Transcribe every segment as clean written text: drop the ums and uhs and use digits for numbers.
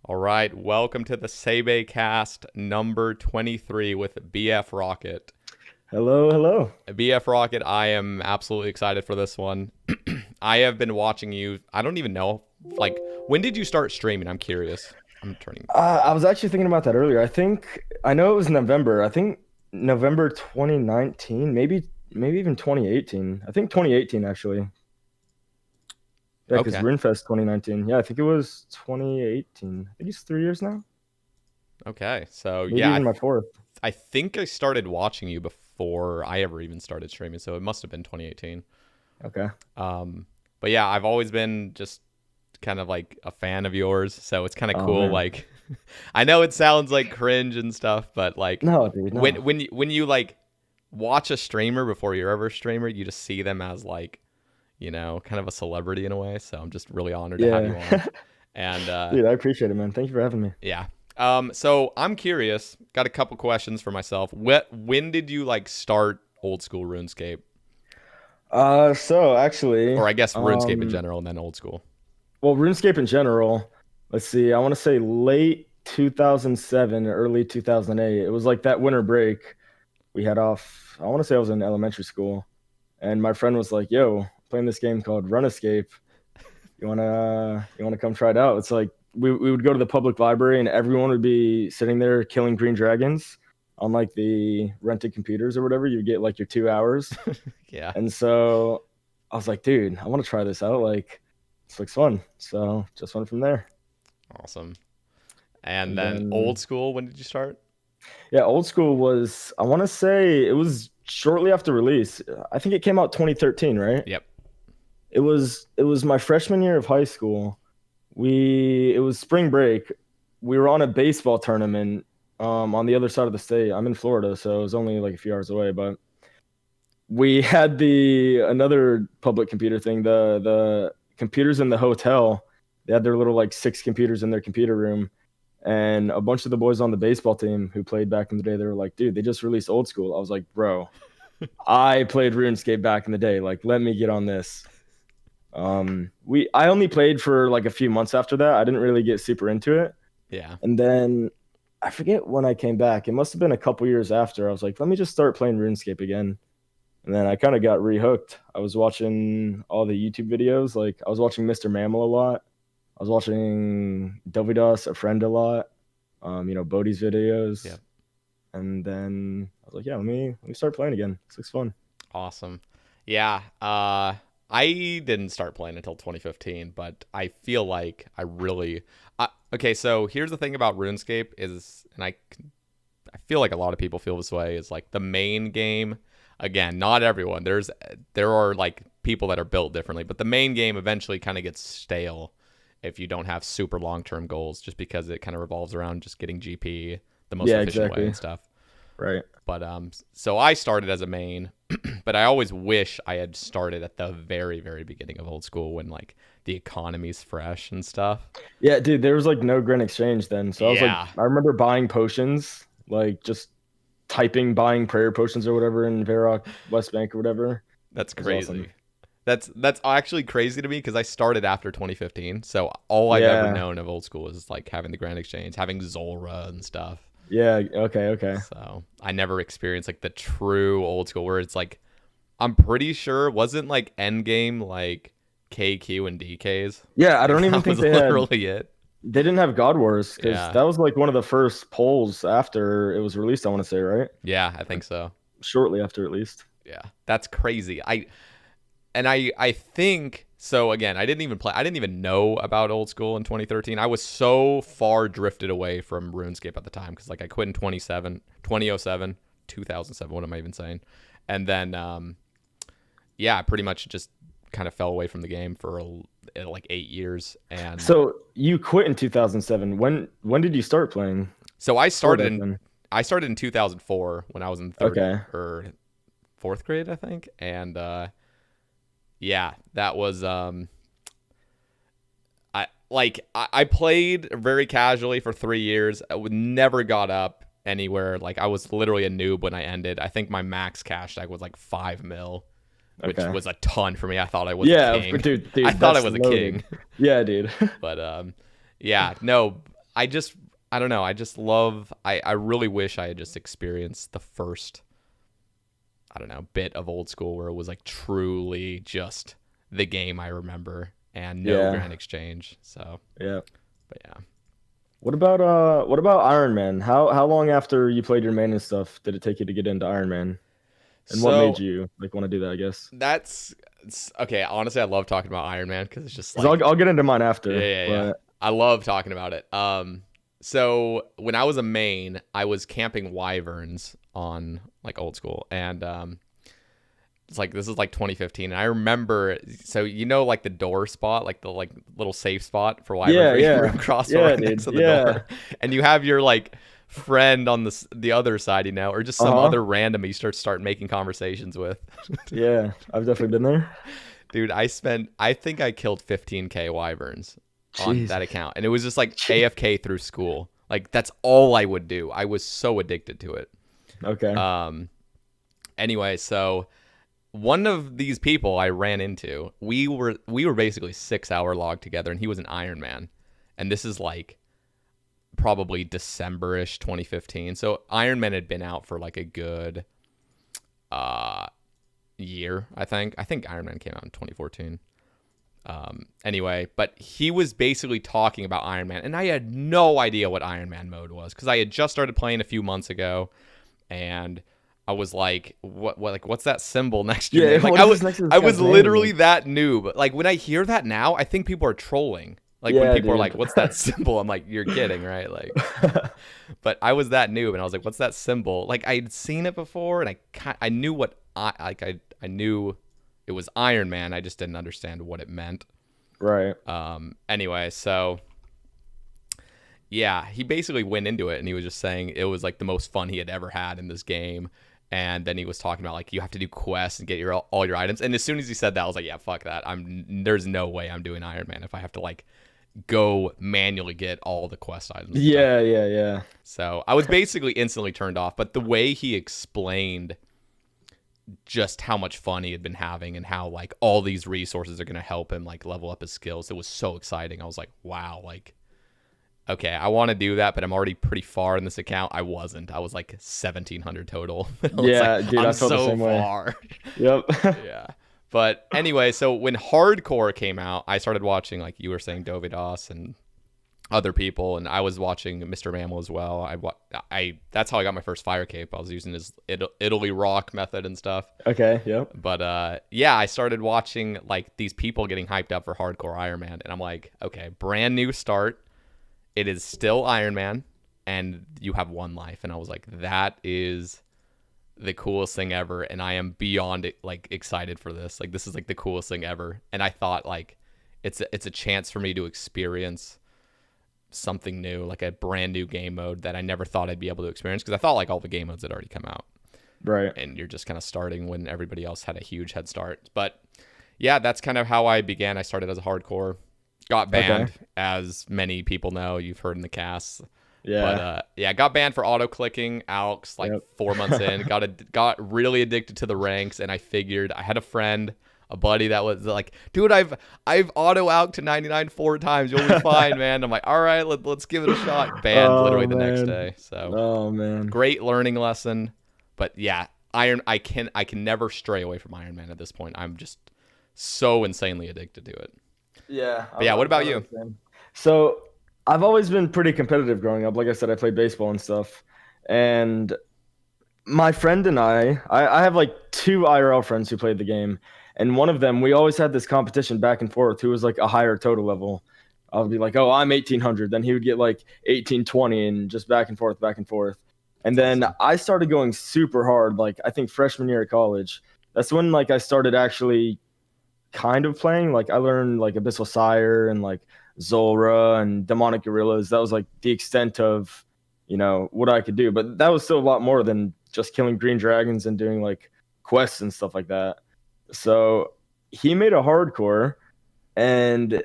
All right, welcome to the Sae Bae Cast number 23 with BFRocket. Hello, hello. BFRocket, I am absolutely excited for this one. I have been watching you. I don't even know, when did you start streaming? I'm curious. I'm turning. I was actually thinking about that earlier. I know it was November. I think November 2019, maybe even 2018. I think 2018 actually. Yeah, because Okay, RuneFest 2019. Yeah, I think it was 2018. I think it's 3 years now. okay. So Maybe yeah, even my fourth. I think I started watching you before I ever even started streaming. So it must have been 2018. Okay. Um, but yeah, I've always been just kind of like a fan of yours, so it's kind of Oh cool. man. Like, I know it sounds like cringe and stuff, but like No, dude, no. when you like watch a streamer before you're ever a streamer, you just see them as like kind of a celebrity in a way. So I'm just really honored to have Yeah. you on. And Dude, I appreciate it, man. Thank you for having me. yeah. So I'm curious. Got a couple questions for myself. When did you like start old school RuneScape, So actually, or I guess RuneScape in general, and then old school? well, RuneScape in general, let's see, I want to say late 2007, early 2008. It was like that winter break we had off. I want to say I was in elementary school, and my friend was like, "Yo, playing this game called RuneScape. You wanna come try it out?" It's like we would go to the public library, and everyone would be sitting there killing green dragons on like the rented computers or whatever. You get like your 2 hours, Yeah. and so I was like, "Dude, I want to try this out. Like, this looks fun." So just went from there. Awesome. And And then old then school, when did you start? yeah, old school was, I want to say it was shortly after release. I think it came out 2013, right? Yep. It was my freshman year of high school. It was spring break. We were on a baseball tournament on the other side of the state. I'm in Florida, so it was only like a few hours away, but we had the another public computer thing, the computers in the hotel. They had their little like six computers in their computer room, and a bunch of the boys on the baseball team who played back in the day, they were like, dude, they just released old school. I was like, bro, I played RuneScape back in the day. Like, let me get on this. I only played for like a few months after that. I didn't really get super into it. Yeah. And then I forget when I came back. It must have been a couple years after. I was like, let me just start playing RuneScape again. And then I kind of got rehooked. I was watching all the YouTube videos. Like I was watching Mr. Mammal a lot. I was watching Dovidos, a friend a lot. Bodhi's videos. Yep. And then I was like, yeah, let me start playing again. This looks fun. Awesome. Yeah. I didn't start playing until 2015, but I feel like I really. Okay, so here's the thing about RuneScape is, and I feel like a lot of people feel this way, is like the main game. Again, not everyone. There are like people that are built differently, but the main game eventually kind of gets stale if you don't have super long term goals, just because it kind of revolves around just getting GP the most Yeah, efficient way exactly. and stuff. Right. But so I started as a main, but I always wish I had started at the very, very beginning of old school when like the economy's fresh and stuff. Yeah, dude, there was like no Grand Exchange then. So I was like, Yeah, I remember buying potions, like just typing buying prayer potions or whatever in Varrock, West Bank or whatever. It that's was awesome. crazy. That's actually crazy to me because I started after 2015, so all I've ever Yeah. known of old school is like having the Grand Exchange, having Zolra and stuff. Yeah. Okay. Okay. So I never experienced like the true old school where it's like I'm pretty sure it wasn't like Endgame like KQ and DKs. Yeah. I Like don't even that think was they had, literally it. they didn't have God Wars because Yeah. that was like one of the first polls after it was released, I want to say, right? Yeah, I think so. Shortly after at least. Yeah. That's crazy. I think so. Again, I didn't even know about old school in 2013. I was so far drifted away from RuneScape at the time cuz like I quit in 2007, 2007, what am I even saying? And then yeah, I pretty much just kind of fell away from the game for like 8 years. And So you quit in 2007. When did you start playing? so Before that then. I started in 2004 when I was in third Okay. or fourth grade, I think. And yeah, that was I played very casually for 3 years. I would never got up anywhere. Like I was literally a noob when I ended. I think my max cash tag was like 5 mil, which Okay. was a ton for me. I thought I was a Yeah, king. dude, I dude, thought I that's was a loaded. king. Yeah, dude. But yeah, no. I just I don't know. I just love. I really wish I had just experienced the first, I don't know, bit of old school where it was like truly just the game I remember and no Yeah, grand exchange. So, yeah. but yeah. What about Iron Man? How long after you played your main and stuff did it take you to get into Iron Man? And what made So you like want to do that, I guess? that's okay. Honestly, I love talking about Iron Man because it's just Because like, I'll get into mine yeah, after, yeah, yeah. but I love talking about it. So when I was a main, I was camping wyverns on like old school, and it's like this is like 2015, and I remember. So like the door spot, like the like little safe spot for wyverns yeah, where you can yeah, room crossbow yeah, right next dude, to the yeah. door, and you have your like friend on the other side, or just some Uh-huh. other random you start making conversations with. Yeah, I've definitely been there. Dude, I think I killed 15k wyverns on that Jesus. account. And it was just like AFK through school. Like that's all I would do. I was so addicted to it. Okay. Um anyway, so one of these people I ran into, we were basically 6 hour log together and he was an Iron Man. And this is like probably December-ish 2015. So Iron Man had been out for like a good uh year, I think. I think Iron Man came out in 2014. Anyway, but he was basically talking about Iron Man, and I had no idea what Iron Man mode was because I had just started playing a few months ago, and I was like, what, like, what's that symbol next to your Yeah, name? Like, what is this next to this I guy's was name? literally Like, that noob. Like, when I hear that now, I think people are trolling. Like, when yeah, people are dude. like, what's that symbol? I'm like, you're kidding, right? Like, but I was that noob, and I was like, what's that symbol? Like, I'd seen it before, and I knew what I knew it was Iron Man. I just didn't understand what it meant. Right. Anyway, so yeah, he basically went into it and he was just saying it was like the most fun he had ever had in this game. And then he was talking about like you have to do quests and get all your items. And as soon as he said that, I was like, yeah, fuck that. There's no way I'm doing Iron Man if I have to like go manually get all the quest items and stuff. Yeah, yeah, yeah. So I was basically instantly turned off. But the way he explained just how much fun he had been having and how like all these resources are going to help him like level up his skills, it was so exciting. I was like, wow, like okay, I want to do that, but I'm already pretty far in this account. I wasn't. I was like 1,700 total. I was like, Yeah, dude, I I'm felt the so same way. far. Yep. Yeah. But anyway, so when hardcore came out, I started watching like you were saying Dovidas and other people, and I was watching Mr. Mammal as well. I that's how I got my first fire cape. I was using his Italy rock method and stuff. Okay, yep. But yeah, I started watching like these people getting hyped up for hardcore Iron Man, and I'm like, okay, brand new start. It is still Iron Man, and you have one life. And I was like, that is the coolest thing ever, and I am beyond like excited for this. Like this is like the coolest thing ever. And I thought like it's a chance for me to experience something new, like a brand new game mode that I never thought I'd be able to experience because I thought like all the game modes had already come out. Right. And you're just kind of starting when everybody else had a huge head start. But yeah, that's kind of how I began. I started as a hardcore, got banned, Okay. as many people know. You've heard in the cast. But Yeah. yeah, got banned for auto clicking. Alex, like Yep. 4 months in, got really addicted to the ranks, and I figured I had a friend, a buddy that was like, dude, I've auto out to 99 4 times. You'll be fine, man. I'm like, all right, let's give it a shot. Banned Oh literally the next man. day. So Oh man. great learning lesson. But yeah, I can never stray away from Iron Man at this point. I'm just so insanely addicted to it. Yeah, But yeah, what I'm about kind of you? the same. So I've always been pretty competitive growing up. Like I said, I played baseball and stuff. And my friend and I have like two IRL friends who played the game. And one of them, we always had this competition back and forth who was like a higher total level. I'll be like, oh, I'm 1800. Then he would get like 1820 and just back and forth, back and forth. And That's then awesome. I started going super hard, like I think freshman year of college. That's when like I started actually kind of playing. Like I learned like Abyssal Sire and like Zulra and Demonic Gorillas. That was like the extent of, what I could do. But that was still a lot more than just killing green dragons and doing like quests and stuff like that. So he made a hardcore, and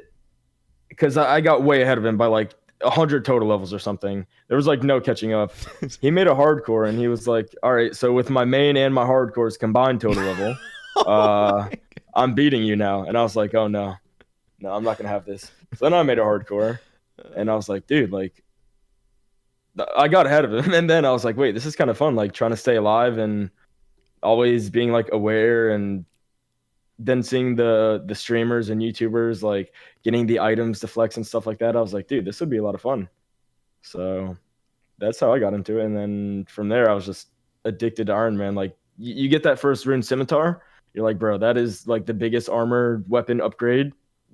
because I got way ahead of him by like 100 total levels or something, there was like no catching up. He made a hardcore, and he was like, all right, so with my main and my hardcore's combined total level, Oh uh, my I'm beating you now. And I was like, oh no, I'm not gonna have this. So then I made a hardcore, and I was like, dude, like I got ahead of him, and then I was like, wait, this is kind of fun, like trying to stay alive and always being like aware, and then seeing the streamers and YouTubers like getting the items to flex and stuff like that. I was like, dude, this would be a lot of fun. So that's how I got into it, and then from there, I was just addicted to Iron Man. Like you get that first rune scimitar, you're like, bro, that is like the biggest armor weapon upgrade.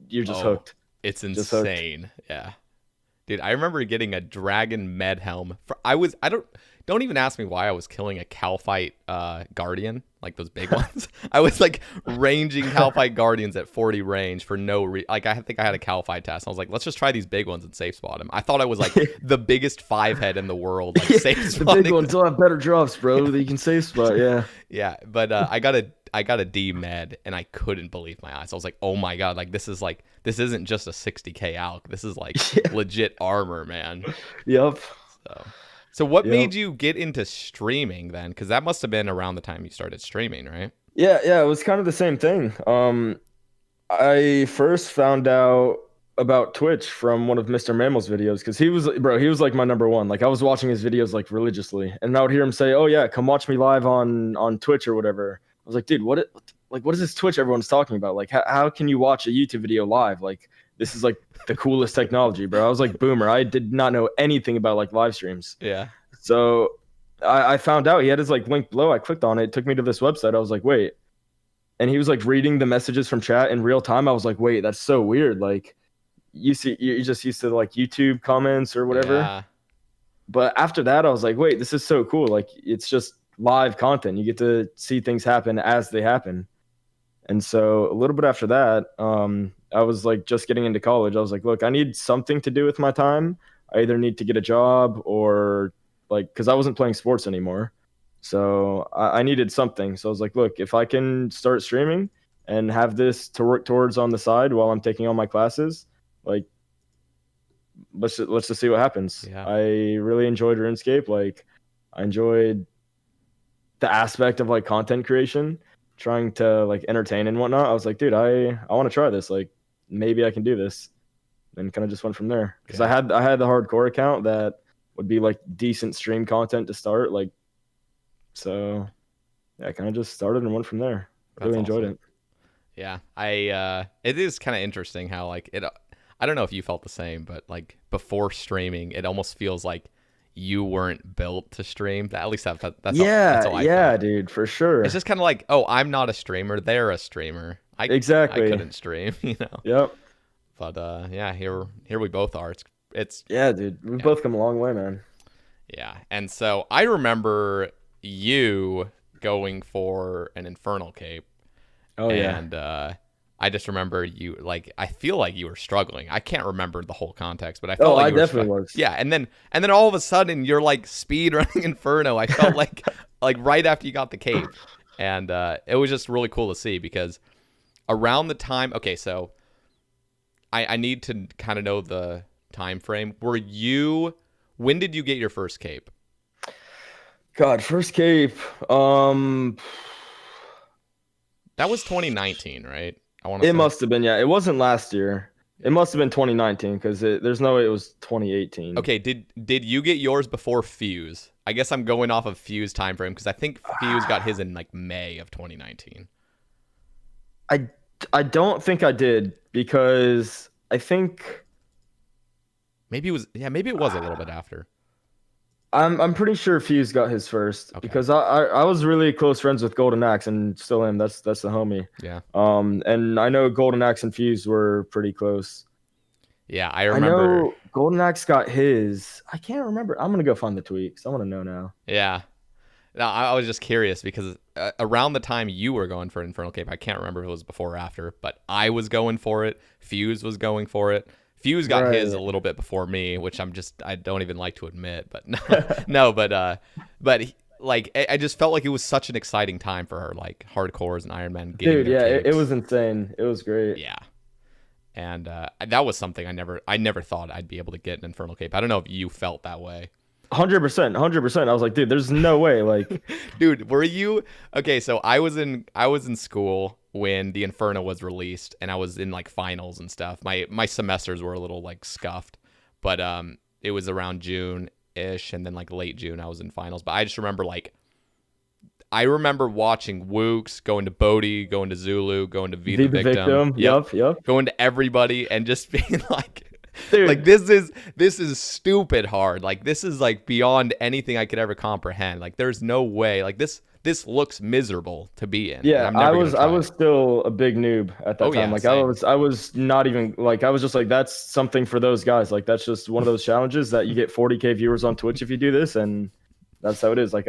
You're just Oh, hooked, it's just hooked. insane. Yeah. Dude, I remember getting a dragon med helm. I don't even ask me why I was killing a Calphite guardian, like those big ones. I was like ranging Calphite guardians at 40 range for no like I think I had a Calphite test. I was like, let's just try these big ones and safe spot them. I thought I was like the biggest 5-head in the world, like safe The big spotting. ones will have better drops, bro. That you can save spot. Yeah. Yeah, but I got a D med and I couldn't believe my eyes. I was like, oh my god, like this isn't just a 60k alc. This is like Yeah. legit armor, man. Yep. So, so what Yep. made you get into streaming then? Because that must have been around the time you started streaming, right? Yeah, yeah, it was kind of the same thing. I first found out about Twitch from one of Mr. Mammal's videos because he was like my number one. Like I was watching his videos like religiously, and I would hear him say, "Oh yeah, come watch me live on Twitch or whatever." I was like, "Dude, what is this Twitch everyone's talking about? Like, how can you watch a YouTube video live? Like, this is like the coolest technology, bro." I was like, boomer. I did not know anything about like live streams. Yeah. So I found out he had his like link below. I clicked on it. It took me to this website. I was like, wait. And he was like reading the messages from chat in real time. I was like, wait, that's so weird. Like you just used to like YouTube comments or whatever. Yeah. But after that, I was like, wait, this is so cool. Like it's just live content. You get to see things happen as they happen. And so a little bit after that, I was like just getting into college. I was like, look, I need something to do with my time. I either need to get a job or like, because I wasn't playing sports anymore. So I needed something. So I was like, look, if I can start streaming and have this to work towards on the side while I'm taking all my classes, like let's just see what happens. Yeah. I really enjoyed RuneScape. Like I enjoyed the aspect of like content creation, trying to like entertain and whatnot. I was like, dude, I want to try this. Like maybe I can do this, and kind of just went from there. Because Yeah. I had the hardcore account that would be like decent stream content to start. Like so, yeah, I kind of just started and went from there. That's Really enjoyed awesome. it. Yeah. It is kind of interesting how like it I don't know if you felt the same, but like before streaming, it almost feels like you weren't built to stream. At least that's Yeah, how I yeah, felt. dude, for sure. It's just kind of like, oh, I'm not a streamer. They're a streamer. I Exactly. couldn't stream, you know. Yep. But yeah, here we both are. It's Yeah, dude. We've yeah, both come a long way, man. yeah. And so I remember you going for an infernal cape, Oh yeah. and I just remember you like I feel like you were struggling. I can't remember the whole context, but I felt Oh, like I you were definitely struggling. was. Yeah, and then all of a sudden you're like speed running Inferno. I felt like right after you got the cape, and it was just really cool to see because around the time. Okay, so I need to kind of know the time frame. When did you get your first cape? God, first cape. That was 2019, right? I want to It say. must have been, yeah. It wasn't last year. It must have been 2019 because there's no way it was 2018. Okay, did you get yours before Fuse? I guess I'm going off of Fuse time frame because I think Fuse got his in like May of 2019. I I don't think I did because I think Maybe it was a little bit after. I'm pretty sure Fuse got his first Okay. because I was really close friends with Golden Axe and still am. That's the homie. Yeah. And I know Golden Axe and Fuse were pretty close. Yeah, I I remember. know Golden Axe got his. I can't remember. I'm gonna go find the tweets. I want to know now. Yeah. No, I was just curious because around the time you were going for Infernal Cape, I can't remember if it was before or after, but I was going for it. Fuse was going for it. Fuse got his Right. a little bit before me, which I don't even like to admit, but no, no, like I just felt like it was such an exciting time for her, like hardcores and Iron Man getting Dude, their yeah, it capes. was insane. It was great. Yeah, and that was something I never thought I'd be able to get an Infernal Cape. I don't know if you felt that way. 100%, 100%. I was like, dude, there's no way. Like, Dude, were you okay? So I was in school when the Inferno was released, and I was in like finals and stuff. My semesters were a little like scuffed, but it was around June, ish, and then like late June I was in finals. But I just remember I remember watching Wooks, going to Bodhi, going to Zulu, going to V the The Victim. victim. Yep. Yep. Going to everybody and just being like Dude, this is stupid hard. Like this is like beyond anything I could ever comprehend. Like there's no way. Like this looks miserable to be in. And yeah, I'm never gonna I try was it. still a big noob at that Oh time. yeah, Like same. I was not even like I was just like that's something for those guys. Like that's just one of those challenges that you get 40K viewers on Twitch if you do this, and that's how it is. Like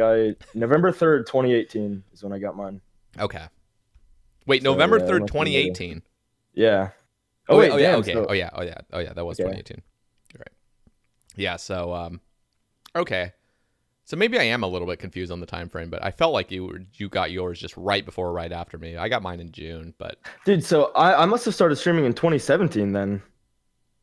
November 3rd, 2018 is when I got mine. Okay. Wait, So November yeah, it 3rd, must have been later. 2018. Yeah. Oh, Wait, oh yeah, damn. okay. So, Oh yeah, that was okay. 2018. You're right. Yeah, so okay. So maybe I am a little bit confused on the time frame, but I felt like you got yours just right before or right after me. I got mine in June, but Dude, so I must have started streaming in 2017 then,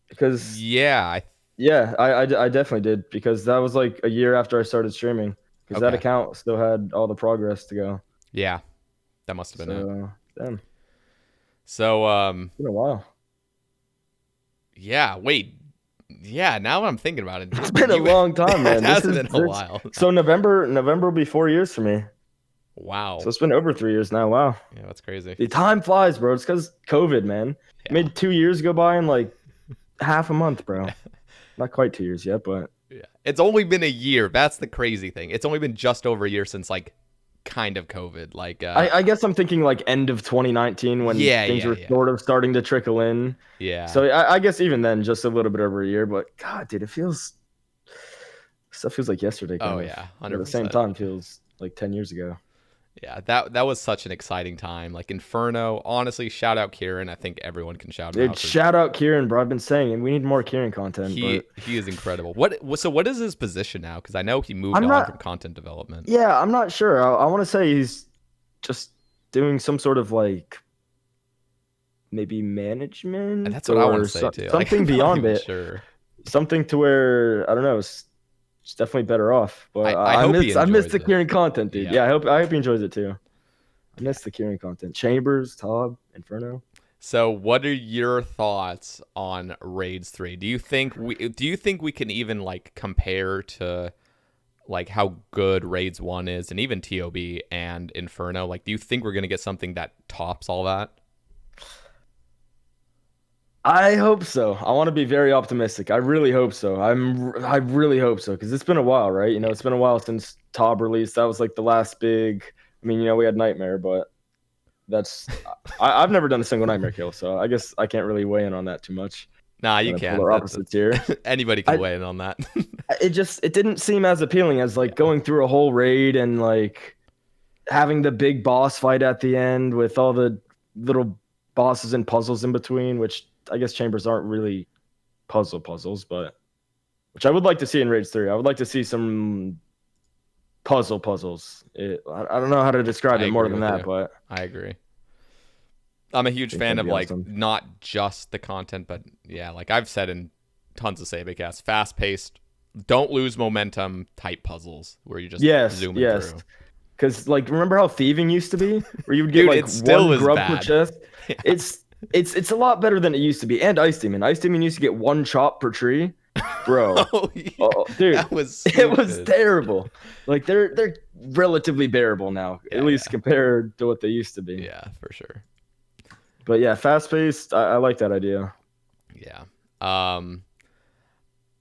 because yeah, yeah, I definitely did because that was like a year after I started streaming because that okay. account still had all the progress to go. Yeah, that must have been it. So damn, So it's been a while. yeah, wait. Yeah, now I'm thinking about it. It's been a long time, It man. has been a This while. so November will be 4 years for me. Wow. So it's been over 3 years now. Wow, Yeah, that's crazy. the time flies, bro. It's because COVID, man. Yeah. Made 2 years go by in like half a month, bro. Not quite 2 years yet, but Yeah. It's only been a year. That's the crazy thing. It's only been just over a year since like kind of COVID. Like I guess I'm thinking like end of 2019 when things were sort of starting to trickle in. Yeah. So I guess even then, just a little bit over a year. But God, dude, stuff feels like yesterday. Kind Oh of. yeah, But at 100%. the same time, feels like 10 years ago. Yeah, that was such an exciting time. Like Inferno, honestly, shout out Kieran. I think everyone can shout him Dude, out. shout out Kieran, bro. I've been saying, and we need more Kieran content. He is incredible. What is his position now? Because I know he moved I'm on not- from content development. Yeah, I'm not sure. I want to say he's just doing some sort of like maybe management. And that's what I want to say too. Like, Something I'm not beyond even it. Sure. Something to where I don't know. It's definitely better off. But I hope he I miss enjoys the it. Kieran content, dude. Yeah. Yeah, I hope he enjoys it too. I miss the Kieran content. Chambers, Tob, Inferno. So, what are your thoughts on Raids 3? Do you think we can even like compare to like how good Raids 1 is and even TOB and Inferno? Like, do you think we're going to get something that tops all that? I hope so. I want to be very optimistic. I really hope so. I really hope so because it's been a while, right? You know, it's been a while since Tob released. That was like the last big. I mean, you know, we had Nightmare, but that's I've never done a single Nightmare kill, so I guess I can't really weigh in on that too much. Nah, you can't. Polar opposites here. Anybody can weigh in on that. It didn't seem as appealing as like going through a whole raid and like having the big boss fight at the end with all the little bosses and puzzles in between, which I guess chambers aren't really puzzles, but which I would like to see in Raids 3. I would like to see some puzzles. I don't know how to describe I it more agree than with that, you. but I agree. I'm a huge fan of like not just the content, but yeah, like I've said in tons of Sae Bae Cast, fast-paced, don't lose momentum type puzzles where you just zooming through. Because like remember how thieving used to be, where you would get Dude, like it still one is grub bad. per chest. Yeah. It's a lot better than it used to be. And Ice Demon used to get one chop per tree, bro. Oh, yeah. Dude, that was it was stupid. terrible. Like they're relatively bearable now, at least compared to what they used to be. Yeah, for sure. But yeah, fast paced. I like that idea. Yeah.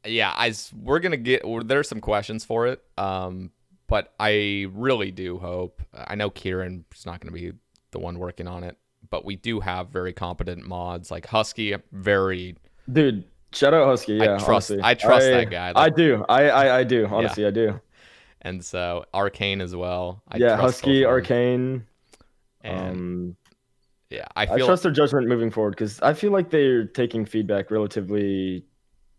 Yeah, we're gonna there's some questions for it. But I really do hope. I know Kieran's not gonna be the one working on it, but we do have very competent mods like Husky. Dude, shout out Husky. Yeah, I trust that guy. I do. I do. Honestly, I do. And so Arcane as well. I trust both of Husky, them. Arcane. And yeah, I trust their judgment moving forward because I feel like they're taking feedback relatively.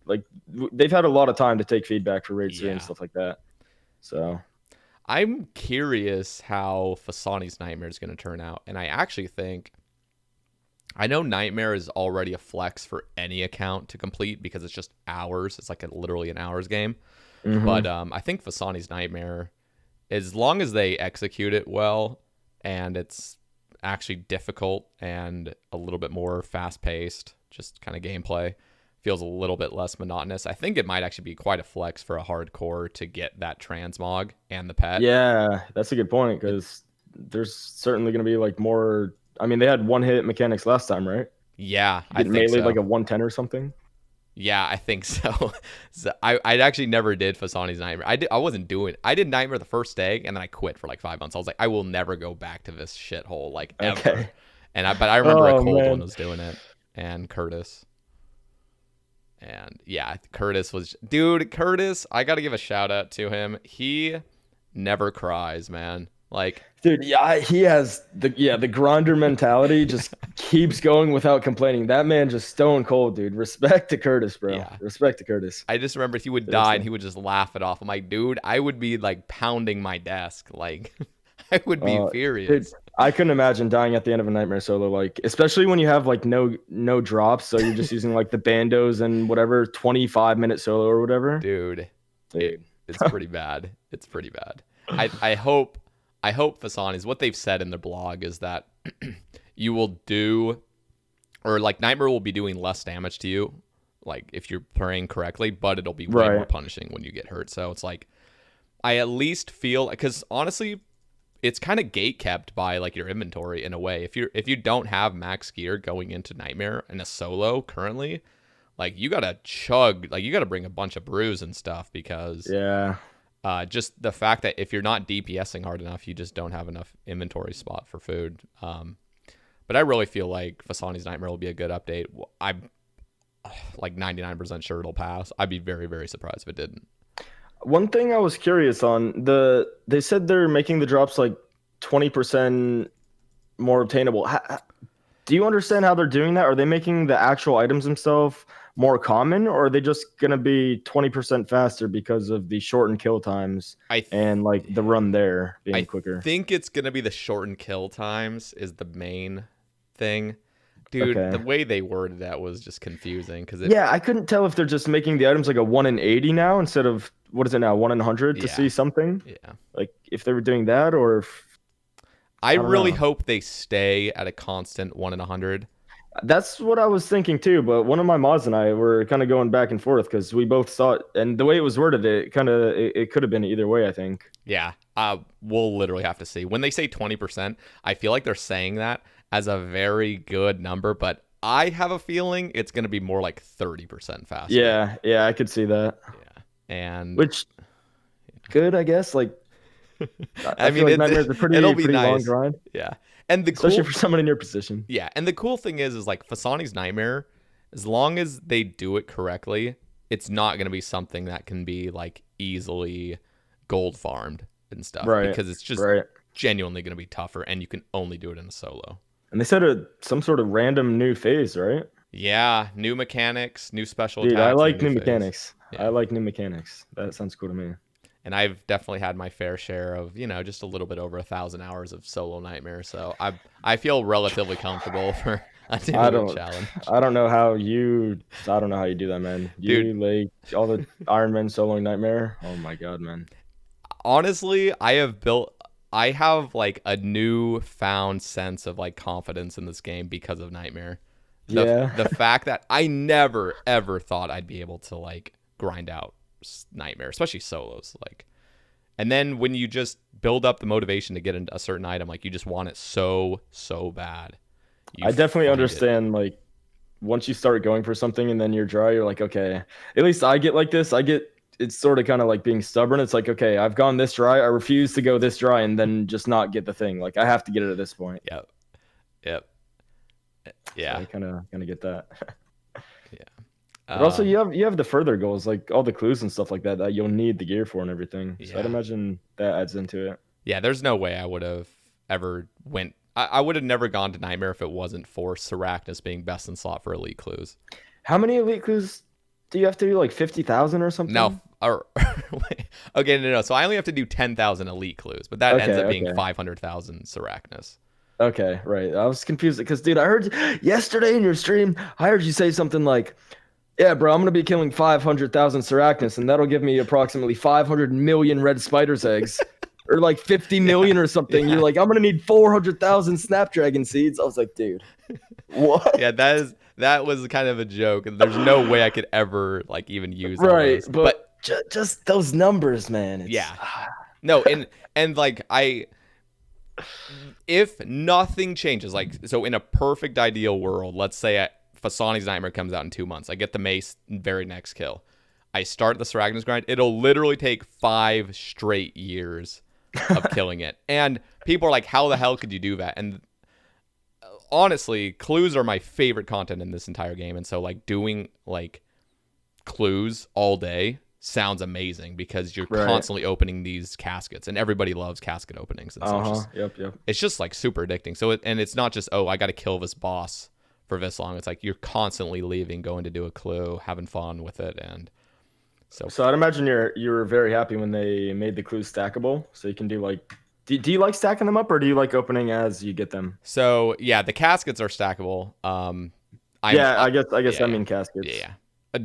Like they've had a lot of time to take feedback for Raid 3 and stuff like that. So I'm curious how Fasani's Nightmare is going to turn out, and I actually think I know Nightmare is already a flex for any account to complete because it's just hours. It's like literally an hours game. Mm-hmm. But I think Fasani's Nightmare, as long as they execute it well and it's actually difficult and a little bit more fast-paced, just kind of gameplay, feels a little bit less monotonous. I think it might actually be quite a flex for a hardcore to get that transmog and the pet. Yeah, that's a good point because there's certainly going to be like more. I mean, they had one hit mechanics last time, right? Yeah, You I get think melee so. like a 110 or something. Yeah, I think so. I actually never did Fasani's Nightmare. I wasn't doing. I did Nightmare the first day, and then I quit for like 5 months. I was like, I will never go back to this shithole, like ever. Okay. But I remember a Oh cold one man. was doing it, and Curtis. And yeah, Curtis was, dude, Curtis, I got to give a shout out to him. He never cries, man. Like, Dude, yeah, he has the grinder mentality, just keeps going without complaining. That man just stone cold, dude. Respect to Curtis, bro. yeah. Respect to Curtis. I just remember he would die and he would just laugh it off. I'm like, dude, I would be like pounding my desk. Like, I would be Dude, furious. I couldn't imagine dying at the end of a nightmare solo, like especially when you have like no drops, so you're just using like the bandos and whatever 25-minute solo or whatever. Dude, Dude. it's pretty bad. It's pretty bad. I hope Fasani's, what they've said in their blog is that you will do, or like Nightmare will be doing less damage to you, like if you're playing correctly, but it'll be way more punishing when you get hurt. So it's like, I at least feel, because honestly, it's kind of gate kept by like your inventory in a way. If you don't have max gear going into Nightmare in a solo currently, like you gotta chug, like you gotta bring a bunch of brews and stuff because Yeah. just the fact that if you're not DPSing hard enough, you just don't have enough inventory spot for food. But I really feel like Fasani's Nightmare will be a good update. I'm like 99% sure it'll pass. I'd be very, very surprised if it didn't. One thing I was curious on, they said they're making the drops like 20% more obtainable. Do you understand how they're doing that? Are they making the actual items themselves more common, or are they just going to be 20% faster because of the shortened kill times and like the run there being quicker? I think it's going to be the shortened kill times is the main thing. Dude, Okay. The way they worded that was just confusing. I couldn't tell if they're just making the items like a 1 in 80 now instead of, what is it now, 1 in 100 to see something? Yeah. Like if they were doing that, or if, I really hope they stay at a constant 1 in 100. That's what I was thinking too, but one of my mods and I were kind of going back and forth because we both saw it, and the way it was worded, it could have been either way, I think. Yeah, we'll literally have to see. When they say 20%, I feel like they're saying that as a very good number, but I have a feeling it's going to be more like 30% faster. Yeah, I could see that. Yeah, and which good, I guess. Like, I mean, like Nightmare's a pretty nice. long grind. Yeah, and especially for someone in your position. Yeah, and the cool thing is like Fasani's Nightmare, as long as they do it correctly, it's not going to be something that can be like easily gold farmed and stuff, because it's just genuinely going to be tougher, and you can only do it in a solo. And they said some sort of random new phase, right? Yeah, new mechanics, new special attacks. Dude, I like new mechanics. Yeah. I like new mechanics. That sounds cool to me. And I've definitely had my fair share of, just a little bit over 1,000 hours of solo Nightmare, so I feel relatively comfortable for a new challenge. I don't know how you do that, man. You like all the Iron Man solo Nightmare. Oh my god, man. Honestly, I have like a newfound sense of like confidence in this game because of Nightmare. The fact that I never ever thought I'd be able to like grind out Nightmare, especially solos, like, and then when you just build up the motivation to get a certain item, like you just want it so bad. I definitely understand like once you start going for something and then you're dry, you're like, okay, at least I get like this. It's sort of kind of like being stubborn. It's like, okay, I've gone this dry, I refuse to go this dry and then just not get the thing. Like I have to get it at this point. Yep Yeah, so I kind of get that. Yeah. But also you have the further goals, like all the clues and stuff like that you'll need the gear for and everything. So I'd imagine that adds into it. Yeah, there's no way I would have ever I would have never gone to Nightmare if it wasn't for Sarachnis being best in slot for elite clues. How many elite clues do you have to do? Like 50,000 or something? No. Okay, no. So I only have to do 10,000 elite clues, but that ends up being 500,000 Sarachnis. Okay, right. I was confused because, dude, I heard yesterday in your stream, I heard you say something like, yeah, bro, I'm going to be killing 500,000 Sarachnis, and that'll give me approximately 500 million red spider's eggs, or like 50 million or something. Yeah. You're like, I'm going to need 400,000 Snapdragon seeds. I was like, dude, what? Yeah, that that was kind of a joke, and there's no way I could ever like even use all Right, those. but But just those numbers, man. It's yeah, no, and like if nothing changes, like so in a perfect ideal world, let's say Fasani's Nightmare comes out in 2 months, I get the mace very next kill, I start the Saragnus grind, it'll literally take 5 straight years of killing it, and people are like, how the hell could you do that? And honestly, clues are my favorite content in this entire game, and so like doing like clues all day sounds amazing because you're right. constantly opening these caskets, and everybody loves casket openings, and so Yep. it's just like super addicting. So and it's not just, oh, I got to kill this boss for this long. It's like you're constantly leaving, going to do a clue, having fun with it, and so I'd imagine you were very happy when they made the clues stackable, so you can do like. Do you like stacking them up, or do you like opening as you get them? So yeah, the caskets are stackable. I guess yeah, I mean caskets. yeah.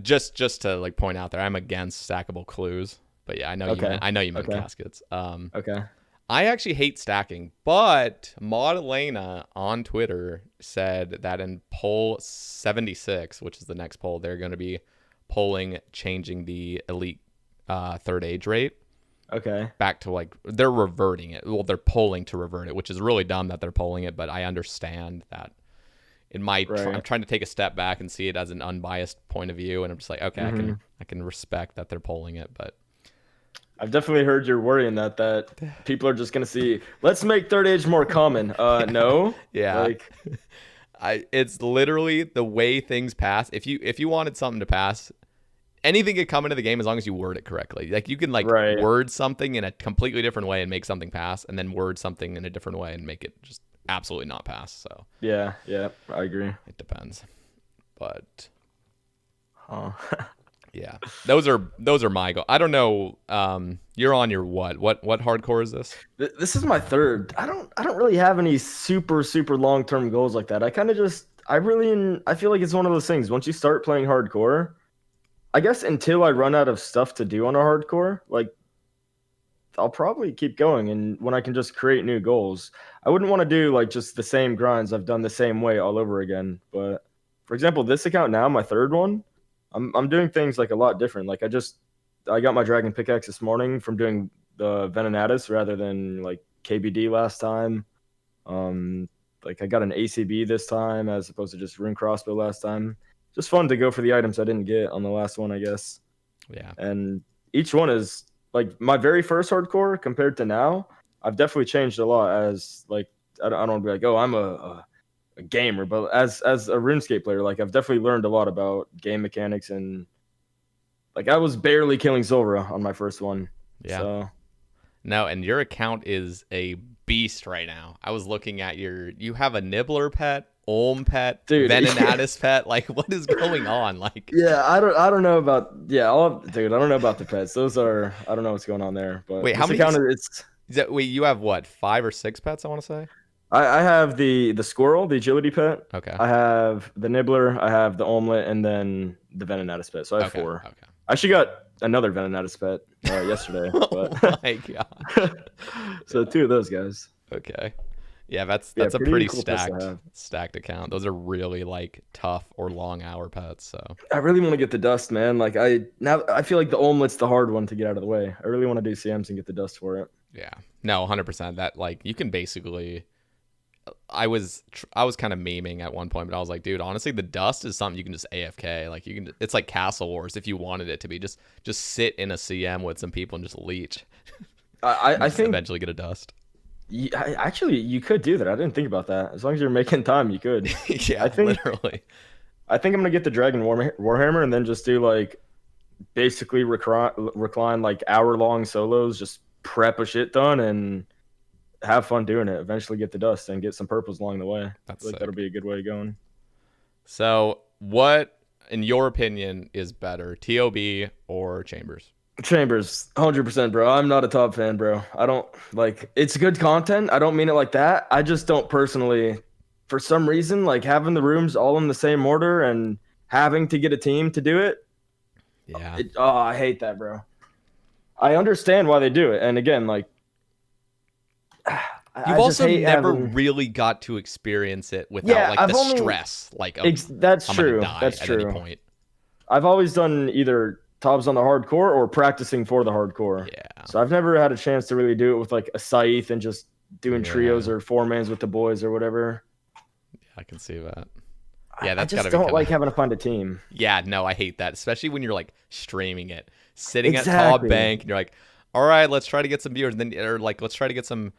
Just to like point out there, I'm against stackable clues, but yeah, I know you meant caskets. Okay. I actually hate stacking, but Maud Elena on Twitter said that in poll 76, which is the next poll, they're going to be polling changing the elite third age rate. Okay. Back to like they're reverting it. Well, they're polling to revert it, which is really dumb that they're polling it, but I understand that in my I'm trying to take a step back and see it as an unbiased point of view, and I'm just like, okay, I can respect that they're polling it, but I've definitely heard you're worrying that people are just gonna see. Let's make third age more common. No. Yeah. Like, it's literally the way things pass. If you wanted something to pass, anything could come into the game as long as you word it correctly. Like you can like word something in a completely different way and make something pass, and then word something in a different way and make it just absolutely not pass. So yeah, I agree. It depends, but yeah, yeah, those are my goals. I don't know. You're on your what hardcore is this? This is my third. I don't really have any super long term goals like that. I kind of just I feel like it's one of those things. Once you start playing hardcore, I guess until I run out of stuff to do on a hardcore, like I'll probably keep going, and when I can just create new goals. I wouldn't want to do like just the same grinds I've done the same way all over again. But for example, this account now, my third one, I'm doing things like a lot different. Like I got my dragon pickaxe this morning from doing the Venenatus rather than like KBD last time. Like I got an ACB this time as opposed to just rune crossbow last time. Just fun to go for the items I didn't get on the last one, I guess. Yeah. And each one is like my very first hardcore compared to now. I've definitely changed a lot. As like I don't want to be like, oh, I'm a gamer, but as a RuneScape player, like I've definitely learned a lot about game mechanics, and like I was barely killing Zulrah on my first one. Yeah. So. No, and your account is a beast right now. I was looking at you have a Nibbler pet, Olm pet, dude, Venenatus pet. Like, what is going on? Like, yeah, I don't know about dude. I don't know about the pets. Those are I don't know what's going on there. But wait, how many? Wait, you have what, 5 or 6 pets? I want to say. I have the squirrel, the agility pet. Okay. I have the Nibbler. I have the Omelet, and then the Venenatus pet. So I have 4. Okay. I actually got another Venenatus pet yesterday. But oh my god! So 2 of those guys. Okay. Yeah, that's a pretty cool stacked account. Those are really like tough or long hour pets. So I really want to get the dust, man. Like I feel like the Omelet's the hard one to get out of the way. I really want to do CMs and get the dust for it. Yeah. No, 100%. That like you can basically. I was kind of memeing at one point, but I was like, dude, honestly, the dust is something you can just AFK. Like you can, it's like Castle Wars if you wanted it to be. Just sit in a CM with some people and just leech. I think eventually get a dust. Actually, you could do that. I didn't think about that. As long as you're making time, you could. Yeah, literally. I think I'm gonna get the Dragon Warhammer and then just do like basically recline like hour-long solos. Just prep a shit ton and have fun doing it. Eventually get the dust and get some purples along the way. That's like that'll be a good way of going. So, what, in your opinion, is better, TOB or Chambers? Chambers, 100%, bro. I'm not a top fan, bro. I don't like. It's good content. I don't mean it like that. I just don't personally. For some reason, like having the rooms all in the same order and having to get a team to do it. Yeah. I hate that, bro. I understand why they do it, and again, like You've I just also hate never having. really got to experience it without Yeah, like the I've only. stress, like of That's I'm gonna true. die That's at any true. point. I've always done either Tobs on the hardcore or practicing for the hardcore. Yeah, So I've never had a chance to really do it with like a scythe and just doing trios yeah, or four mans with the boys or whatever. I can see that. I, Yeah, I that's got just to be don't kind of. like having to find a team. Yeah, no, I hate that, especially when you're like streaming it, sitting at top Exactly. bank, and you're like, all right, let's try to get some viewers, and then or like let's try to get some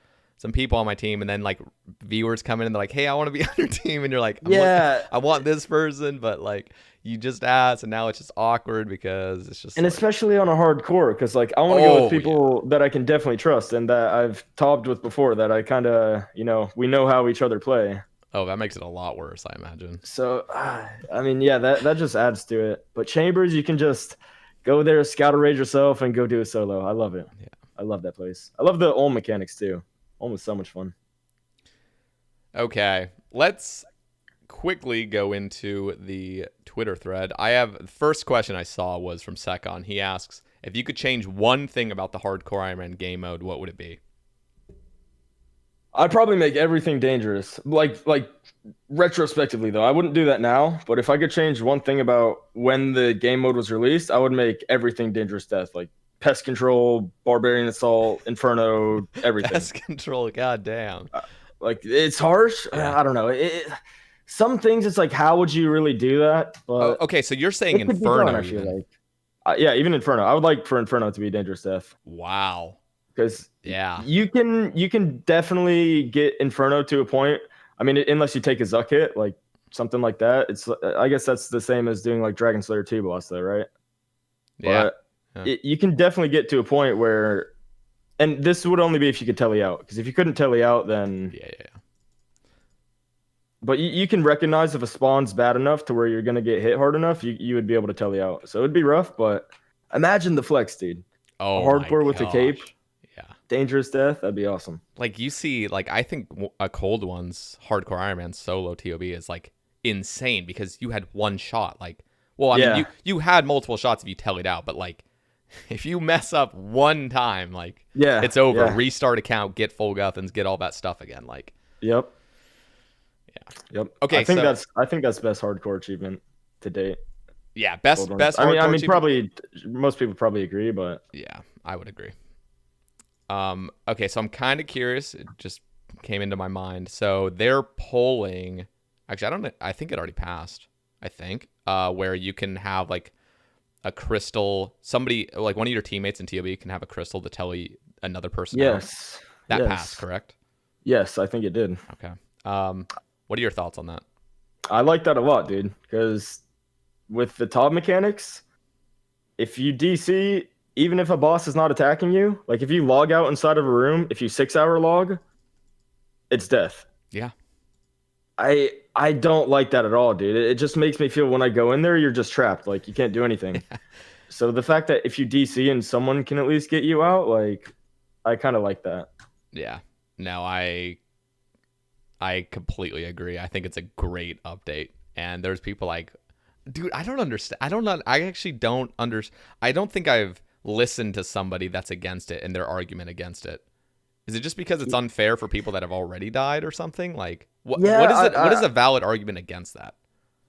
people on my team, and then like viewers come in and they're like, hey, I want to be on your team, and you're like, Yeah. I want this person, but like you just asked, and now it's just awkward because it's just And like, especially on a hardcore, because like I want to go with oh yeah, people that I can definitely trust and that I've tobbed with before that I kind of, we know how each other play. oh that makes it a lot worse, I imagine. So, I mean, yeah, that just adds to it. But Chambers, you can just go there, scout a raid yourself, and go do a solo. I love it. Yeah. I love that place. I love the Ulm mechanics too. Ulm is so much fun. Okay, let's quickly go into the Twitter thread. I have the first question I saw was from Sekon. He asks, if you could change one thing about the hardcore Iron Man game mode, what would it be? I'd probably make everything dangerous. Like retrospectively though, I wouldn't do that now. But if I could change one thing about when the game mode was released, I would make everything dangerous death. Like pest control, barbarian assault, inferno, everything. Pest control, goddamn. Like it's harsh. Yeah. I don't know. Some things it's like, how would you really do that? Oh, But okay, so you're saying it could be done. Inferno I feel even. like, yeah, even Inferno. I would like for Inferno to be dangerous death Wow. because Yeah. you can definitely get Inferno to a point. I mean, unless you take a Zuck hit, like something like that. It's I guess that's the same as doing like Dragon Slayer 2 boss though, right? Yeah. But Yeah. you can definitely get to a point where, and this would only be if you could telly out. Because if you couldn't telly out, then Yeah. Yeah. but you can recognize if a spawn's bad enough to where you're gonna get hit hard enough, you would be able to telly out. So it'd be rough, but imagine the flex, dude. A Oh my hardcore with a cape, gosh. Yeah. dangerous death. That'd be awesome. Like you see, like I think a cold one's hardcore Iron Man solo TOB is like insane because you had one shot. Like, well, I mean, Yeah, you had multiple shots if you tellied out, but like if you mess up one time, like yeah, it's over. yeah. Restart account, get full guthans, get all that stuff again. Like, Yep, yeah. yep. Okay, so I think that's best hardcore achievement to date. yeah, Cold Runners. best I hardcore mean, achievement. probably most people probably agree, but Yeah, I would agree. Okay, so I'm kind of curious. It just came into my mind. So they're polling. Actually, I don't know. I think it already passed. I think where you can have like a crystal. Somebody like one of your teammates in TOB can have a crystal to tell another person out. yes, That yes, passed, correct? yes. I think it did. Okay. What are your thoughts on that? I like that a lot, dude. Because with the top mechanics, if you DC, even if a boss is not attacking you, like if you log out inside of a room, if you 6 hour log, it's death. Yeah. I don't like that at all, dude. It just makes me feel when I go in there, you're just trapped. Like you can't do anything. So the fact that if you DC and someone can at least get you out, like I kind of like that. Yeah. No, I completely agree. I think it's a great update. And there's people like, dude, I don't understand. I actually don't understand. I don't think I've listened to somebody that's against it and their argument against it. Is it just because it's unfair for people that have already died or something? Like, Yeah, what is it? What is a valid argument against that?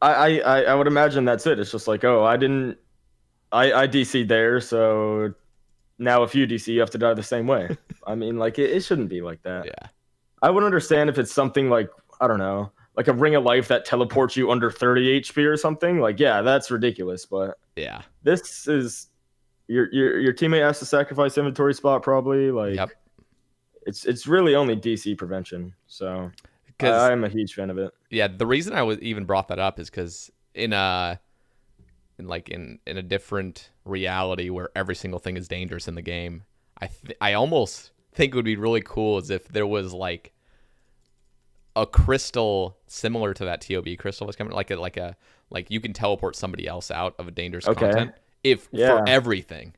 I would imagine that's it. It's just like, oh, I DC there, so now if you DC, you have to die the same way. I mean, like it shouldn't be like that. Yeah. I would understand if it's something like, I don't know, like a ring of life that teleports you under 30 HP or something. Like, yeah, that's ridiculous. But Yeah. this is your teammate has to sacrifice inventory spot probably. Like, Yep. it's really only DC prevention. So Because I'm a huge fan of it. yeah, the reason I was even brought that up is because in a different reality where every single thing is dangerous in the game, I almost think it would be really cool as if there was like a crystal similar to that TOB crystal that's coming, like you can teleport somebody else out of a dangerous Okay. content if Yeah. for everything.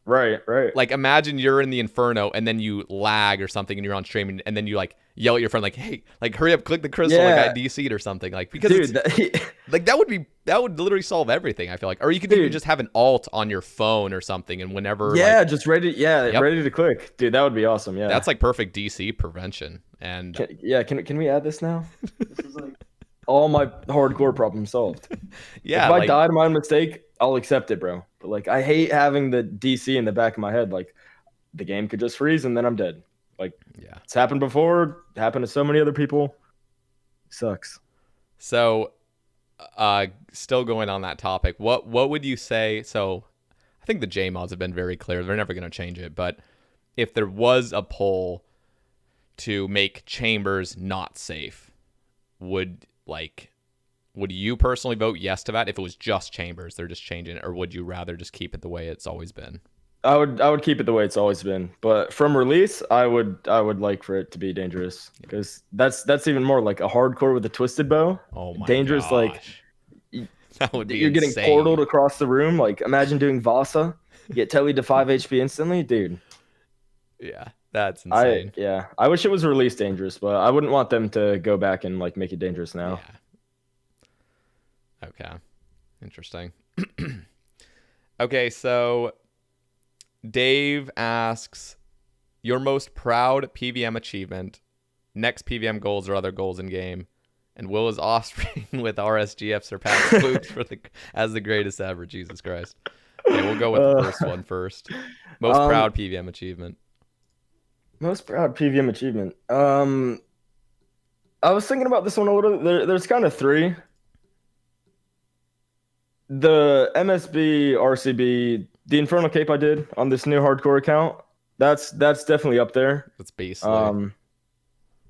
Right. Like imagine you're in the Inferno and then you lag or something and you're on stream and then you like yell at your friend like, hey, like hurry up, click the crystal, like I Yeah, DC'd or something, like because it's dude. like that would literally solve everything, I feel like. Or you could even Dude, just have an alt on your phone or something, and whenever yeah, like, just ready. Yeah, yep, ready to click, dude. That would be awesome. Yeah. that's like perfect DC prevention. And Can we add this now? This is like all my hardcore problems solved. Like yeah, if I like die to my mistake, I'll accept it, bro. But like I hate having the DC in the back of my head. Like the game could just freeze and then I'm dead. Like yeah. it's happened before. It happened to so many other people. Sucks. So still going on that topic, what would you say? So I think the J mods have been very clear. They're never going to change it. But if there was a poll to make chambers not safe, would you personally vote yes to that if it was just chambers, they're just changing it, or would you rather just keep it the way it's always been? I would keep it the way it's always been. But from release, I would like for it to be dangerous because that's even more like a hardcore with a twisted bow. Oh my Dangerous, like gosh. That would be you're getting insane. portaled across the room. Like imagine doing Vasa, you get tellied to 5 HP instantly, dude. Yeah, that's insane. I wish it was release dangerous, but I wouldn't want them to go back and like make it dangerous now. Yeah. Okay. Interesting. Okay, so Dave asks, your most proud PVM achievement, next PVM goals or other goals in game, and will his offspring with RSGF surpass Spooks as the greatest ever? Jesus Christ. Okay, we'll go with the first one first. Most proud PVM achievement. Most proud PVM achievement. I was thinking about this one a little. There's kind of three. The MSB, RCB, the Infernal Cape I did on this new hardcore account. That's definitely up there. That's basically.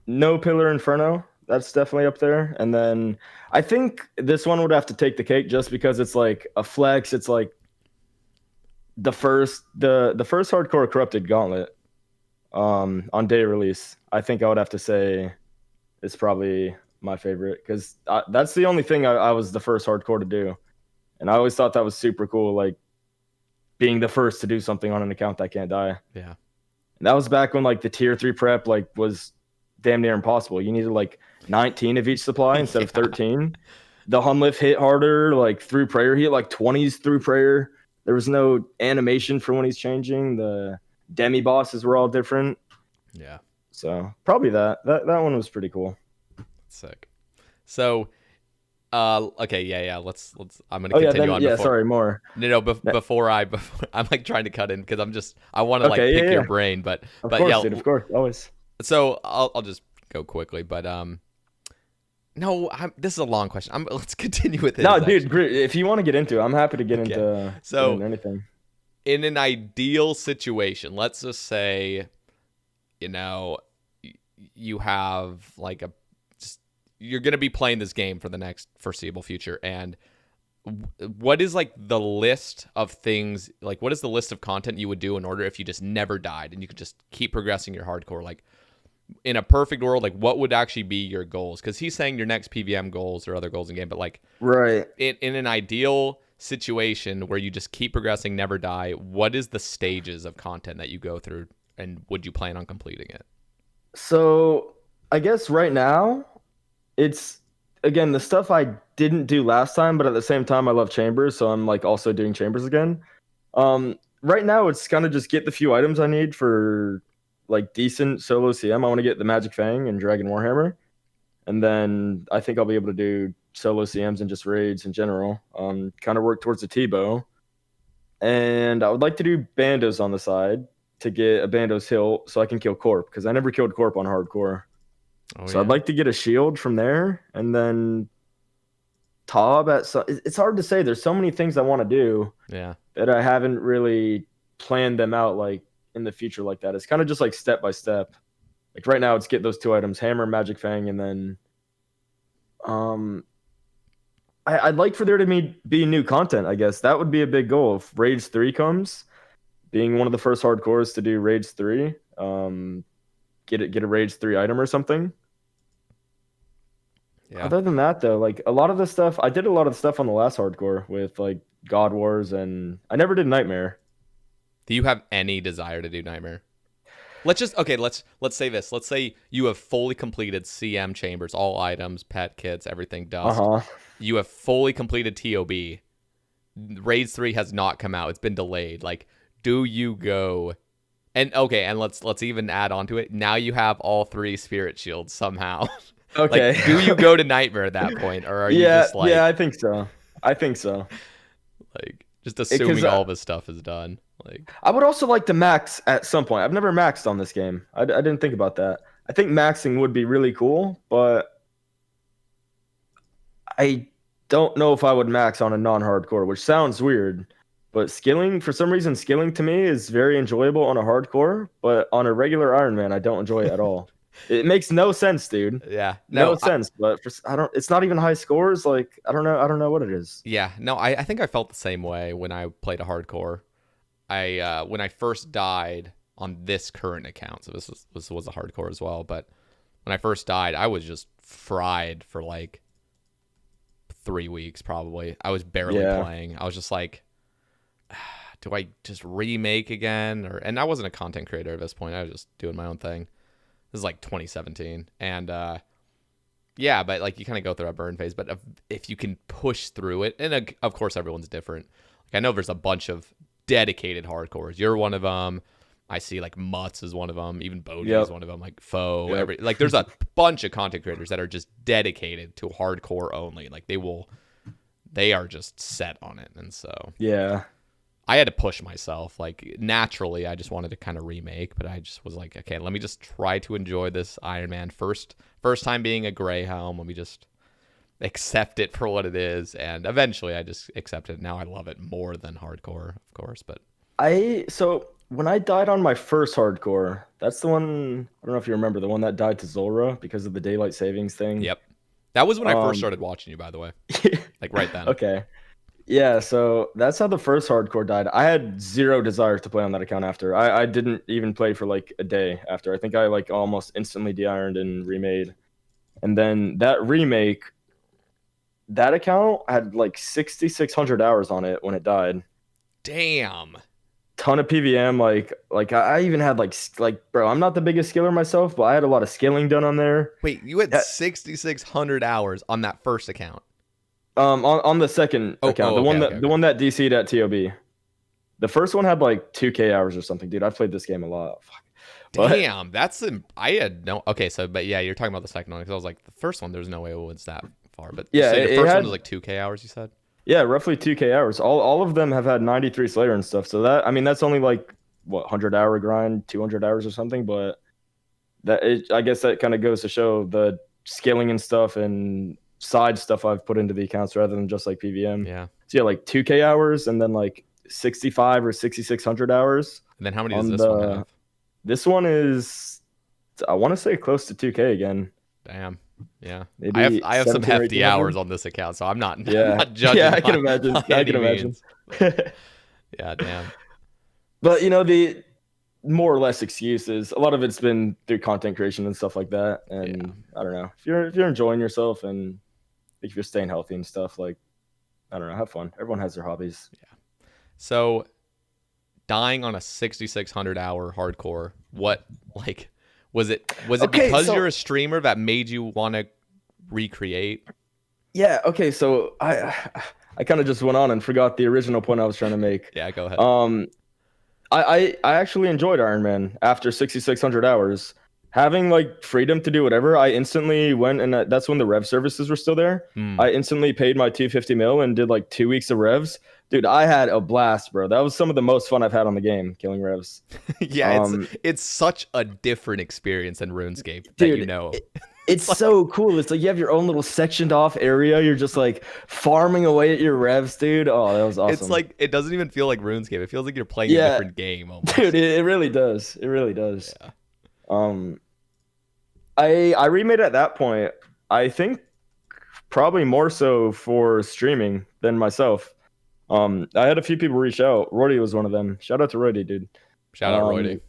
No Pillar Inferno. That's definitely up there. And then I think this one would have to take the cake just because it's like a flex. It's like the first hardcore corrupted gauntlet on day release. I think I would have to say it's probably my favorite because that's the only thing I was the first hardcore to do. And I always thought that was super cool, like being the first to do something on an account that can't die. Yeah. And that was back when like the tier 3 prep like was damn near impossible. You needed like 19 of each supply instead of 13. The Hunlift hit harder, like through prayer. He hit like 20s through prayer. There was no animation for when he's changing. The demi bosses were all different. Yeah. So probably that one was pretty cool. Sick. So okay, yeah. Let's. I'm gonna continue on. Yeah, before, sorry, more. No. Before I'm like trying to cut in because I want to like pick your brain, but of course, dude, of course, always. So I'll just go quickly, but no, this is a long question. Let's continue with it. No, dude, if you want to get into it, I'm happy to get Okay. into anything. In an ideal situation, let's just say, you have like you're going to be playing this game for the next foreseeable future. And what is like the list of things, like what is the list of content you would do in order if you just never died and you could just keep progressing your hardcore? Like in a perfect world, like what would actually be your goals? Because he's saying your next PVM goals or other goals in game, but like right in an ideal situation where you just keep progressing, never die, what is the stages of content that you go through and would you plan on completing it? So I guess right now, it's again the stuff I didn't do last time, but at the same time I love chambers, so I'm like also doing chambers again. Right now it's kind of just get the few items I need for like decent solo CM. I want to get the Magic Fang and Dragon Warhammer, and then I think I'll be able to do solo CMs and just raids in general. Kind of work towards the T-bow, and I would like to do bandos on the side to get a bandos hill so I can kill Corp because I never killed Corp on hardcore. So I'd like to get a shield from there, and then Tob it's hard to say. There's so many things I want to do. Yeah. That I haven't really planned them out like in the future like that. It's kind of just like step by step. Like right now, it's get those two items: Hammer, Magic Fang, and then I'd like for there to be new content. I guess that would be a big goal if Rage 3 comes. Being one of the first hardcores to do Rage 3. Get a Rage 3 item or something. Yeah. Other than that, though, like a lot of the stuff, I did a lot of stuff on the last hardcore with like God Wars, and I never did Nightmare. Do you have any desire to do Nightmare? Let's just okay. Let's say this. Let's say you have fully completed CM chambers, all items, pet kits, everything, dust. Uh-huh. You have fully completed TOB. Raids 3 has not come out. It's been delayed. Like, do you go? And okay, and let's even add on to it. Now you have all 3 spirit shields somehow. Okay. Like, do you go to Nightmare at that point, or are you Yeah, just like, yeah, I think so. I think so. like just Because assuming all of his stuff is done? Like, I would also like to max at some point. I've never maxed on this game. I didn't think about that. I think maxing would be really cool, but I don't know if I would max on a non-hardcore, which sounds weird. But skilling, for some reason, skilling to me is very enjoyable on a hardcore, but on a regular Iron Man, I don't enjoy it at all. It makes no sense, dude. yeah, No no, sense. But I don't. It's not even high scores. Like I don't know. I don't know what it is. yeah, no. I think I felt the same way when I played a hardcore. When I first died on this current account, so this was a hardcore as well. But when I first died, I was just fried for like 3 weeks probably. I was barely playing. I was just like, do I just remake again? And I wasn't a content creator at this point. I was just doing my own thing. This is like 2017, and yeah, but like you kind of go through a burn phase. But if you can push through it, and of course everyone's different. Like I know there's a bunch of dedicated hardcores. You're one of them. I see like Mutts is one of them. Even Bodhi is one of them. Like Foe, like there's a bunch of content creators that are just dedicated to hardcore only. Like they are just set on it, and so Yeah. I had to push myself. Like naturally, I just wanted to kind of remake, but I just was like, okay, let me just try to enjoy this Iron Man first time being a gray helm. Let me just accept it for what it is, and eventually I just accepted it. Now I love it more than hardcore, of course. But So when I died on my first hardcore, that's the one. I don't know if you remember the one that died to Zulrah because of the daylight savings thing. yep, that was when I first started watching you, by the way. Like right then. Okay. Yeah, so that's how the first hardcore died. I had zero desire to play on that account after. I didn't even play for like a day after. I think I like almost instantly de-ironed and remade. And then that remake, that account had like 6,600 hours on it when it died. Damn. Ton of PVM. Like I even had like bro, I'm not the biggest skiller myself, but I had a lot of skilling done on there. Wait, you had 6,600 hours on that first account? On the second account, the one that DC'd at TOB. The first one had like 2K hours or something, dude. I've played this game a lot. Fuck. Damn, I had no. Okay, so but yeah, you're talking about the second one because I was like the first one. There's no way it was that far, but yeah, the first one was like 2K hours. You said. Yeah, roughly 2K hours. All of them have had 93 Slayer and stuff. So that's only like what 100-hour grind, 200 hours or something. But I guess that kind of goes to show the scaling and stuff and side stuff I've put into the accounts rather than just like PVM. Yeah. So yeah, like 2K hours and then like 65 or 6,600 hours. And then how many does this one have? This one is, I want to say close to 2K again. Damn. Yeah. Maybe I have some hefty hours on this account, so I'm not judging. Yeah, I can imagine. I can imagine. Yeah, damn. But the more or less excuses. A lot of it's been through content creation and stuff like that. And I don't know. If you're enjoying yourself and if you're staying healthy and stuff, like I don't know, have fun. Everyone has their hobbies. Yeah. So dying on a 6,600 hour hardcore, what like was it because you're a streamer that made you want to recreate? Yeah, okay, so I kind of just went on and forgot the original point I was trying to make. Yeah, go ahead. I actually enjoyed Iron Man after 6,600 hours. Having like freedom to do whatever, I instantly went, and that's when the rev services were still there. I instantly paid my 250 mil and did like 2 weeks of revs. Dude, I had a blast, bro. That was some of the most fun I've had on the game, killing revs. Yeah, it's such a different experience than RuneScape that dude, It's so cool. It's like you have your own little sectioned off area. You're just like farming away at your revs, dude. Oh, that was awesome. It's like it doesn't even feel like RuneScape. It feels like you're playing a different game almost. Dude, it really does. It really does. Yeah. I remade at that point. I think probably more so for streaming than myself. I had a few people reach out. Roydy was one of them. Shout out to Roydy, dude. Shout out Roydy.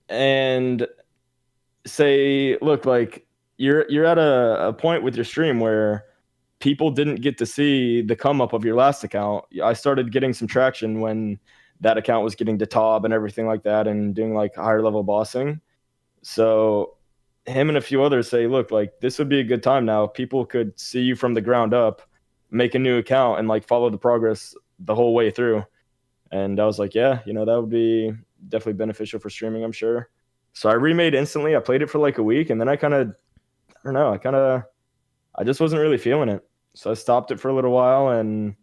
And say, look, like you're at a point with your stream where people didn't get to see the come up of your last account. I started getting some traction when that account was getting to top and everything like that, and doing like higher level bossing. So him and a few others say, look, like this would be a good time now. People could see you from the ground up, make a new account, and like follow the progress the whole way through. And I was like, yeah, that would be definitely beneficial for streaming, I'm sure. So I remade instantly. I played it for like a week, and then I don't know, I just wasn't really feeling it. So I stopped it for a little while, and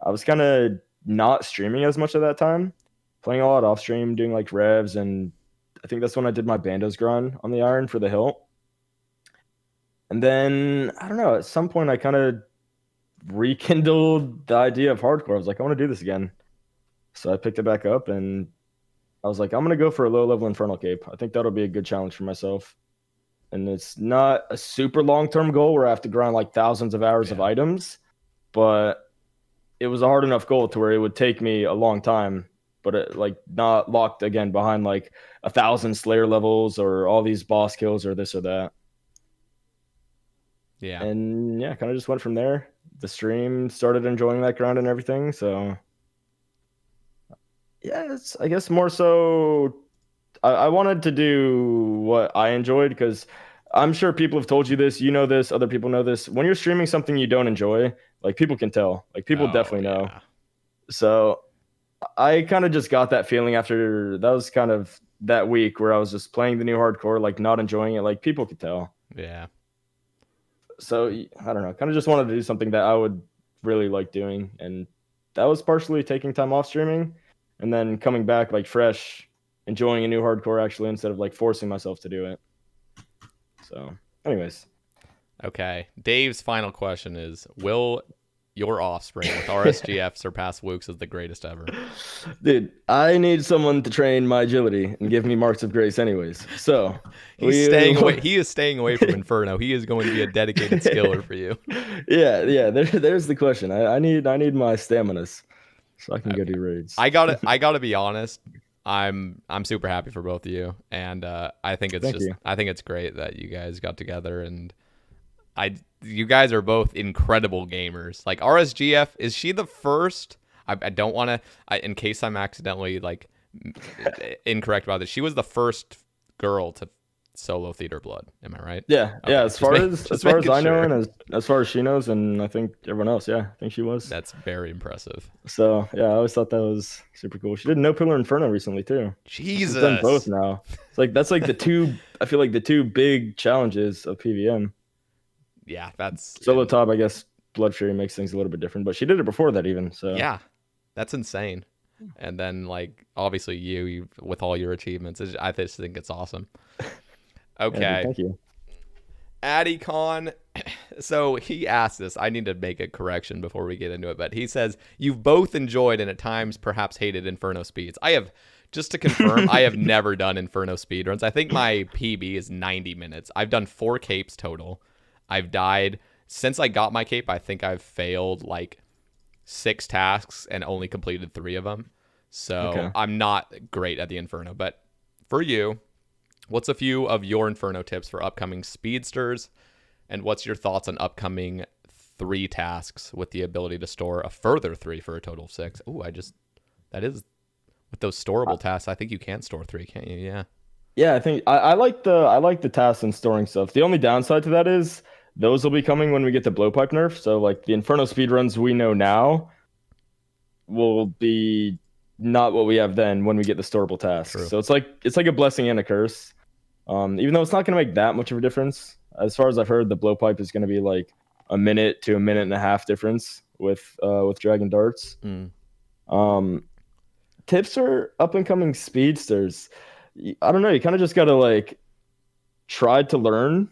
I was kind of not streaming as much at that time, playing a lot off stream, doing like revs, and I think that's when I did my Bandos grind on the Iron for the hilt. And then I don't know, at some point I kind of rekindled the idea of hardcore. I was like, I want to do this again. So I picked it back up, and I was like, I'm gonna go for a low level Infernal Cape. I think that'll be a good challenge for myself. And it's not a super long term goal where I have to grind like thousands of hours of items, but it was a hard enough goal to where it would take me a long time, but it, like not locked again behind like 1,000 Slayer levels or all these boss kills or this or that. Yeah. And yeah, kind of just went from there. The stream started enjoying that grind and everything. So yeah, it's, I guess more so I wanted to do what I enjoyed, because I'm sure people have told you this, this, other people know this. When you're streaming something you don't enjoy, like people can tell, like people definitely know. So I kind of just got that feeling after that was kind of that week where I was just playing the new hardcore, like not enjoying it, like people could tell. Yeah. So I don't know, kind of just wanted to do something that I would really like doing, and that was partially taking time off streaming and then coming back like fresh, enjoying a new hardcore actually, instead of like forcing myself to do it. So anyways. Okay. Dave's final question is, will your offspring with RSGF surpass Wooks as the greatest ever? Dude, I need someone to train my agility and give me marks of grace anyways. So he's staying away. He is staying away from Inferno. He is going to be a dedicated skiller for you. Yeah. There's the question. I need my staminas so I can go do raids. I gotta be honest. I'm super happy for both of you, and I think it's great that you guys got together, and you guys are both incredible gamers. Like RSGF, is she the first? I don't want to, in case I'm accidentally like incorrect about this. She was the first girl to solo Theater Blood. Am I right? Yeah, okay. Yeah. As far as I know, and as far as she knows, and I think everyone else, yeah, I think she was. That's very impressive. So yeah, I always thought that was super cool. She did No Pillar Inferno recently too. Jesus, she's done both now. It's like that's like the two. I feel like the two big challenges of PVM. Yeah, that's solo top. I guess Blood Fury makes things a little bit different, but she did it before that even. So yeah, that's insane. And then like obviously you with all your achievements, I just think it's awesome. Okay. Yeah, thank you. AddieCon. So he asked this. I need to make a correction before we get into it, but he says you've both enjoyed and at times perhaps hated Inferno speeds. I have, just to confirm, I have never done Inferno speedruns. I think my PB is 90 minutes. I've done 4 capes total. I've died since I got my cape. I think I've failed like 6 tasks and only completed 3 of them. So okay. I'm not great at the Inferno, but for you, what's a few of your Inferno tips for upcoming speedsters? And what's your thoughts on upcoming 3 tasks with the ability to store a further 3 for a total of 6? Oh, that is, with those storable tasks, I think you can store 3, can't you? Yeah. Yeah, I think I like the tasks and storing stuff. The only downside to that is those will be coming when we get the blowpipe nerf. So like the Inferno speedruns we know now will be not what we have then when we get the storable tasks. True. So it's like a blessing and a curse. Even though it's not going to make that much of a difference. As far as I've heard, the blowpipe is going to be like a minute to a minute and a half difference with Dragon Darts. Tips for up and coming speedsters. I don't know. You kind of just got to like try to learn.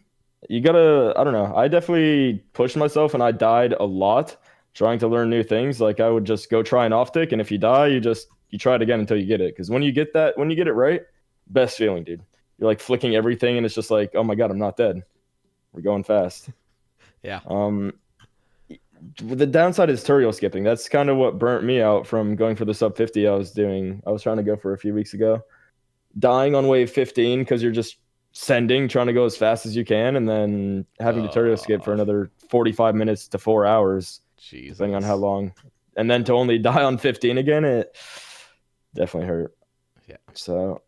You got to, I don't know. I definitely pushed myself and I died a lot trying to learn new things. Like I would just go try an off tick, and if you die, you try it again until you get it. Because when you get it right, best feeling, dude. You're like flicking everything, and it's just like, oh my god, I'm not dead. We're going fast. Yeah. The downside is tutorial skipping. That's kind of what burnt me out from going for the sub 50 I was trying to go for a few weeks ago. Dying on wave 15 because you're just trying to go as fast as you can, and then having tutorial skip for another 45 minutes to 4 hours, Jesus. Depending on how long. And then to only die on 15 again, definitely hurt. Yeah. So,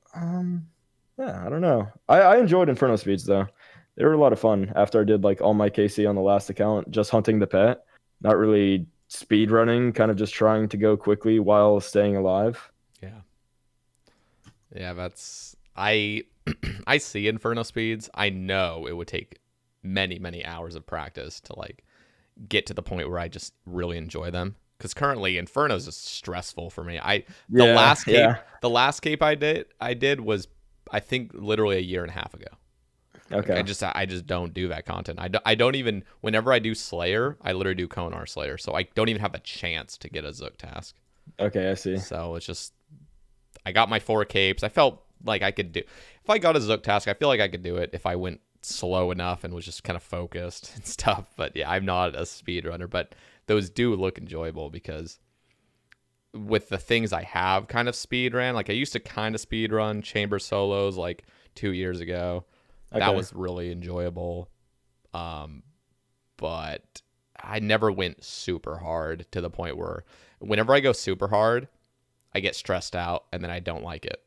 yeah, I don't know. I enjoyed Inferno speeds though. They were a lot of fun after I did like all my KC on the last account, just hunting the pet, not really speed running, kind of just trying to go quickly while staying alive. Yeah. Yeah, that's I I see Inferno speeds. I know it would take many, many hours of practice to like get to the point where I just really enjoy them. Because currently Inferno is just stressful for me. Yeah, yeah. The last cape I did was I think literally a year and a half ago. Like Okay. I just don't do that content. I don't even whenever I do Slayer, I literally do Konar Slayer. So I don't even have a chance to get a Zook task. Okay, I see. So it's just I got my 4 capes. I felt like I could do if I got a Zook task, I feel like I could do it if I went slow enough and was just kind of focused and stuff. But yeah, I'm not a speedrunner, but those do look enjoyable because with the things I have kind of speed ran, like I used to kind of speed run chamber solos like 2 years ago. That Okay. was really enjoyable. But I never went super hard to the point where whenever I go super hard, I get stressed out and then I don't like it.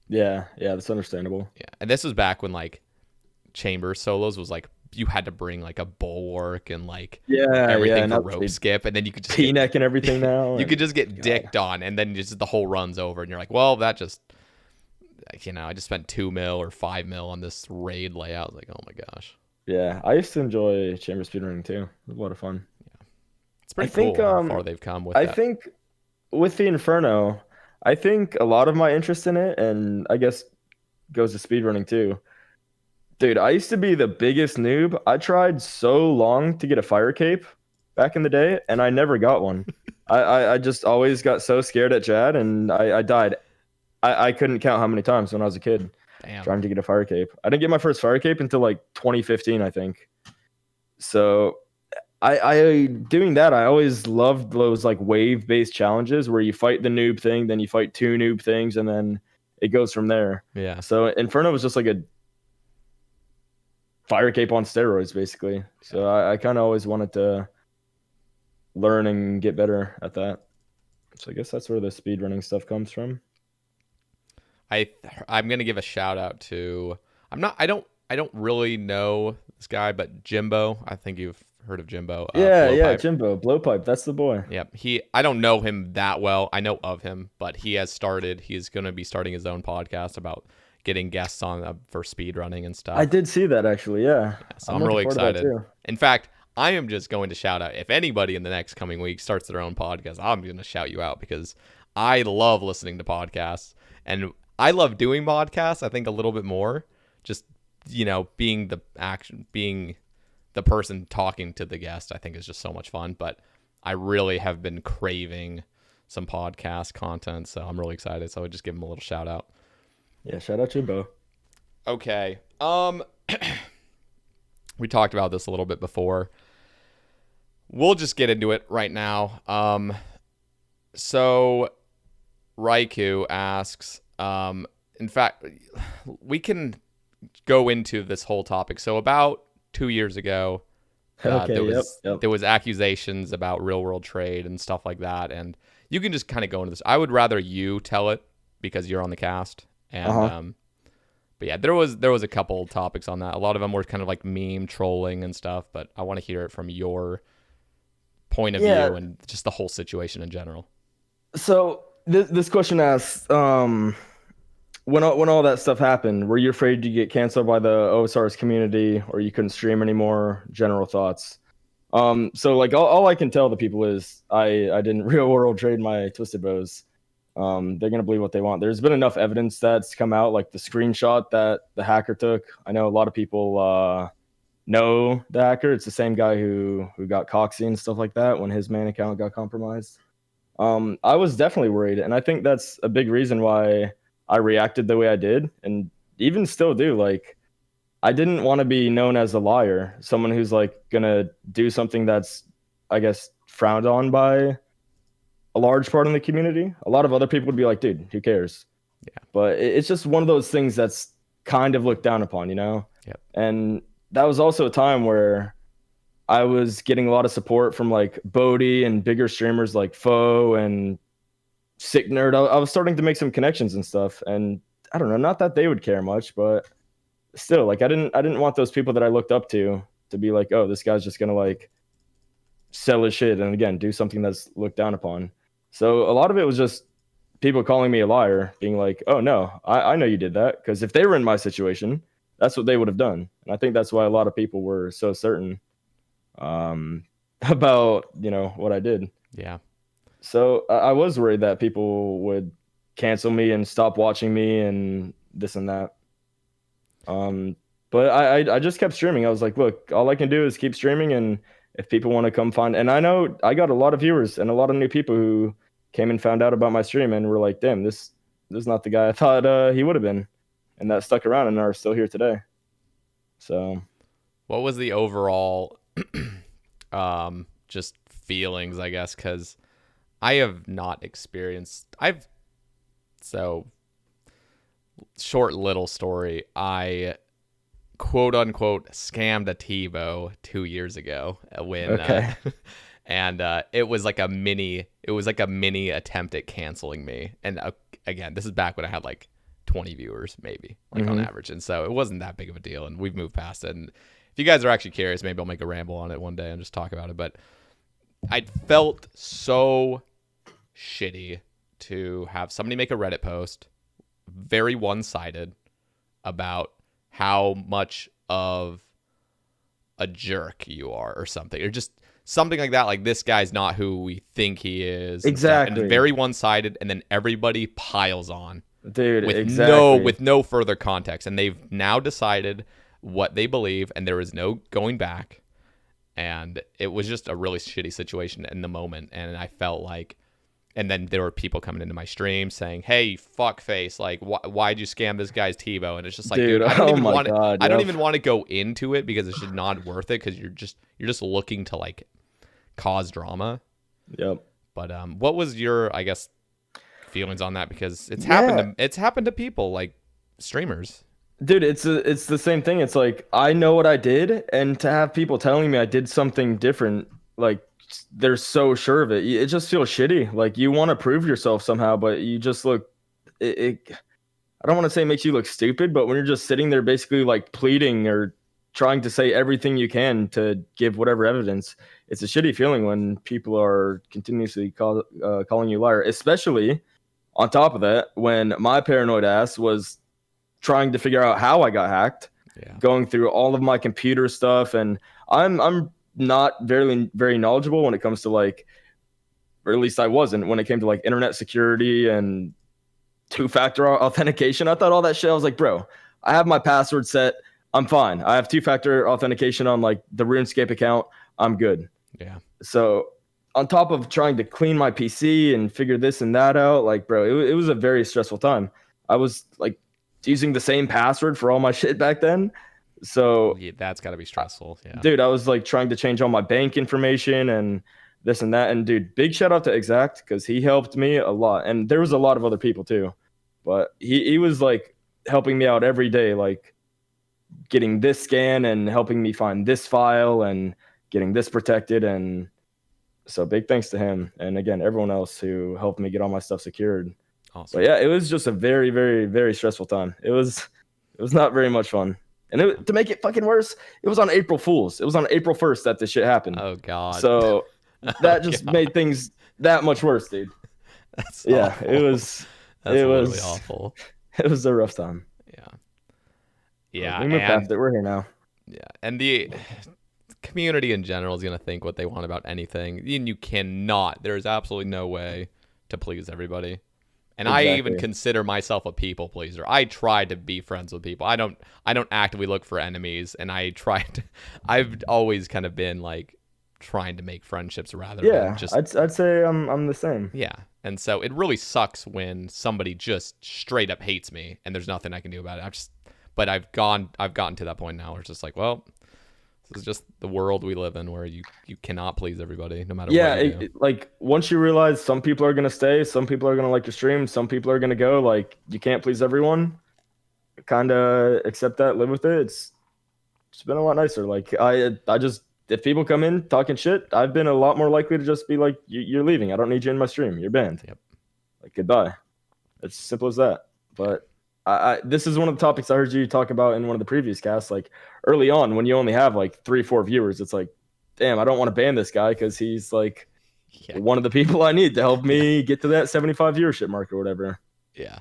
Yeah, yeah, that's understandable. Yeah. And this was back when like chamber solos was like you had to bring like a bulwark and like Yeah, yeah, everything and for that's rope skip and then you could just get P-neck and everything now, you could and just get God. dicked on and then just the whole run's over and you're like, well, that just I just spent 2 mil or 5 mil on this raid layout. Like, oh my gosh. Yeah, I used to enjoy chamber speedrunning too. It was a lot of fun. It's I pretty think cool how far they've come with I that. think with the Inferno, I think a lot of my interest in it, and I guess goes to speedrunning too. Dude, I used to be the biggest noob. I tried so long to get a fire cape back in the day, and I never got one. I just always got so scared at Jad, and I died. I couldn't count how many times when I was a kid Damn. trying to get a fire cape. I didn't get my first fire cape until like 2015, I think. So I doing that, I always loved those like wave based challenges where you fight the noob thing, then you fight two noob things, and then it goes from there. Yeah. So Inferno was just like a fire cape on steroids, basically. So I kind of always wanted to learn and get better at that. So I guess that's where the speedrunning stuff comes from. I'm gonna give a shout out to I don't really know this guy, but Jimbo. I think you've heard of Jimbo. Yeah, yeah, Blowpipe. Jimbo, blowpipe, that's the boy. Yep. I don't know him that well. I know of him, but he's gonna be starting his own podcast about getting guests on for speed running and stuff. I did see that actually. Yeah, So I'm I'm looking really forward to that excited. too. In fact, I am just going to shout out if anybody in the next coming week starts their own podcast, I'm going to shout you out because I love listening to podcasts and I love doing podcasts. I think a little bit more, just being the person talking to the guest. I think is just so much fun. But I really have been craving some podcast content, so I'm really excited. So I would just give him a little shout out. Yeah, shout out Jimbo. Okay. We talked about this a little bit before. We'll just get into it right now. So Raikou asks, in fact, we can go into this whole topic. So about 2 years ago, Okay, there was accusations about real world trade and stuff like that, and you can just kind of go into this. I would rather you tell it because you're on the cast, and but yeah, there was a couple topics on that. A lot of them were kind of like meme trolling and stuff, but I want to hear it from your point of view and just the whole situation in general. So this question asks, when all that stuff happened, were you afraid to get canceled by the OSRS community, or you couldn't stream anymore? General thoughts. So like all I can tell the people is I didn't real world trade my twisted bows. They're gonna believe what they want. There's been enough evidence that's come out, like the screenshot that the hacker took. I know a lot of people know the hacker. It's the same guy who got Coxie and stuff like that when his main account got compromised. I was definitely worried, and I think that's a big reason why I reacted the way I did, and even still do. Like, I didn't want to be known as a liar, someone who's like gonna do something that's, I guess, frowned on by a large part of the community. A lot of other people would be like, dude, who cares? Yeah. But it's just one of those things that's kind of looked down upon, you know? Yep. And that was also a time where I was getting a lot of support from like Bodhi and bigger streamers like Foe and sick nerd. I was starting to make some connections and stuff, and I don't know, not that they would care much, but still, like I didn't want those people that I looked up to be like, oh, this guy's just gonna like sell his shit and again do something that's looked down upon. So a lot of it was just people calling me a liar, being like, oh no, I know you did that, because if they were in my situation, that's what they would have done. And I think that's why a lot of people were so certain um, about what I did. Yeah. So I was worried that people would cancel me and stop watching me and this and that. Um, but I just kept streaming. I was like, look, all I can do is keep streaming, and if people want to come find, and I know I got a lot of viewers and a lot of new people who came and found out about my stream and were like, damn, this is not the guy I thought he would have been, and that stuck around and are still here today. So, What was the overall just feelings, I guess, because I have not experienced. So short little story. I quote unquote scammed a TiVo 2 years ago when okay. and it was like a mini attempt at canceling me. And again, this is back when I had like 20 viewers maybe, like on average, and so it wasn't that big of a deal, and we've moved past it. And if you guys are actually curious, maybe I'll make a ramble on it one day and just talk about it. But I felt so shitty to have somebody make a Reddit post, very one-sided, about how much of a jerk you are or something, or just something like that. Like, this guy's not who we think he is. Exactly. And very one-sided, and then everybody piles on. Dude, with exactly. with no further context, and they've now decided what they believe, and there is no going back. And it was just a really shitty situation in the moment, and I felt like, and then there were people coming into my stream saying, "Hey, fuck face, like why'd you scam this guy's TiVo?" And it's just like, dude, I don't even want to. I don't even want to go into it because it's just not worth it, because you're just looking to like cause drama. Yep. But what was your, I guess, feelings on that? Because it's happened to people, like streamers. Dude, it's the same thing. It's like, I know what I did, and to have people telling me I did something different, like, they're so sure of it. It just feels shitty. Like, you want to prove yourself somehow, but you just look I don't want to say it makes you look stupid, but when you're just sitting there basically like pleading or trying to say everything you can to give whatever evidence, it's a shitty feeling when people are continuously calling you a liar, especially on top of that, when my paranoid ass was trying to figure out how I got hacked, going through all of my computer stuff, and I'm not very knowledgeable when it comes to like, or at least I wasn't when it came to like internet security and two-factor authentication. I thought all that shit. I was like, bro, I have my password set. I'm fine. I have two-factor authentication on like the RuneScape account. I'm good. Yeah. So on top of trying to clean my PC and figure this and that out, like, bro, it was a very stressful time. I was like using the same password for all my shit back then. So yeah, that's got to be stressful. Yeah. Dude, I was like trying to change all my bank information and this and that. And dude, big shout out to Exact, because he helped me a lot. And there was a lot of other people too, but he was like helping me out every day, like getting this scan and helping me find this file and getting this protected. And so big thanks to him. And again, everyone else who helped me get all my stuff secured. Awesome. But yeah, it was just a very, very, very stressful time. It was not very much fun. And to make it fucking worse, it was on April Fool's. It was on April 1st that this shit happened. Oh, God. So that just made things that much worse, dude. That's yeah, awful. It was really awful. It was a rough time. Yeah. Yeah. We moved past it. We're here now. Yeah. And the community in general is going to think what they want about anything. And you cannot. There's absolutely no way to please everybody. And exactly. I even consider myself a people pleaser. I try to be friends with people. I don't actively look for enemies, and I've always kind of been like trying to make friendships rather than just. I'd say I'm the same. Yeah, and so it really sucks when somebody just straight up hates me, and there's nothing I can do about it. But I've gotten to that point now where it's just like, well, this is just the world we live in, where you cannot please everybody, no matter what you do. Like once you realize some people are gonna stay, some people are gonna like your stream, some people are gonna go. Like, you can't please everyone. Kind of accept that, live with it. It's been a lot nicer. Like I just, if people come in talking shit, I've been a lot more likely to just be like, you're leaving. I don't need you in my stream. You're banned. Yep. like goodbye. It's simple as that. But this is one of the topics I heard you talk about in one of the previous casts. Like early on, when you only have like 3-4 viewers, it's like, damn, I don't want to ban this guy because he's like Yeah. one of the people I need to help Yeah. me get to that 75 viewership mark or whatever. Yeah.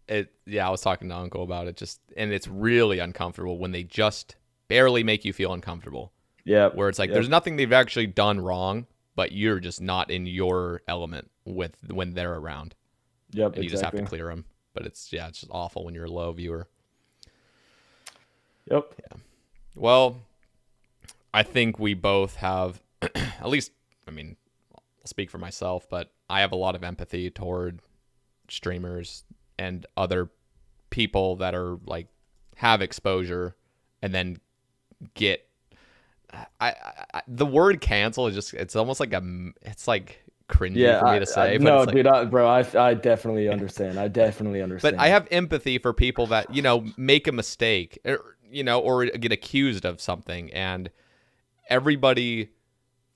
I was talking to Uncle about it, and it's really uncomfortable when they just barely make you feel uncomfortable. Yeah. Where it's like there's nothing they've actually done wrong, but you're just not in your element when they're around. Yep. And you just have to clear them. But it's just awful when you're a low viewer. Yep. Yeah. Well, I think we both have, at least, I mean, I'll speak for myself, but I have a lot of empathy toward streamers and other people that are like have exposure and then get. The word cancel is just, it's almost like it's like cringy for me to say. No, but it's like, dude, bro, I definitely understand. I definitely understand. But I have empathy for people that, make a mistake, or get accused of something, and everybody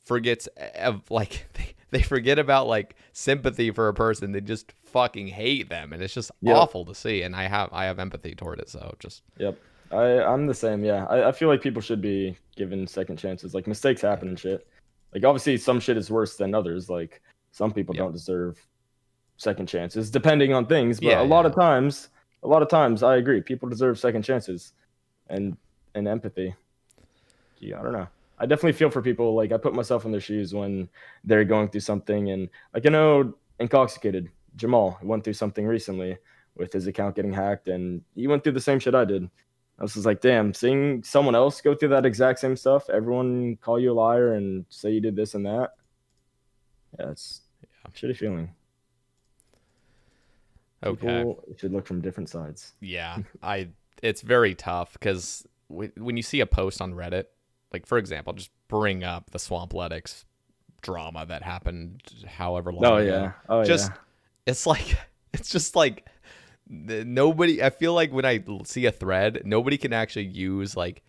forgets of like they forget about like sympathy for a person. They just fucking hate them, and it's just awful to see. And I have empathy toward it, so just Yep. I'm the same. Yeah, I feel like people should be given second chances. Like mistakes happen and shit. Like obviously some shit is worse than others. Like some people don't deserve second chances depending on things. But a lot of times, I agree. People deserve second chances, and empathy. Yeah, I don't know. I definitely feel for people. Like I put myself in their shoes when they're going through something, and like I know Intoxicated Jamal went through something recently with his account getting hacked, and he went through the same shit I did. I was just like, damn, seeing someone else go through that exact same stuff, everyone call you a liar and say you did this and that. Yeah, it's a shitty feeling. Okay. People should look from different sides. Yeah, it's very tough because when you see a post on Reddit, like for example, just bring up the Swampletics drama that happened however long ago. It's like it's just like nobody. I feel like when I see a thread, nobody can actually use like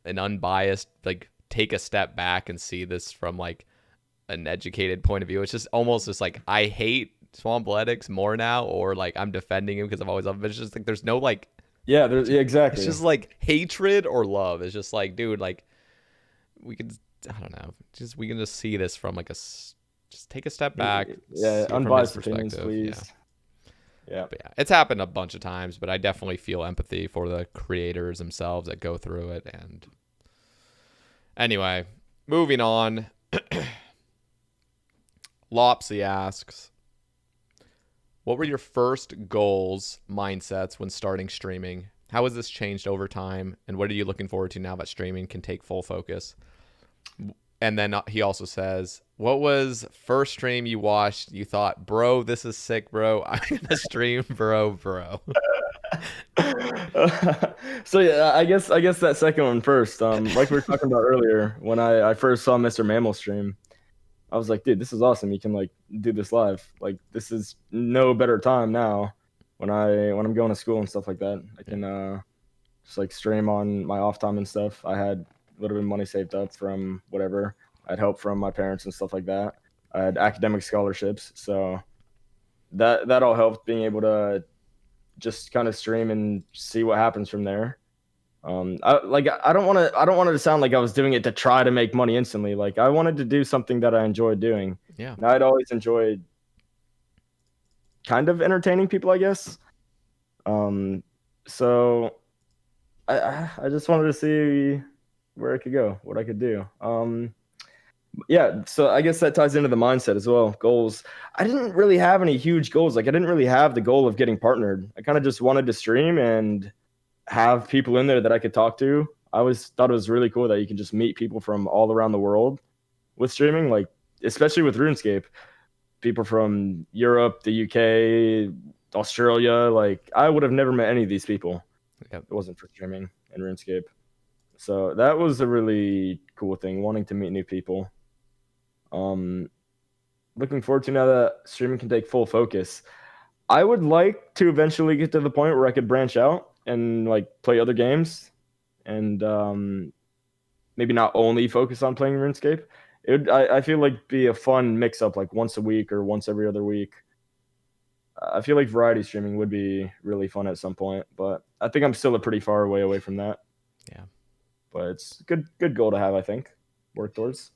an unbiased, like take a step back and see this from like an educated point of view. It's just almost just like I hate Swampletics more now, or like I'm defending him because I've always loved him. It's just like there's no like exactly. It's just like hatred or love. It's just like, dude, like we could, I don't know, we can just see this from like just take a step back. Yeah, unbiased opinions, please. Yeah. But yeah, it's happened a bunch of times, but I definitely feel empathy for the creators themselves that go through it. And anyway, moving on. Lopsy asks, what were your first goals, mindsets when starting streaming? How has this changed over time? And what are you looking forward to now that streaming can take full focus? And then he also says, what was first stream you watched? You thought, bro, this is sick, bro. I'm going to stream, bro. So yeah, I guess that second one first. Like we were talking about earlier, when I first saw Mr. Mammal stream, I was like, dude, this is awesome. You can like do this live. Like this is no better time now when I'm going to school and stuff like that. I can just like stream on my off time and stuff. I had a little bit of money saved up from whatever. I had help from my parents and stuff like that. I had academic scholarships, so that all helped being able to just kind of stream and see what happens from there. I don't want it to sound like I was doing it to try to make money instantly. Like I wanted to do something that I enjoyed doing. Yeah. And I'd always enjoyed kind of entertaining people, I guess. So I just wanted to see where I could go, what I could do. Yeah, so I guess that ties into the mindset as well. Goals. I didn't really have any huge goals. Like I didn't really have the goal of getting partnered. I kind of just wanted to stream and have people in there that I could talk to. I always thought it was really cool that you can just meet people from all around the world with streaming, like especially with RuneScape. People from Europe, the UK, Australia. Like I would have never met any of these people if it wasn't for streaming and RuneScape. So that was a really cool thing, wanting to meet new people. Looking forward to now that streaming can take full focus. I would like to eventually get to the point where I could branch out and like play other games, and maybe not only focus on playing RuneScape. I feel like be a fun mix up, like once a week or once every other week. I feel like variety streaming would be really fun at some point, but I think I'm still a pretty far away from that. Yeah. But it's good goal to have, I think. Work towards.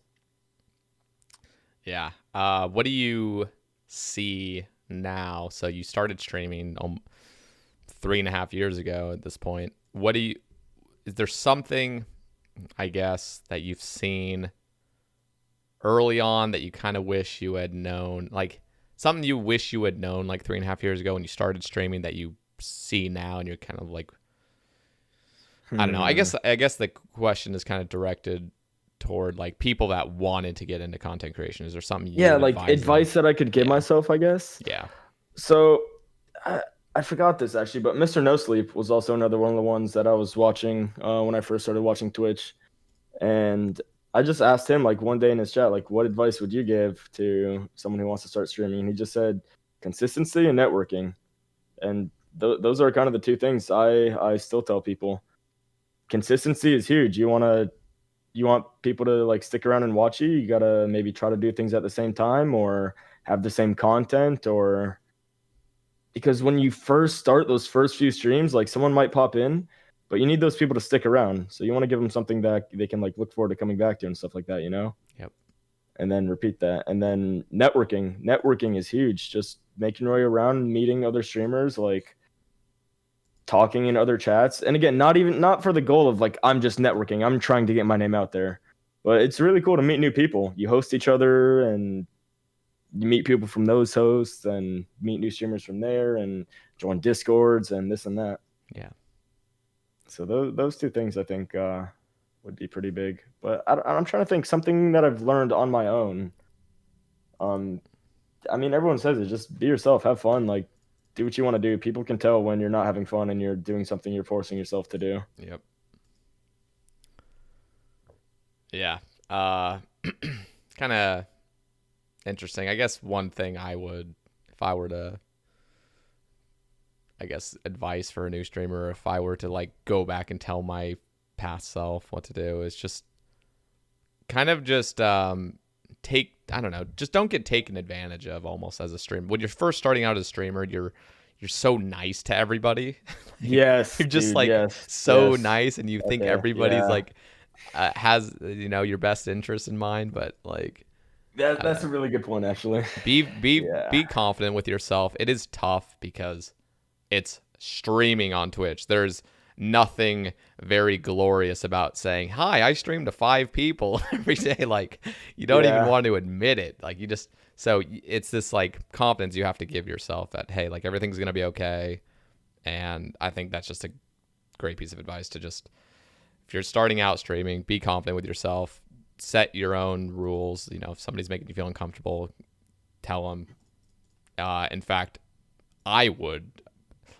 Yeah. What do you see now? So you started streaming 3.5 years ago at this point. Is there something, I guess, that you've seen early on that you kind of wish you had known? Like something you wish you had known like 3.5 years ago when you started streaming that you see now and you're kind of like, I don't know. I guess the question is kind of directed toward like people that wanted to get into content creation. Is there something you Yeah, would like advise advice that I could give them? myself, I guess. Yeah. So I, I forgot this actually, but Mr. No Sleep was also another one of the ones that I was watching when I first started watching Twitch. And I just asked him like one day in his chat, like, what advice would you give to someone who wants to start streaming? And he just said consistency and networking. And those are kind of the two things I still tell people. Consistency is huge. You want people to like stick around and watch you. You gotta maybe try to do things at the same time or have the same content, or because when you first start those first few streams, like someone might pop in, but you need those people to stick around. So you want to give them something that they can like look forward to coming back to and stuff like that, you know? Yep. And then repeat that. And then networking. Networking is huge. Just making your way around, meeting other streamers, like talking in other chats. And again, not for the goal of like I'm just networking. I'm trying to get my name out there. But it's really cool to meet new people. You host each other and you meet people from those hosts and meet new streamers from there and join discords and this and that. Yeah. So those two things I think would be pretty big. But I'm trying to think something that I've learned on my own. I mean, everyone says it, just be yourself, have fun, like do what you want to do. People can tell when you're not having fun and you're doing something you're forcing yourself to do. Yep. Yeah. Uh, kind of interesting. I guess one thing I would, if I were to, I guess, advice for a new streamer, if I were to like go back and tell my past self what to do, is just kind of just take, I don't know, just don't get taken advantage of almost as a streamer. When you're first starting out as a streamer, you're so nice to everybody. Like, Yes, you're just dude, like yes, so yes. nice, and you think Okay, everybody's yeah. like has your best interest in mind, but like I don't That's know. a really good point, actually. Be Yeah. confident with yourself. It is tough because it's streaming on Twitch. There's nothing very glorious about saying, "Hi, I stream to 5 people every day." Like you don't even Yeah. want to admit it. Like you just so it's this like confidence you have to give yourself that hey, like everything's gonna be okay. And I think that's just a great piece of advice to just if you're starting out streaming, be confident with yourself. Set your own rules. If somebody's making you feel uncomfortable, tell them. In fact, I would.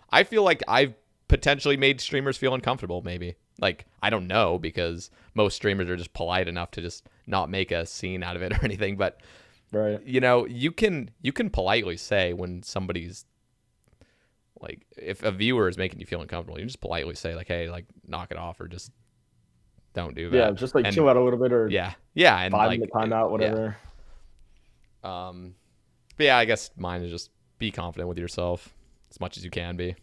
I feel like I've potentially made streamers feel uncomfortable. Maybe like I don't know because most streamers are just polite enough to just not make a scene out of it or anything. But Right. you can politely say when somebody's like if a viewer is making you feel uncomfortable, you just politely say like, hey, like knock it off or just don't do Yeah, that. just like And chill out a little bit or yeah, and 5 minute like timeout, yeah. whatever. But yeah, I guess mine is just be confident with yourself as much as you can be.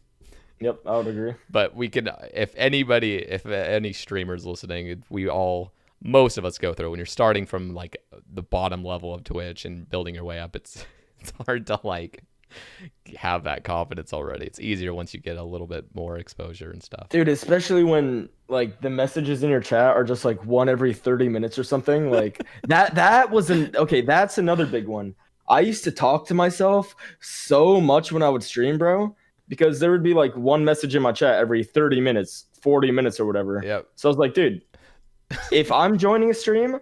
Yep, I would agree. But we can, if any streamers listening, most of us go through when you're starting from like the bottom level of Twitch and building your way up. It's hard to like have that confidence already. It's easier once you get a little bit more exposure and stuff. Dude, especially when like the messages in your chat are just like one every 30 minutes or something. Like that was an okay, that's another big one. I used to talk to myself so much when I would stream, bro, because there would be like one message in my chat every 30 minutes, 40 minutes or whatever. Yep. So I was like, dude, if I'm joining a stream,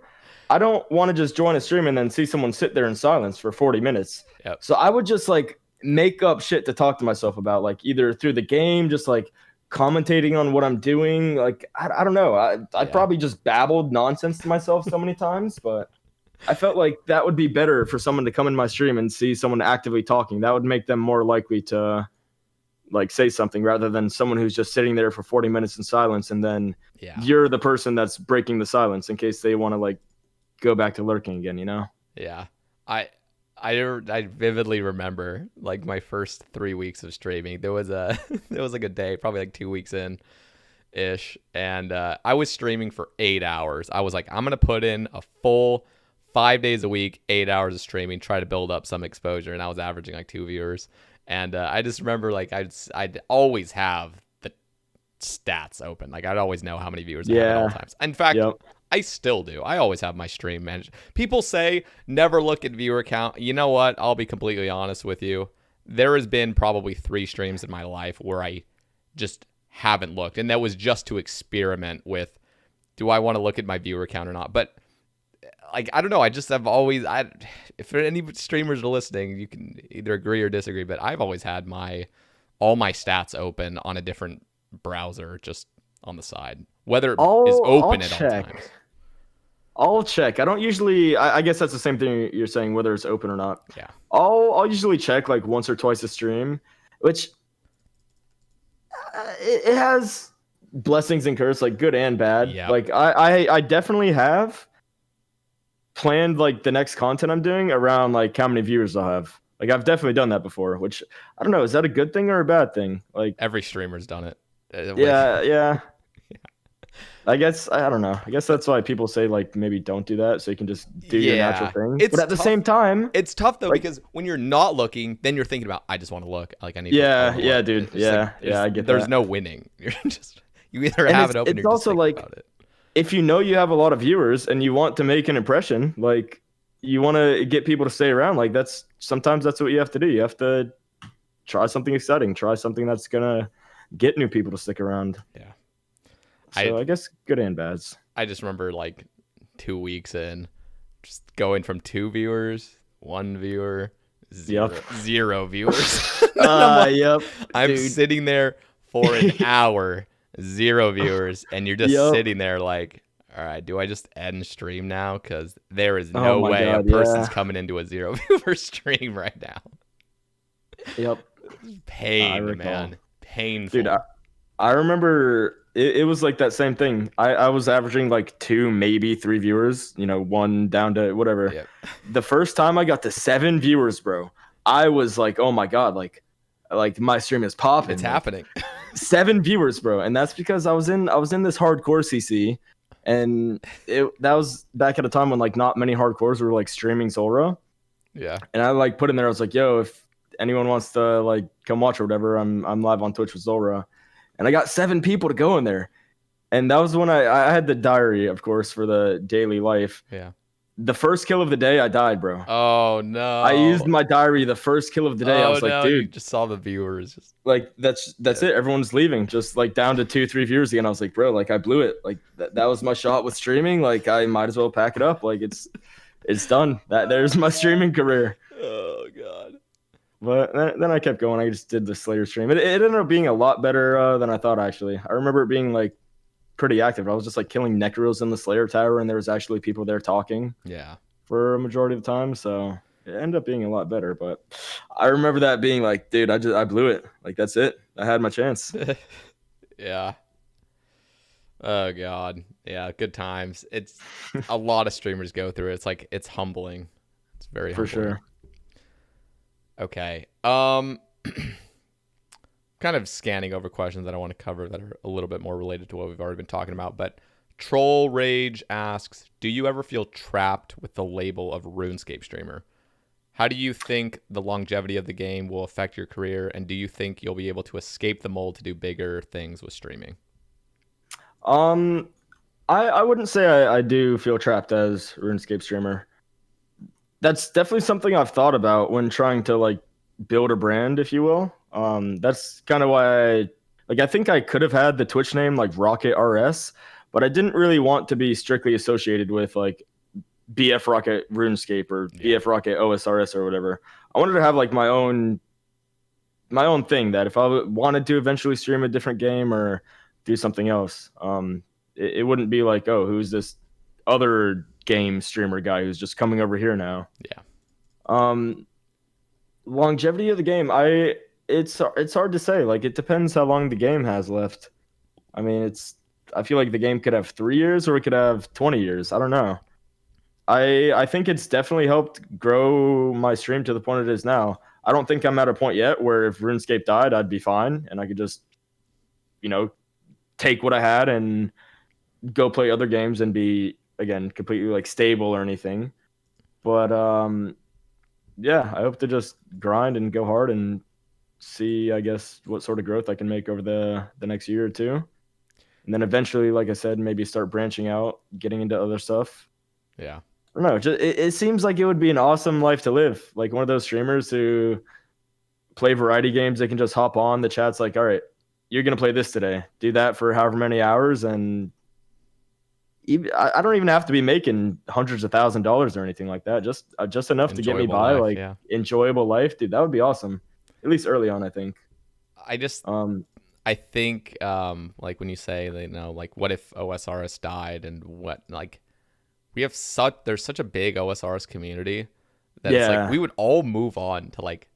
I don't want to just join a stream and then see someone sit there in silence for 40 minutes. Yep. So I would just like make up shit to talk to myself about, like either through the game, just like commentating on what I'm doing. Like, I don't know. I Yeah. probably just babbled nonsense to myself so many times, but I felt like that would be better for someone to come in my stream and see someone actively talking. That would make them more likely to like say something rather than someone who's just sitting there for 40 minutes in silence and then Yeah. you're the person that's breaking the silence in case they want to like go back to lurking again, you know? Yeah. I I vividly remember like my first 3 weeks of streaming. There was a there was like a day, probably like 2 weeks in ish, and I was streaming for 8 hours. I was like, I'm gonna put in a full 5 days a week, 8 hours of streaming, try to build up some exposure, and I was averaging like 2 viewers. And I just remember like I'd always have the stats open. Like I'd always know how many viewers I have at all Yeah. times. In fact, Yep. I still do. I always have my stream managed. People say never look at viewer count. You know what? I'll be completely honest with you. There has been probably 3 streams in my life where I just haven't looked, and that was just to experiment with, do I want to look at my viewer count or not? But like I don't know. I just have always if any streamers are listening, you can either agree or disagree. But I've always had all my stats open on a different browser, just on the side, whether it is open I'll at all check. times. I'll check. I don't usually. I guess that's the same thing you're saying, whether it's open or not. Yeah. I'll usually check like once or twice a stream, which it has blessings and curse, like good and bad. Yep. Like I definitely have planned like the next content I'm doing around like how many viewers I'll have. Like I've definitely done that before, which I don't know, is that a good thing or a bad thing? Like Every streamer's done it. yeah. I guess I don't know. I guess that's why people say like maybe don't do that, so you can just do your natural thing. It's But at the tough. same time, It's tough though, like- because when you're not looking, then you're thinking about, I just want to look. Like I need. Yeah, to yeah, look. dude. It's just Yeah, like, yeah, I get There's that. no winning. You're just you either And have it open. it's or also just like, about it. if you know you have a lot of viewers and you want to make an impression, like you want to get people to stay around, like sometimes that's what you have to do. You have to try something exciting, try something that's gonna get new people to stick around. Yeah. So I guess good and bads. I just remember like 2 weeks in, just going from 2 viewers, 1 viewer, zero viewers. Yep. I'm dude. sitting there for an hour, 0 viewers, and you're just sitting there like, all right, do I just end stream now? Because there is no way a person's coming into a 0 viewer stream right now. Yep. Pain, man. Painful. Dude, I remember it was like that same thing. I was averaging like 2, maybe 3 viewers, 1 down to whatever. Yep. The first time I got to 7 viewers, bro, I was like, oh my God, like my stream is popping. It's happening. 7 viewers, bro. And that's because I was in this hardcore CC, and that was back at a time when like not many hardcores were like streaming Zulrah. Yeah. And I like put in there, I was like, yo, if anyone wants to like come watch or whatever, I'm live on Twitch with Zulrah. And I got 7 people to go in there. And that was when I had the diary, of course, for the daily life. Yeah. The first kill of the day, I died, bro. Oh no. I used my diary the first kill of the day. I was like, dude, you just saw the viewers. like that's it. Everyone's leaving, just like down to 2-3 viewers again. I was like, bro, like I blew it. Like that was my shot with streaming. Like I might as well pack it up. Like it's done. There's my streaming career. Oh God. But then I kept going. I just did the Slayer stream. It ended up being a lot better than I thought, actually. I remember it being like pretty active. I was just like killing Necros in the Slayer tower, and there was actually people there talking. Yeah. For a majority of the time, so it ended up being a lot better. But I remember that being like, dude, I blew it. Like that's it. I had my chance. Yeah. Oh God. Yeah. Good times. It's a lot of streamers go through it. It's like it's humbling. It's very For humbling. sure. Okay. Kind of scanning over questions that I want to cover that are a little bit more related to what we've already been talking about. But Troll Rage asks, do you ever feel trapped with the label of RuneScape streamer? How do you think the longevity of the game will affect your career? And do you think you'll be able to escape the mold to do bigger things with streaming? I wouldn't say I do feel trapped as RuneScape streamer. That's definitely something I've thought about when trying to like build a brand, if you will. That's kind of why I think I could have had the Twitch name like Rocket RS, but I didn't really want to be strictly associated with like BFRocket RuneScape or BFRocket OSRS or whatever. I wanted to have like my own thing that if I wanted to eventually stream a different game or do something else, it wouldn't be like, oh, who's this other game streamer guy who's just coming over here now. Yeah. Longevity of the game, it's hard to say. Like it depends how long the game has left. I mean, I feel like the game could have 3 years or it could have 20 years. I don't know. I think it's definitely helped grow my stream to the point it is now. I don't think I'm at a point yet where if RuneScape died, I'd be fine and I could just, you know, take what I had and go play other games and be again completely like stable or anything. But yeah, I hope to just grind and go hard and see, I guess, what sort of growth I can make over the next year or two. And then eventually, like I said, maybe start branching out, getting into other stuff. Yeah. I don't know. It seems like it would be an awesome life to live. Like one of those streamers who play variety games. They can just hop on. The chat's like, all right, you're going to play this today. Do that for however many hours. And even, I don't even have to be making hundreds of $1,000s or anything like that. Just enough to get me Enjoyable by, life, like yeah. enjoyable life. Dude, that would be awesome. At least early on, I think. I just Um, I think like when you say, you know, like what if OSRS died and what, like we have there's such a big OSRS community that it's like yeah. we would all move on to like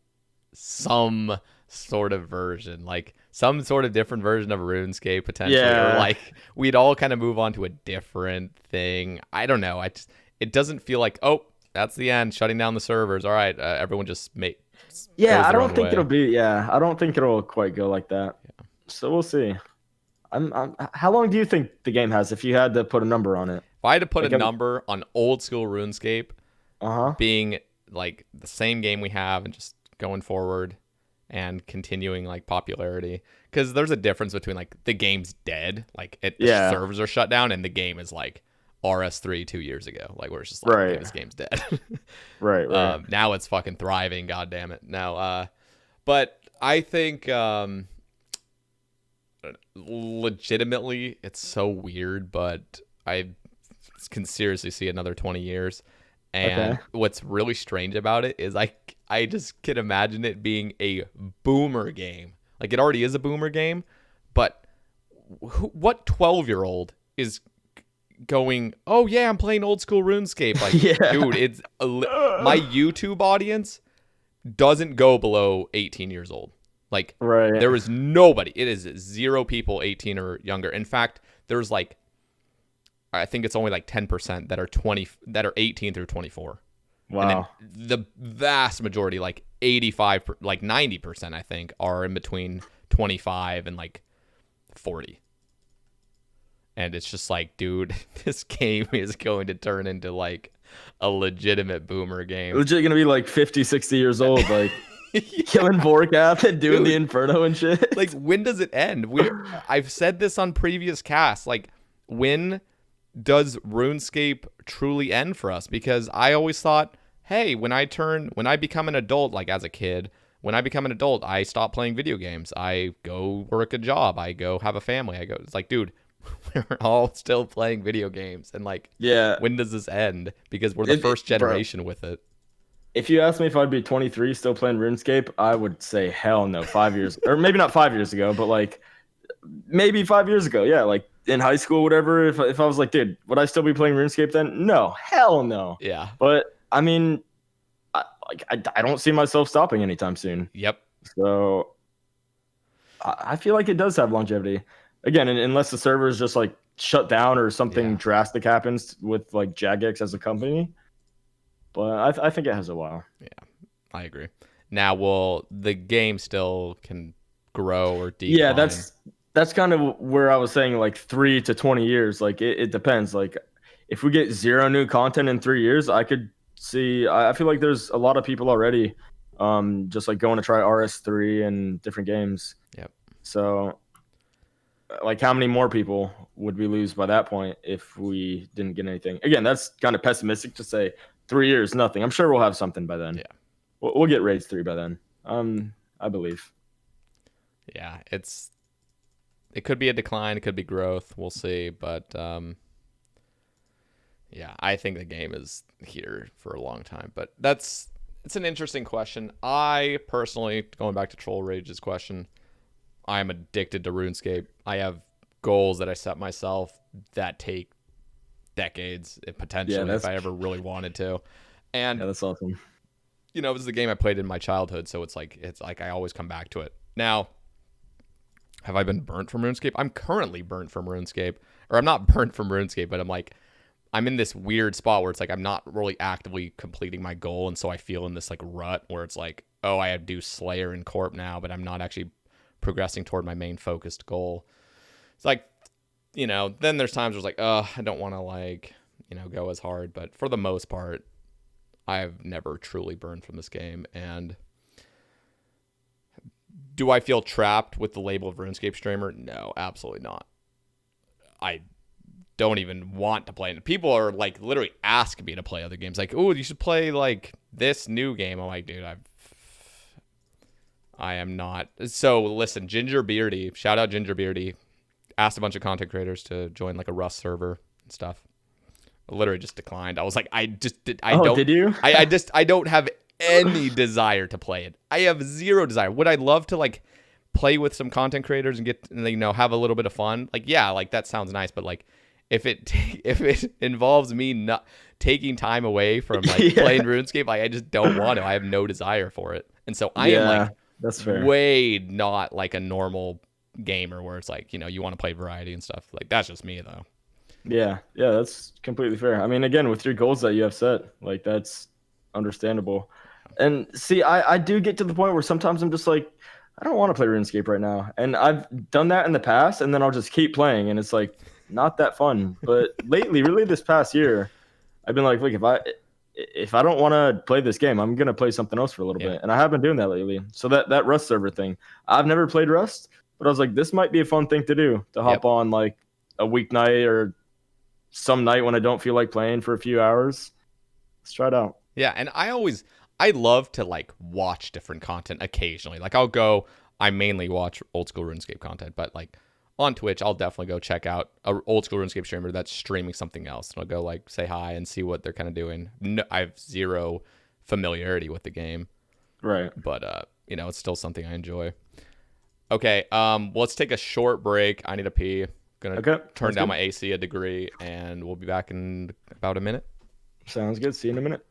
some sort of version, like some sort of different version of RuneScape potentially, or Yeah. like we'd all kind of move on to a different thing. I don't know. It doesn't feel like, oh, that's the end, shutting down the servers. All right, everyone just Yeah, goes I their don't own think it'll way. be. Yeah, I don't think it'll quite go like that. Yeah. So we'll see. How long do you think the game has if you had to put a number on it? If I had to put a Like, number on old school RuneScape uh-huh. being like the same game we have and just going forward and continuing like popularity, because there's a difference between like the game's dead, like the Yeah. servers are shut down, and the game is like RS3 2 years ago, like where it's just like, okay, Right. this game's dead. Right, right. Now it's fucking thriving, god damn it. Now but I think legitimately it's so weird, but I can seriously see another 20 years. Okay. And what's really strange about it is I just can imagine it being a boomer game. Like it already is a boomer game, but what 12-year-old is going, "Oh yeah, I'm playing old school RuneScape." Like, Yeah. dude, my YouTube audience doesn't go below 18 years old. Like Right. there is nobody. It is zero people 18 or younger. In fact, there's like I think it's only like 10% that are 18 through 24. And then Wow. the vast majority, like 85, like 90%, I think, are in between 25 and like 40. And it's just like, dude, this game is going to turn into like a legitimate boomer game. Legit gonna be like 50, 60 years old, like killing Vorkath and doing the Dude, Inferno and shit. like when does it end? I've said this on previous casts. Like, when does RuneScape truly end for us? Because I always thought, hey, when I become an adult, like as a kid, when I become an adult, I stop playing video games. I go work a job. I go have a family. It's like, dude, we're all still playing video games. And like, Yeah. when does this end? Because we're the first Bro, generation with it. if you asked me if I'd be 23 still playing RuneScape, I would say hell no. 5 years, or maybe not 5 years ago, but like maybe 5 years ago. Yeah, like in high school, whatever. If I was like, dude, would I still be playing RuneScape then? No, hell no. Yeah. But I mean, I don't see myself stopping anytime soon. Yep. So I feel like it does have longevity. Again, unless the server is just like shut down or something Yeah. drastic happens with like Jagex as a company. But I think it has a while. Yeah, I agree. Now, will the game still can grow or decline? Yeah, that's kind of where I was saying like 3 to 20 years. Like it depends. Like if we get zero new content in 3 years, I could see. I feel like there's a lot of people already, just like going to try RS3 and different games. Yep. So, like, how many more people would we lose by that point if we didn't get anything? Again, that's kind of pessimistic to say. 3 years, nothing. I'm sure we'll have something by then. Yeah. We'll get Raids 3 by then. I believe. Yeah, it could be a decline, it could be growth. We'll see, but yeah, I think the game is here for a long time. But it's an interesting question. I personally, going back to Troll Rage's question, I am addicted to RuneScape. I have goals that I set myself that take decades, potentially, if I ever really wanted to. And yeah, that's awesome. you know, it was the game I played in my childhood, so it's like I always come back to it. Now, have I been burnt from RuneScape? I'm currently burnt from RuneScape, or I'm not burnt from RuneScape, but I'm like, I'm in this weird spot where it's like I'm not really actively completing my goal, and so I feel in this like rut where it's like, oh, I have to do Slayer and Corp now, but I'm not actually progressing toward my main focused goal. It's like, then there's times where it's like, oh, I don't want to like, go as hard, but for the most part, I've never truly burned from this game. And do I feel trapped with the label of RuneScape streamer? No, absolutely not. I don't even want to play it. People are like literally asking me to play other games. Like, oh, you should play like this new game. I'm like, dude, I am not. So listen, Ginger Beardy, shout out Ginger Beardy, asked a bunch of content creators to join like a Rust server and stuff. I literally just declined. I was like, Oh, did you? I don't have any desire to play it. I have zero desire. Would I love to like play with some content creators and have a little bit of fun? Like, yeah, like that sounds nice, but like if it if it involves me not taking time away from like Yeah. playing RuneScape, like I just don't want to. I have no desire for it. And so I am Yeah, like that's fair. way not like a normal gamer where it's like, you want to play variety and stuff. Like that's just me though. Yeah, yeah, that's completely fair. I mean, again, with your goals that you have set, like that's understandable. And see, I do get to the point where sometimes I'm just like, I don't want to play RuneScape right now. And I've done that in the past, and then I'll just keep playing, and it's like not that fun. But lately, really this past year, I've been like, look, if I don't want to play this game, I'm gonna play something else for a little Yeah. bit. And I have been doing that lately. So that Rust server thing, I've never played Rust, but I was like, this might be a fun thing to do to hop Yep. on like a weeknight or some night when I don't feel like playing for a few hours. Let's try it out. Yeah, and I love to like watch different content occasionally. Like I mainly watch old school RuneScape content, but like on Twitch, I'll definitely go check out a old school RuneScape streamer that's streaming something else. And I'll go like say hi and see what they're kind of doing. No, I have zero familiarity with the game, Right. but it's still something I enjoy. Okay, let's take a short break. I need to pee. Gonna Okay. turn Sounds down good. my AC a degree, and we'll be back in about a minute. Sounds good. See you in a minute.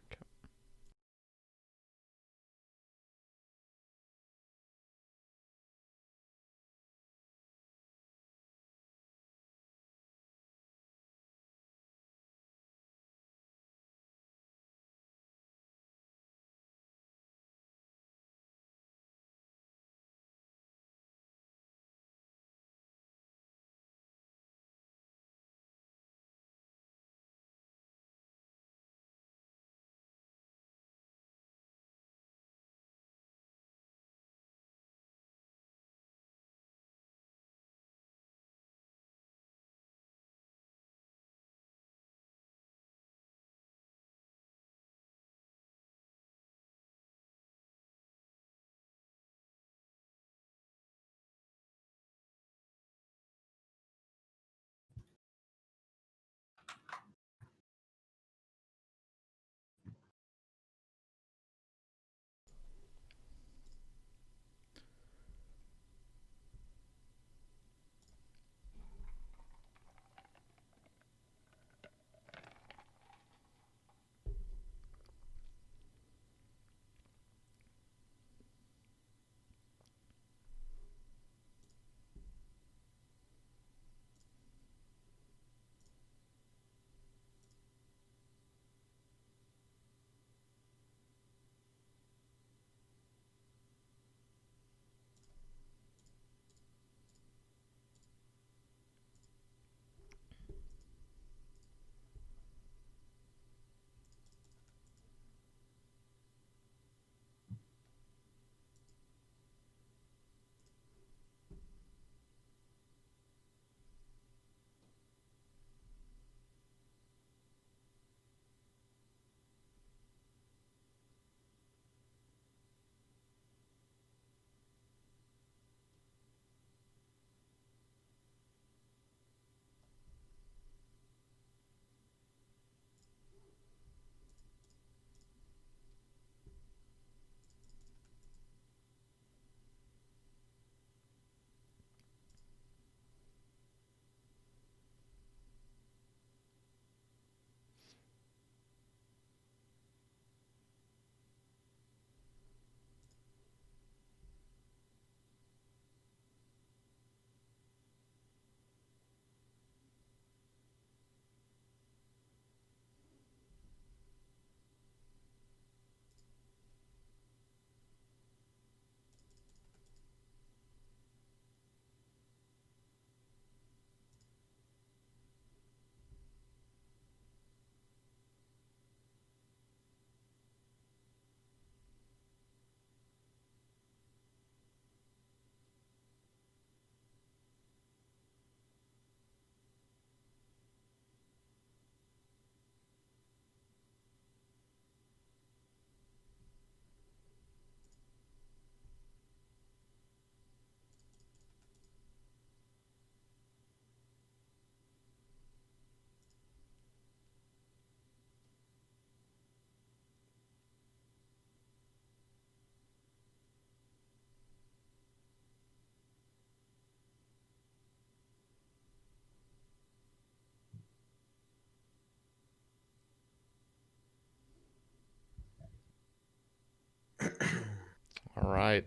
All right.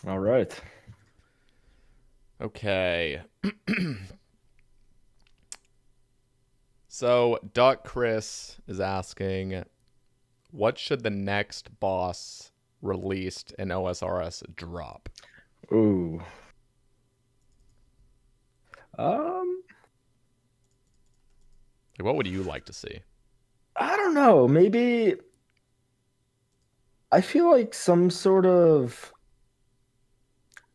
All right. Okay. So Duck Chris is asking, what should the next boss released in OSRS drop? Ooh. Um, Like, what would you like to see? I don't know. Maybe I feel like some sort of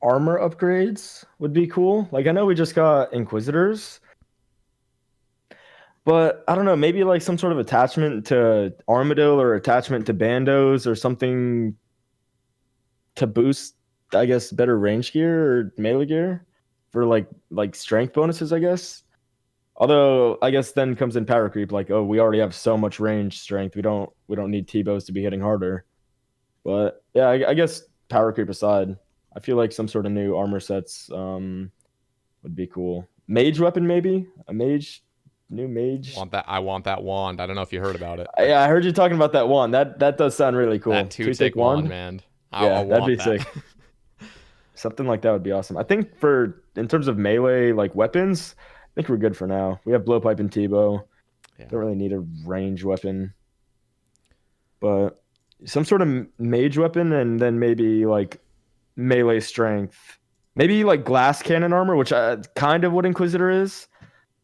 armor upgrades would be cool. Like I know we just got Inquisitors, but I don't know, maybe like some sort of attachment to Armadillo or attachment to Bandos or something to boost, I guess, better range gear or melee gear for like strength bonuses, I guess. Although I guess then comes in power creep, like, oh, we already have so much range strength, we don't need T-bows to be hitting harder. But yeah, I guess power creep aside, I feel like some sort of new armor sets would be cool. Mage weapon, maybe a mage, new mage. Want that? I want that wand. I don't know if you heard about it. Yeah, I heard you talking about that wand. That does sound really That cool. two Two tick tick wand, wand. man. I Yeah, that'd want be that. sick. Something like that would be awesome. I think for in terms of melee like weapons, I think we're good for now. We have blowpipe and T-bow. Yeah. Don't really need a range weapon, but some sort of mage weapon, and then maybe like melee strength. Maybe like glass cannon armor, which kind of what Inquisitor is,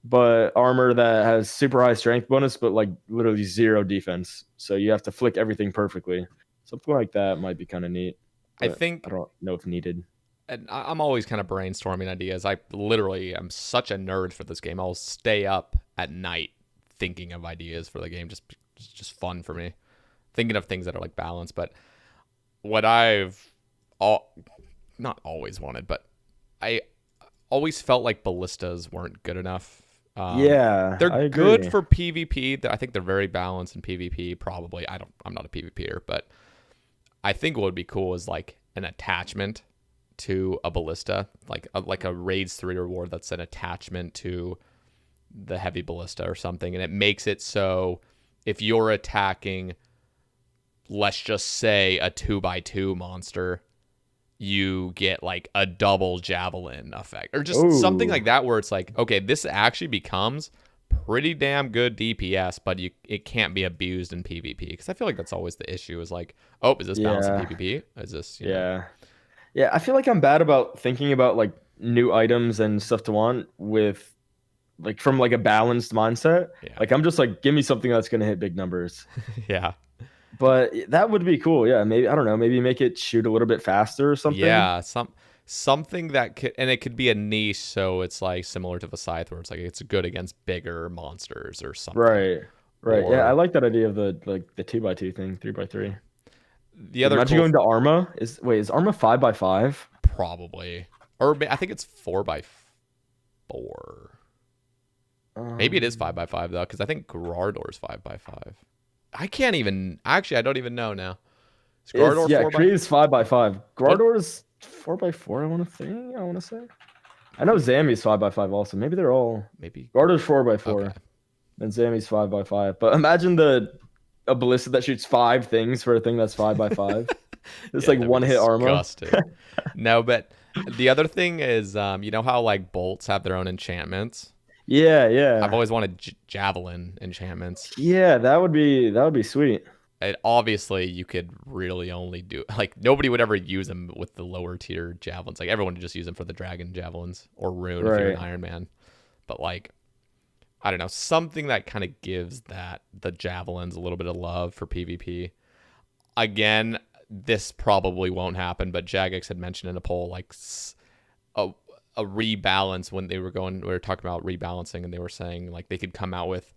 but armor that has super high strength bonus, but like literally zero defense. So you have to flick everything perfectly. Something like that might be kind of neat, I but I think, don't know if needed. and I'm always kind of brainstorming ideas. I literally am such a nerd for this game. I'll stay up at night thinking of ideas for the game. Just fun for me. Thinking of things that are like balanced. But what I've all not always wanted, but I always felt like ballistas weren't good enough. Yeah, They're I good agree. for PvP. I think they're very balanced in PvP. Probably, I'm not a PvPer, but I think what would be cool is like an attachment to a ballista, like a raids 3 reward that's an attachment to the heavy ballista or something, and it makes it so if you're attacking, let's just say a 2x2 monster, you get like a double javelin effect or just something Oh, like that where it's like, okay, this actually becomes pretty damn good DPS, but it can't be abused in PvP, because I feel like that's always the issue is like, oh, is this balanced in yeah, PvP? Is this, yeah, yeah. I feel like I'm bad about thinking about like new items and stuff to want with like from like a balanced mindset. Yeah. Like I'm just like, give me something that's gonna hit big numbers. Yeah. But that would be cool. Yeah, maybe I don't know. Maybe make it shoot a little bit faster or something. Yeah, something that could, and it could be a niche, so it's like similar to the scythe where it's like it's good against bigger monsters or something. Right. Right. Yeah, I Or like that idea of the like the 2x2 thing, 3x3. the Dude, other imagine cool going to Arma. Is Arma 5x5? probably, or I think it's 4x4. Maybe it is Um 5x5 though, because I think Grardor's 5x5. I can't even actually. I don't even know now. Is It's Grardor yeah, 4x? Kree's 5x5. What? Guardor's 4x4, I wanna say. I know Zami's 5x5 also. Maybe they're all Maybe. Guardor's Okay. 4x4. And Zami's 5x5. But imagine a ballista that shoots five things for a thing that's 5x5. It's Yeah, like that'd be one hit Arma. disgusting. No, but the other thing is, you know how like bolts have their own enchantments. Yeah, I've yeah. always wanted javelin enchantments. Yeah, that would be sweet. And obviously, you could really only do like nobody would ever use them with the lower tier javelins. Like everyone would just use them for the dragon javelins or rune if you're an Right. Iron Man. But like, I don't know, something that kind of gives that the javelins a little bit of love for PvP. Again, this probably won't happen, but Jagex had mentioned in a poll like a a rebalance when we were talking about rebalancing, and they were saying like they could come out with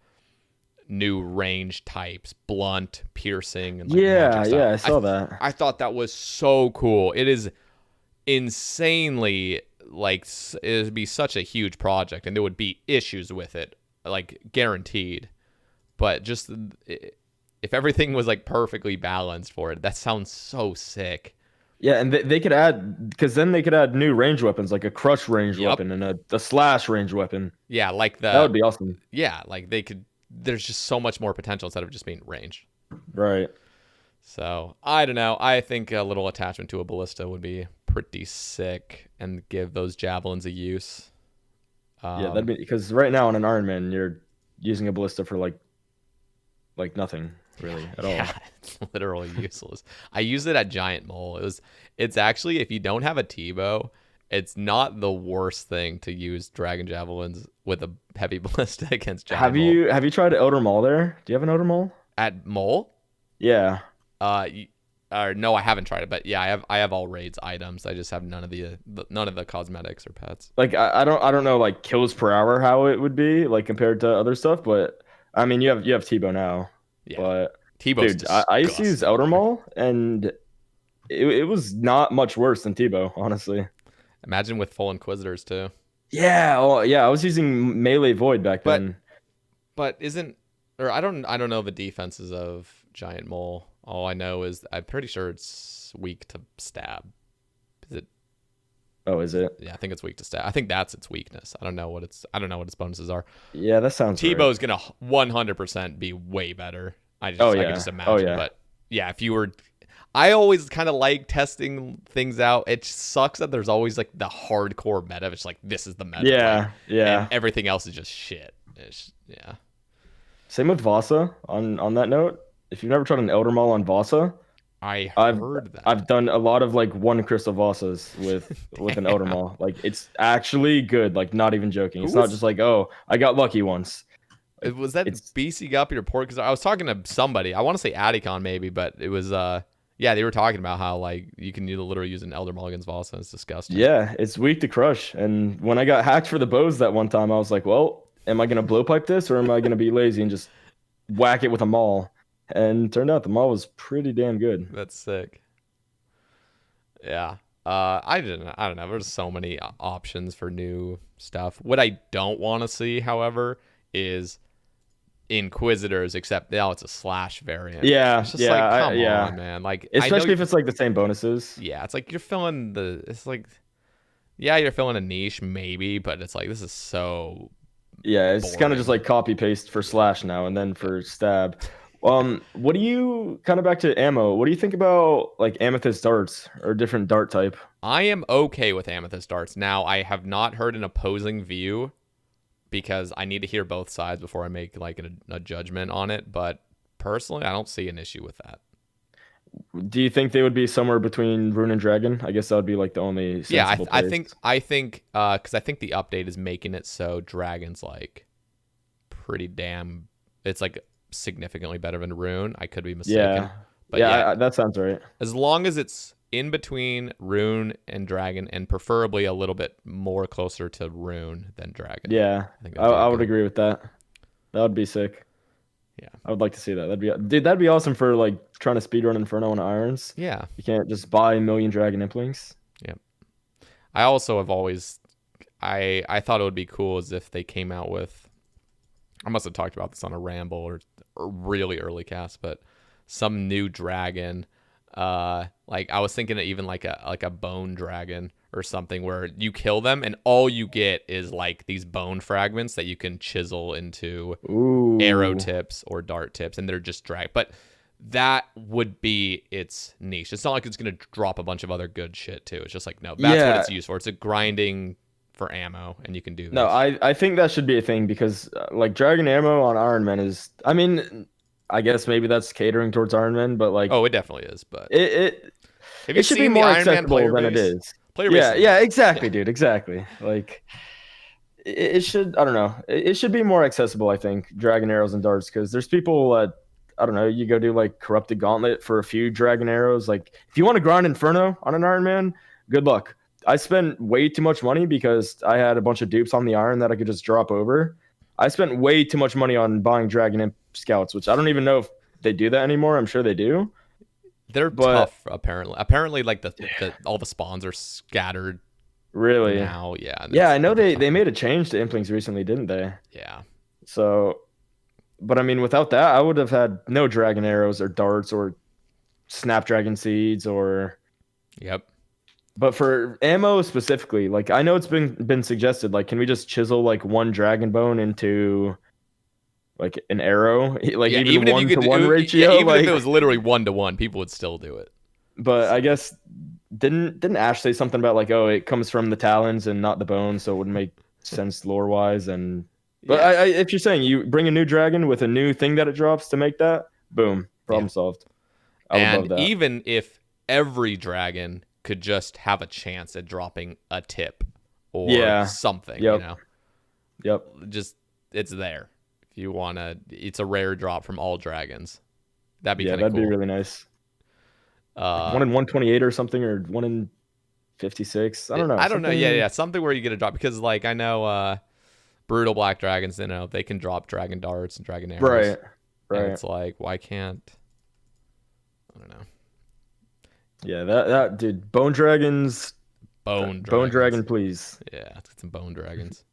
new range types, blunt, piercing, and like magic Yeah, style. yeah, I saw that. I thought that was so cool. It is insanely like it would be such a huge project, and there would be issues with it, like guaranteed. But just if everything was like perfectly balanced for it, that sounds so sick. Yeah, and they could add because then they could add new range weapons like a crush range Yep. weapon and a slash range weapon. Yeah, like That would be awesome. yeah, like they could. There's just so much more potential instead of just being range. Right. So I don't know. I think a little attachment to a ballista would be pretty sick and give those javelins a use. Yeah, that'd be because right now on an Iron Man, you're using a ballista for like nothing Yeah, really at yeah, all. it's literally useless. I use it at Giant Mole. It's actually if you don't have a T-bow, it's not the worst thing to use dragon javelins with a heavy ballista against Giant Mole. Have you tried Elder Mall there? Do you have an Elder Mall? At Mole, Yeah. uh, no, I haven't tried it, but yeah, I have all raids items. I just have none of the cosmetics or pets. Like I don't know like kills per hour how it would be like compared to other stuff, but I mean you have Tebow now, Yeah, but T-bow's dude, I used to use disgusting Elder there. Mall and it was not much worse than Tebow, honestly. Imagine with full Inquisitors too. Yeah, oh yeah, I was using Melee Void back But then. but isn't or I don't know the defenses of Giant Mole. All I know is I'm pretty sure it's weak to stab. Is it? Oh, is it? Yeah, I think it's weak to stab. I think that's its weakness. I don't know what its bonuses are. Yeah, that sounds right. T-bow's gonna 100% be way better. Oh I could yeah. just Oh imagine. yeah. But yeah, if you were, I always kind of like testing things out. It sucks that there's always like the hardcore meta. It's like this is the meta, like, Yeah, and yeah. everything else is just shit. Yeah. Same with Vasa on that note. If you've never tried an Elder Mall on Vasa, I I've heard I've that. done a lot of like one crystal Vasas with an Elder Damn. Maul. Like it's actually good. Like not even joking. Who It's not was just like oh I got lucky once. Like was that it's BC Guppy report? Because I was talking to somebody. I want to say Adicon maybe, but it was yeah, they were talking about how like you can literally use an Elder Mulligan's Volsa. It's disgusting. yeah it's weak to crush. And when I got hacked for the bows that one time, I was like, well, am I gonna blowpipe this or am I gonna be lazy and just whack it with a Maul? And turned out the Maul was pretty damn good. That's sick. Yeah. I don't know. There's so many options for new stuff. What I don't want to see, however, is Inquisitors, except now it's a slash variant. Yeah, It's just like, come yeah. on, man. Like I know, Especially if it's like the same bonuses. yeah, it's like you're filling it's like, yeah, you're filling a niche maybe, but it's like this is so Yeah, it's kind of just boring. like copy paste for slash now and then Yep. for stab. What do you kind of back to ammo? What do you think about like amethyst darts or different dart type? I am okay with Amethyst darts. Now, I have not heard an opposing view because I need to hear both sides before I make like a judgment on it. But personally, I don't see an issue with that. Do you think they would be somewhere between Rune and Dragon? I guess that would be like the only Yeah, sensible place. I think because I think the update is making it so Dragon's like pretty damn. It's like significantly better than Rune. I could be mistaken, Yeah, but yeah, that sounds right. as long as it's in between Rune and Dragon, and preferably a little bit more closer to Rune than Dragon, Yeah, I think that'd be a I would good. agree with that. That would be sick. Yeah. I would like to see that. That'd be awesome for like trying to speedrun Inferno and Irons. Yeah. You can't just buy a million Dragon Implings. Yeah. I also have always I thought it would be cool as if they came out with I must have talked about this on a ramble or really early cast, but some new dragon. Like I was thinking of even like a bone dragon or something where you kill them and all you get is like these bone fragments that you can chisel into arrow Ooh. tips or dart tips and they're just drag. But that would be its niche. It's not like it's gonna drop a bunch of other good shit too. It's just like no, that's what Yeah, it's used for. It's a grinding for ammo, and you can do no, this. I think that should be a thing because like Dragon Ammo on Iron Man is I mean I guess maybe that's catering towards Iron Man, but like Oh, it definitely is. But it it, have you it should be seen the more Iron Man accessible player than it base? is. Player base is Yeah, nuts. Yeah, exactly, dude, exactly. Like it should I don't know. It should be more accessible, I think, Dragon Arrows and Darts because there's people that I don't know, you go do like Corrupted Gauntlet for a few Dragon Arrows. Like if you want to grind Inferno on an Iron Man, good luck. I spent way too much money because I had a bunch of dupes on the iron that I could just drop over. I spent way too much money on buying Dragon Imp scouts, which I don't even know if they do that anymore. I'm sure they do. they're But tough. Apparently, like the all the spawns are scattered really, now. Yeah, and yeah, I know they're a tough they one. made a change to Implings recently, didn't they? Yeah. So, but I mean, without that, I would have had no Dragon Arrows or Darts or Snapdragon Seeds or. Yep. But for ammo specifically, like I know it's been suggested, like can we just chisel like one Dragon Bone into like an arrow, like Yeah, even even if you could, 1-to-1 yeah, ratio, even if it like. was literally 1-to-1, people would still do it. But So, I guess didn't Ash say something about like, oh, it comes from the talons and not the bones, so it wouldn't make sense lore wise. And but yeah, if you're saying you bring a new dragon with a new thing that it drops to make that, boom, yeah. problem solved. I would And love that. even if every dragon could just have a chance at dropping a tip or Yeah. something, Yep. Yep. just it's there. If you wanna, it's a rare drop from all dragons. That'd be Yeah, kind of that'd be cool. really nice. Like Uh, 1 in 128 or something, or 1 in 56. I don't know. I don't know. Yeah, Something. yeah, something where you get a drop because like I know brutal black dragons, they can drop dragon darts and dragon arrows, Right. and Right. it's like why can't I don't know Yeah, that dude, bone dragons, bone bone dragons? dragon, please. Yeah, let's get some bone dragons.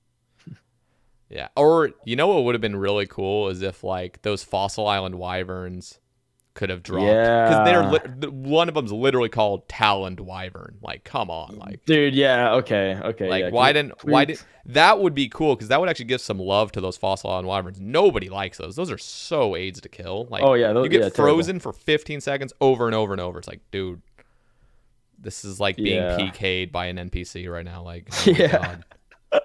Yeah, or you know what would have been really cool is if like those fossil island wyverns could have dropped because Yeah. one of them's literally called taloned wyvern. Like, come on, Dude, yeah, okay, okay, like yeah. Can why you didn't please? that would be cool because that would actually give some love to those fossil island wyverns. Nobody likes those. Those are so aids to kill. Like Oh yeah, you get yeah, terrible. frozen for 15 seconds over and over and over. It's like, dude, this is like being Yeah. PK'd by an NPC right now. Like, oh my Yeah. god.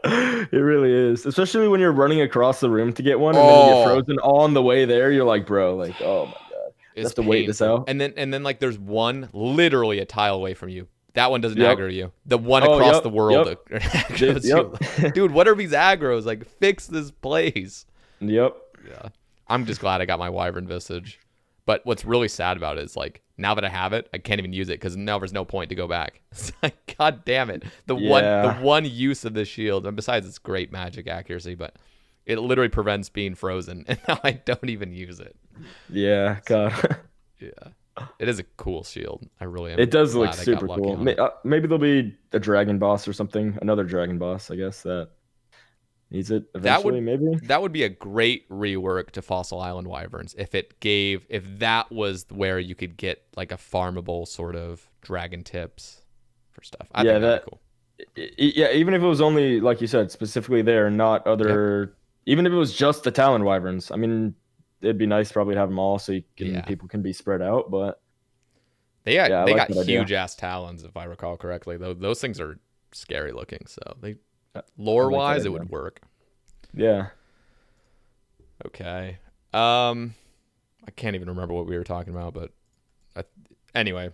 It really is. Especially when you're running across the room to get one and then you get Oh, frozen on the way there. You're like, bro, like, oh my God. I it's have to wait this painful. out. And then like there's one literally a tile away from you. That one doesn't Yep. aggro you. The one Oh, across yep. the world Yep. aggroes you. Yep. Dude, what are these aggros? Like fix this place. Yep. Yeah. I'm just glad I got my Wyvern Visage. But what's really sad about it is like now that I have it, I can't even use it because now there's no point to go back. It's like, god damn it. The Yeah. one use of this shield, and besides it's great magic accuracy, but it literally prevents being frozen, and now I don't even use it. Yeah. So God. yeah. It is a cool shield. I really am It does look glad I got super lucky cool. on it. Maybe there'll be a dragon boss or something. Another dragon boss, I guess, that needs it That eventually, would maybe. that would be a great rework to Fossil Island Wyverns if that was where you could get like a farmable sort of dragon tips for stuff. I Yeah, think that'd be cool. yeah, even if it was only like you said, specifically there, not Yeah. other. Even if it was just the Talon Wyverns, I mean, it'd be nice probably to have them all so Yeah. people can be spread out. But They got yeah, I they like got that idea. huge ass talons if I recall correctly. Though those things are scary looking, so they I lore like that wise it idea. would work. Yeah. Okay. I can't even remember what we were talking about, but anyway.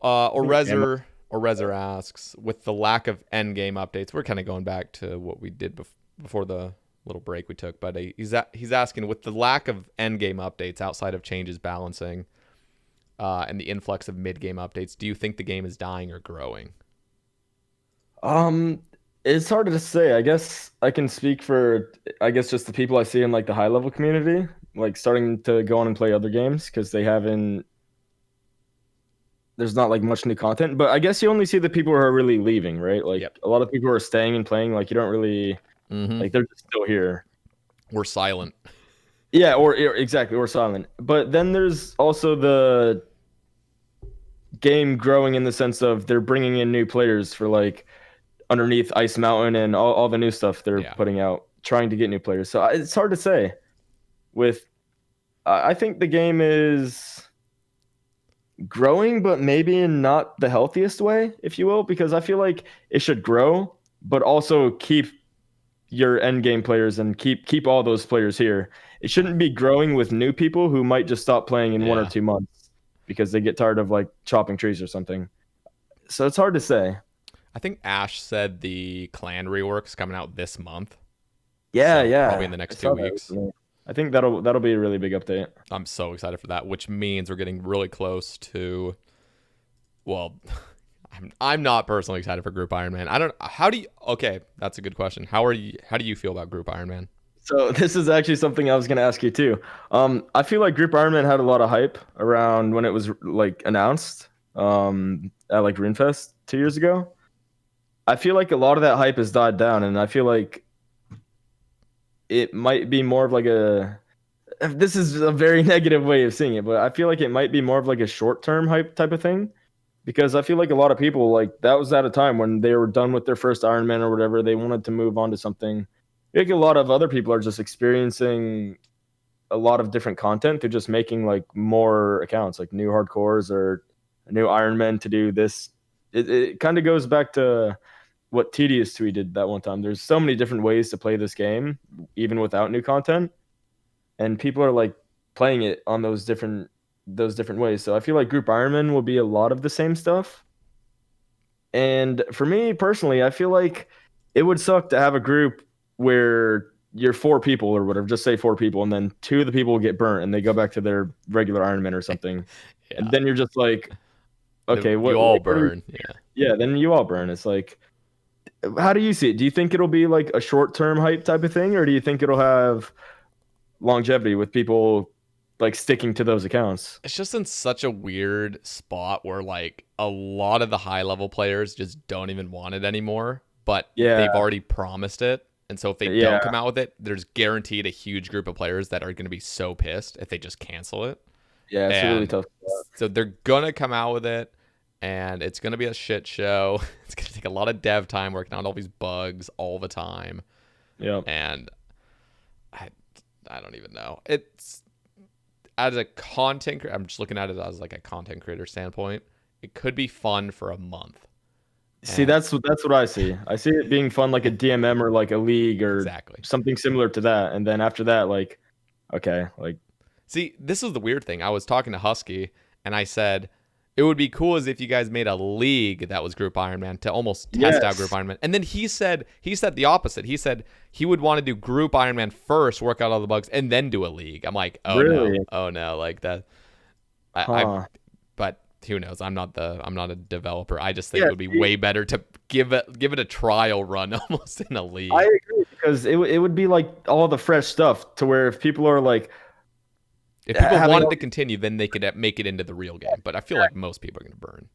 Orezer asks, with the lack of end game updates, we're kind of going back to what we did before the little break we took, but he's asking, with the lack of end game updates outside of changes balancing and the influx of mid game updates, do you think the game is dying or growing? It's hard to say. I guess I can speak for, I guess, just the people I see in like the high level community, like starting to go on and play other games because they haven't. There's not like much new content, but I guess you only see the people who are really leaving, right? Like Yep. a lot of people who are staying and playing, like you don't really Mm-hmm. like they're just still here. We're silent. Yeah, or exactly, or silent. But then there's also the game growing in the sense of they're bringing in new players for like underneath Ice Mountain and all the new stuff they're Yeah. putting out, trying to get new players. So it's hard to say. With I think the game is growing, but maybe in not the healthiest way, if you will, because I feel like it should grow, but also keep your end game players and keep all those players here. It shouldn't be growing with new people who might just stop playing in 1 or Yeah. 2 months because they get tired of like chopping trees or something. So it's hard to say. I think Ash said the clan rework's coming out this month. Yeah, So yeah. probably in the I next saw 2 that weeks. recently. I think that'll be a really big update. I'm so excited for that, which means we're getting really close to. Well, I'm not personally excited for Group Iron Man. I don't. How do you? Okay, that's a good question. How do you feel about Group Iron Man? So this is actually something I was going to ask you too. I feel like Group Iron Man had a lot of hype around when it was like announced at like RuneFest 2 years ago. I feel like a lot of that hype has died down, and I feel like it might be more of like a. This is a very negative way of seeing it, but I feel like it might be more of like a short-term hype type of thing, because I feel like a lot of people like that was at a time when they were done with their first Iron Man or whatever. They wanted to move on to something I think a lot of other people are just experiencing a lot of different content through just making like more accounts, like new hardcores or a new Ironman to do this. It kind of goes back to what Tedious tweeted that one time. There's so many different ways to play this game, even without new content, and people are like playing it on those different ways. So I feel like Group Ironman will be a lot of the same stuff. And for me personally, I feel like it would suck to have a group where you're four people or whatever, just say four people, and then two of the people get burnt and they go back to their regular Ironman or something. And Yeah. then you're just like, okay, You what, all what do we, burn. Yeah. yeah, then you all burn. It's like, how do you see it? Do you think it'll be like a short term hype type of thing, or do you think it'll have longevity with people like sticking to those accounts? It's just in such a weird spot where like a lot of the high level players just don't even want it anymore, but Yeah, they've already promised it. And so if they don't yeah, come out with it, there's guaranteed a huge group of players that are going to be so pissed if they just cancel it. yeah. It's a really And tough. so they're going to come out with it and it's going to be a shit show. It's going to take a lot of dev time working on all these bugs all the time. Yeah, And I I don't even know. It's as a I'm just looking at it as like a content creator standpoint. It could be fun for a month. see, And that's what I see. I see it being fun like a DMM or like a league or exactly. something similar to that. And then after that, like, okay, like, See, this is the weird thing. I was talking to Husky and I said it would be cool as if you guys made a league that was Group Ironman to almost test out Group yes, Ironman. And then he said the opposite. He said he would want to do Group Ironman first, work out all the bugs, and then do a league. I'm like, oh no, really, oh no, like that. I huh? but who knows? I'm not a developer. I just think Yeah, it would be way better to give it a trial run almost in a I league. agree because it would be like all the fresh stuff to where if people are like If people having wanted to continue, then they could make it into the real game. But I feel like most people are going to burn.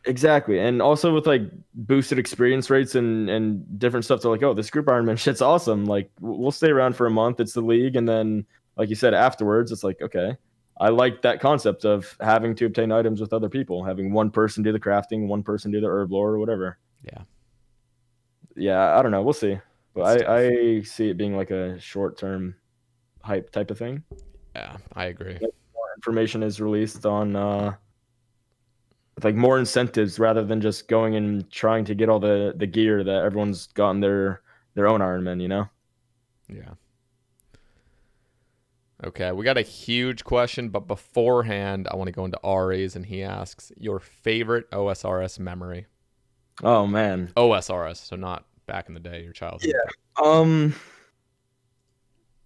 exactly, and also with like boosted experience rates and different stuff, to like, oh, this group Ironman shit's awesome. Like we'll stay around for a month. It's the league, and then like you said, afterwards, it's like, okay, I like that concept of having to obtain items with other people, having one person do the crafting, one person do the herb lore or whatever. Yeah, Yeah, I don't know. We'll see, but it's tough. I see it being like a short term hype type of thing. Yeah, I agree. Like, more information is released on with like more incentives rather than just going and trying to get all the gear that everyone's gotten their own Iron Man, you know? Yeah. Okay, we got a huge question, but beforehand, I want to go into Ari's, and he asks your favorite OSRS memory. Oh man. OSRS, so not back in the day, your Yeah. childhood. But Um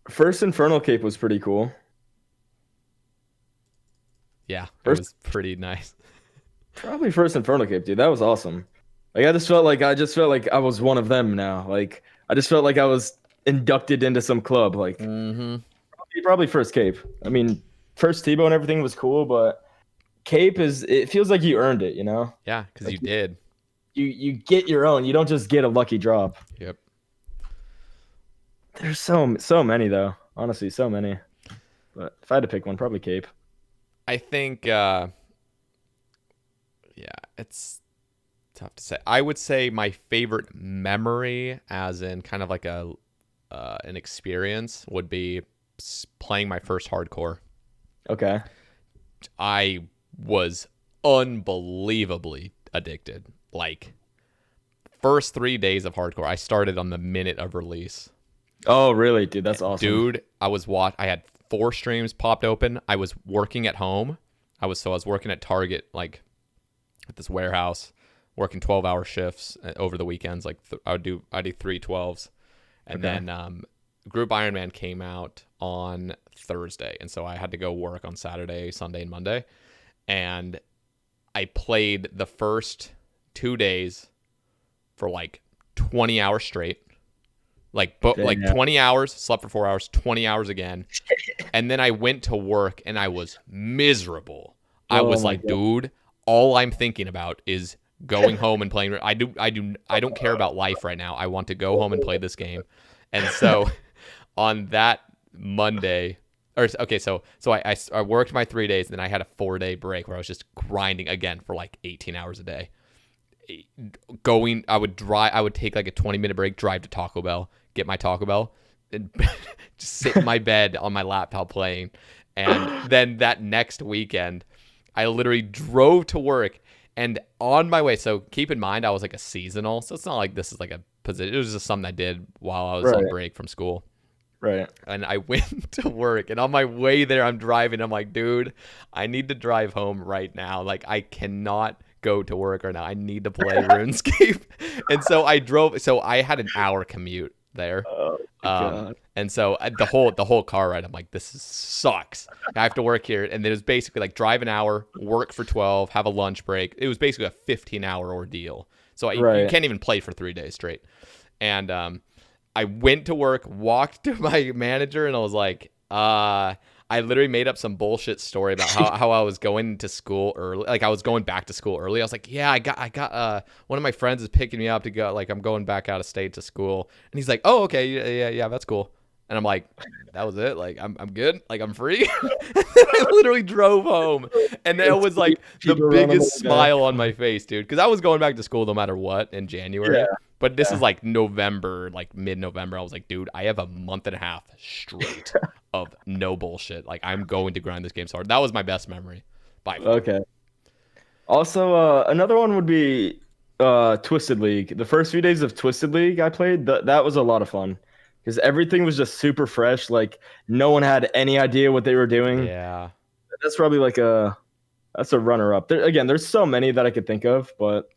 First Infernal Cape was pretty cool. yeah, it First was pretty nice. Probably first Infernal Cape, dude. That was awesome. Like I just felt like I was one of them now. Like I just felt like I was inducted into some club. Like Mm-hmm. probably first Cape. I mean, first Tebow and everything was cool, but Cape is it feels like you earned it, you know? Yeah, because Like you did. you get your own. You don't just get a lucky drop. Yep. There's so many though. Honestly, so many. But if I had to pick one, probably Cape. I think, yeah, it's tough to say. I would say my favorite memory, as in kind of like a an experience, would be playing my first hardcore. Okay. I was unbelievably addicted. Like first 3 days of hardcore, I started on the minute of release. Oh, really, dude? That's awesome. Dude, I had 4 streams popped open. I was working at home. I was working at Target, like at this warehouse, working 12-hour shifts over the weekends. Like I do 3 12s, and Okay. then Group Ironman came out on Thursday, and so I had to go work on Saturday, Sunday, and Monday, and I played the first 2 days for like 20 hours straight. Like Damn. 20 hours, slept for 4 hours, 20 hours again. And then I went to work and I was miserable. I Oh was my like, god. dude, all I'm thinking about is going home and playing. I don't care about life right now. I want to go home and play this game. And so on that Monday, or okay, so I worked my 3 days, and then I had a 4 day break where I was just grinding again for like 18 hours a day. I would take like a 20-minute break, drive to Taco Bell, get my Taco Bell, and just sit in my bed on my laptop playing. And then that next weekend, I literally drove to work, and on my way. So keep in mind, I was like a seasonal, so it's not like this is like a position. It was just something I did while I was on break from school. Right. And I went to work, and on my way there, I'm driving. I'm like, dude, I need to drive home right now. Like, I cannot go to work right now. I need to play RuneScape. And so I drove. So I had an hour commute there. Oh my God. And so the whole car ride, I'm like, sucks. I have to work here. And then it was basically like drive an hour, work for 12, have a lunch break. It was basically a 15-hour ordeal. So you can't even play for 3 days straight. And I went to work, walked to my manager, and I was like, I literally made up some bullshit story about how I was going to school early. Like, I was going back to school early. I was like, yeah, I got one of my friends is picking me up to go, like, I'm going back out of state to school. And he's like, oh, okay, yeah, that's cool. And I'm like, that was it? Like, I'm good? Like, I'm free? I literally drove home. And it was like the biggest smile on my face, dude. Because I was going back to school no matter what in January. Yeah. But this is like November, like mid-November. I was like, dude, I have a month and a half straight of no bullshit. Like, I'm going to grind this game so hard. That was my best memory by far. Okay. Also, another one would be Twisted League. The first few days of Twisted League I played, that was a lot of fun. Because everything was just super fresh. Like, no one had any idea what they were doing. Yeah. That's probably like that's a runner-up. There's so many that I could think of, but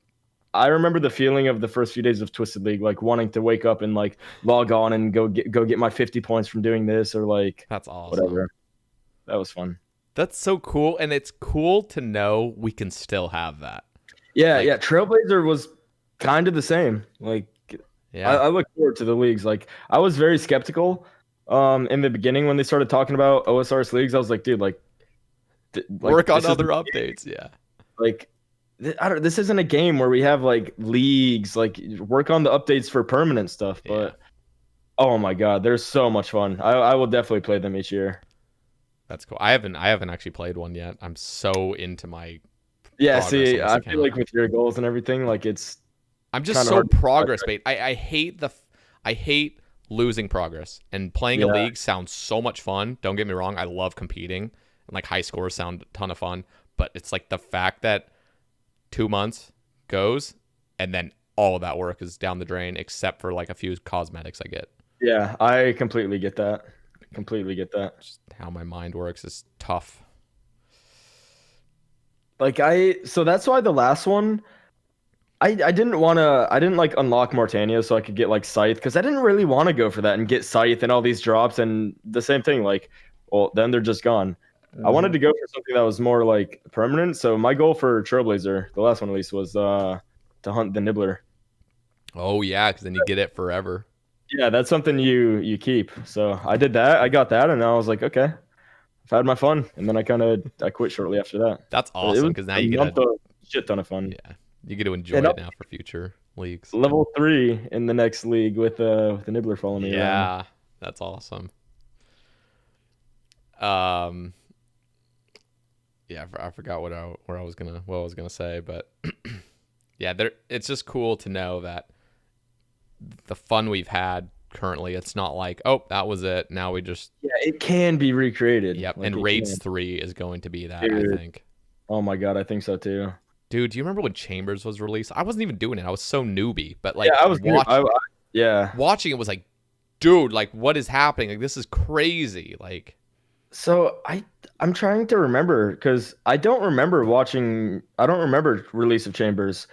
I remember the feeling of the first few days of Twisted League, like wanting to wake up and like log on and go get my 50 points from doing this, or like that's awesome. Whatever. That was fun. That's so cool, and it's cool to know we can still have that. Yeah, like, yeah. Trailblazer was kind of the same. Like, yeah, I look forward to the leagues. Like, I was very skeptical in the beginning when they started talking about OSRS leagues. I was like, dude, like work on other updates. Yeah, like. This isn't a game where we have like leagues, like work on the updates for permanent stuff. But oh my God, they're so much fun. I will definitely play them each year. That's cool. I haven't actually played one yet. I'm so into my see, I feel like with your goals and everything, like I'm just so progress based. I hate losing progress, and playing a league sounds so much fun. Don't get me wrong, I love competing, and like high scores sound a ton of fun. But it's like the fact that 2 months goes, and then all of that work is down the drain, except for like a few cosmetics I get. Yeah, I completely get that. Just how my mind works is tough. Like so that's why the last one, I didn't like unlock Mortania so I could get like Scythe, because I didn't really want to go for that and get Scythe and all these drops, and the same thing, like, well, then they're just gone. I wanted to go for something that was more like permanent. So my goal for Trailblazer, the last one at least, was to hunt the Nibbler. Oh yeah, because then you get it forever. Yeah, that's something you keep. So I did that. I got that, and I was like, okay, I've had my fun. And then I quit shortly after that. That's awesome, because now you get a shit ton of fun. Yeah, you get to enjoy it now for future leagues. Level 3 in the next league with the Nibbler following me. Yeah, that's awesome. Yeah, I forgot what I was gonna say, but yeah, it's just cool to know that the fun we've had currently, it's not like, oh, that was it. Now we just it can be recreated. Yep, like, and Raids 3 is going to be that, dude. I think. Oh my God, I think so too. Dude, do you remember when Chambers was released? I wasn't even doing it. I was so newbie, but like, I was watching it was like, dude, like, what is happening? Like, this is crazy. Like, so I'm trying to remember, because I don't remember release of Chambers.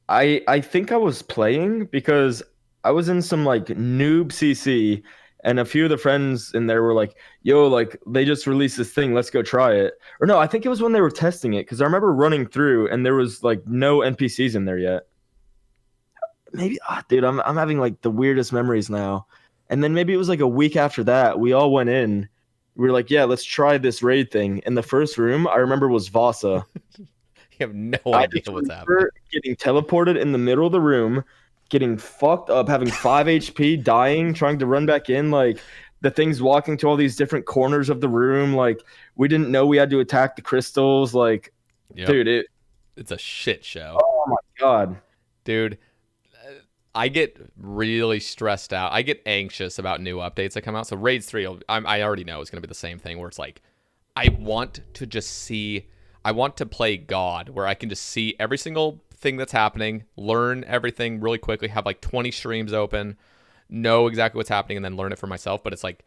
I think I was playing because I was in some like noob CC, and a few of the friends in there were like, yo, like they just released this thing, let's go try it. Or no, I think it was when they were testing it, because I remember running through and there was like no NPCs in there yet. Maybe dude, I'm having like the weirdest memories now. And then maybe it was like a week after that, we all went in. We were like, yeah, let's try this raid thing. In the first room, I remember, was Vasa. You have no idea what's happening. Getting teleported in the middle of the room, getting fucked up, having 5 HP, dying, trying to run back in. Like, the thing's walking to all these different corners of the room. Like, we didn't know we had to attack the crystals. Like, dude, it's a shit show. Oh my God. Dude, I get really stressed out. I get anxious about new updates that come out. So Raids 3, I already know it's going to be the same thing where it's like, I want to just see, I want to play God where I can just see every single thing that's happening, learn everything really quickly, have like 20 streams open, know exactly what's happening, and then learn it for myself. But it's like,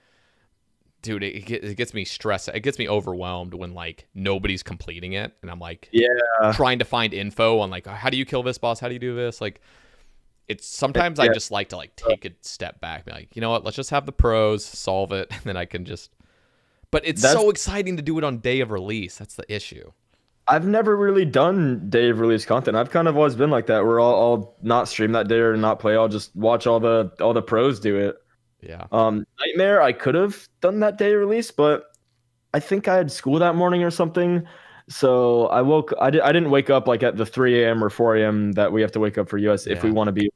dude, it gets me stressed. It gets me overwhelmed when like nobody's completing it. And I'm like, Yeah. trying to find info on like, how do you kill this boss? How do you do this? Like, it's sometimes I Yeah. just like to like take a step back, be like, you know what, let's just have the pros solve it, and then I can just. But it's That's so exciting to do it on day of release. That's the issue. I've never really done day of release content. I've kind of always been like that, where I'll not stream that day or not play. I'll just watch all the pros do it. Yeah. Nightmare, I could have done that day of release, but I think I had school that morning or something. So I didn't wake up like at the 3 a.m. or 4 a.m. that we have to wake up for US if we Yeah. want to be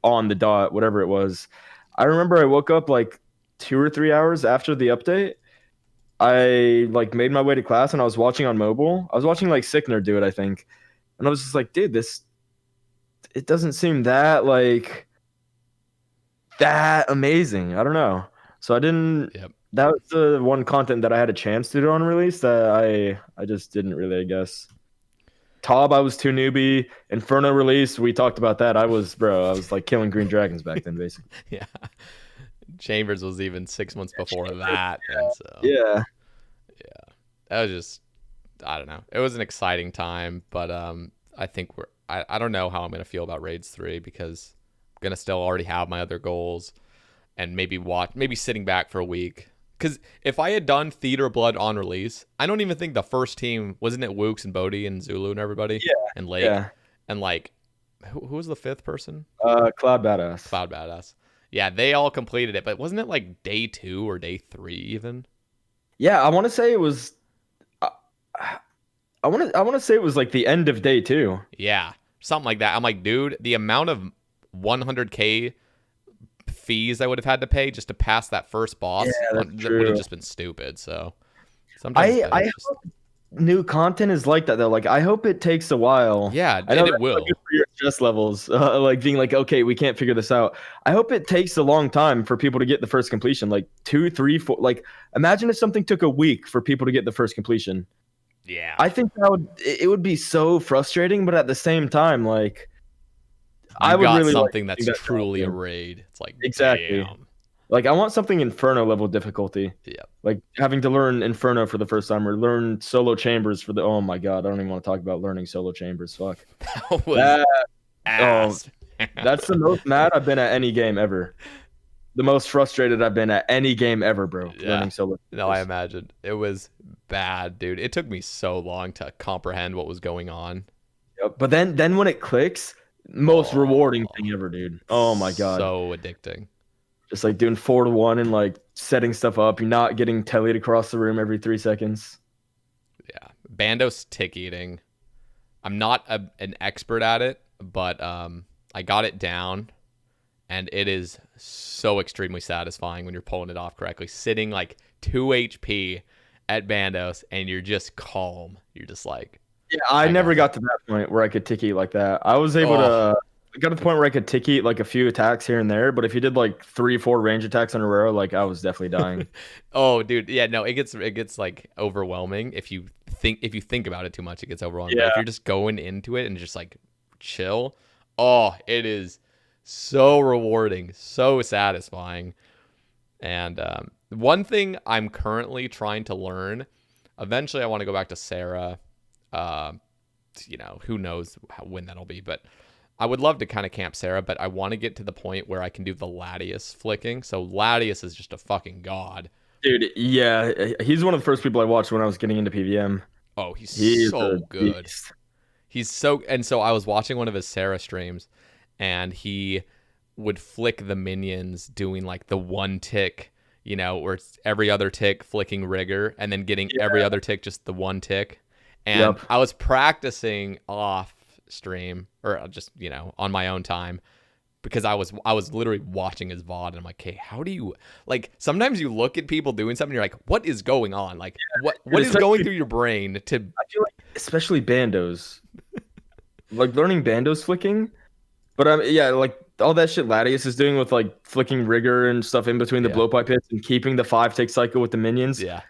on the dot, whatever it was. I remember I woke up like 2 or 3 hours after the update. I like made my way to class and I was watching on mobile. I was watching like Sickner do it, I think. And I was just like, dude, this it doesn't seem that amazing. I don't know. So I didn't Yep. that was the one content that I had a chance to do on release that I just didn't really, I guess. Tob, I was too newbie. Inferno release, we talked about that. I was like killing green dragons back then, basically. Yeah. Chambers was even 6 months before that, and so Yeah. that was just, I don't know. It was an exciting time, but I think I don't know how I'm gonna feel about Raids 3 because I'm gonna still already have my other goals, and maybe sitting back for a week. Because if I had done Theater Blood on release, I don't even think the first team, wasn't it Wooks and Bodhi and Zulu and everybody? Yeah. And Lake. Yeah. And like, who was the fifth person? Cloud Badass. Cloud Badass. Yeah, they all completed it, but wasn't it like day 2 or day 3 even? Yeah, I want to say it was. I want to say it was like the end of day 2. Yeah, something like that. I'm like, dude, the amount of 100K fees I would have had to pay just to pass that first boss that's that true. would have just been stupid. So sometimes I hope new content is like that though. Like I hope it takes a while. yeah, I know and it that's will. not good for your stress levels. Like being like, okay, we can't figure this out. I hope it takes a long time for people to get the first completion. Like 2, 3, 4. Like imagine if something took a week for people to get the first completion. Yeah, I think it would be so frustrating, but at the same time, like I you would got really like something that's that truly a content. raid. It's like, Exactly. damn. Like I want something Inferno level difficulty. Yeah, Like having to learn Inferno for the first time or learn solo chambers for the oh my god, I don't even want to talk about learning solo chambers. Fuck. that was That ass. that's the most mad I've been at any game ever. The most frustrated I've been at any game ever, bro. Yeah. Learning solo. No, I imagine it was bad, dude. It took me so long to comprehend what was going on. Yep. But then when it clicks, most rewarding thing ever, dude. Oh my god. So addicting. Just like doing 4-to-1 and like setting stuff up. You're not getting tellied across the room every 3 seconds. Yeah, Bandos tick eating. I'm not an expert at it, but I got it down, and it is so extremely satisfying when you're pulling it off correctly. Sitting like 2 HP at Bandos, and you're just calm. You're just like, Yeah, I never got to that point where I could tick eat like that. I was able to I got to the point where I could tick eat like a few attacks here and there, but if you did like 3, 4 range attacks in a row, like I was definitely dying. oh, dude, yeah, no, it gets like overwhelming if you think about it too much. It gets overwhelming. But Yeah. if you're just going into it and just like chill, oh, it is so rewarding, so satisfying. And one thing I'm currently trying to learn, eventually I want to go back to Sarah. Who knows when that'll be, but I would love to kind of camp Sarah, but I want to get to the point where I can do the Latius flicking. So Latius is just a fucking god. Dude, yeah, he's one of the first people I watched when I was getting into PVM. Oh, he's He's so a good. beast. So I was watching one of his Sarah streams, and he would flick the minions doing like the one tick, where it's every other tick flicking rigor, and then getting every other tick just the one tick. And I was practicing off stream or just on my own time because I was literally watching his VOD, and I'm like, hey, how do you sometimes you look at people doing something, you're like, what is going on? Like what is going through your brain to I feel like especially bandos. Like learning bandos flicking. But like all that shit Latius is doing with like flicking rigor and stuff in between the Yeah. blowpipe hits and keeping the 5 tick cycle with the minions. Yeah.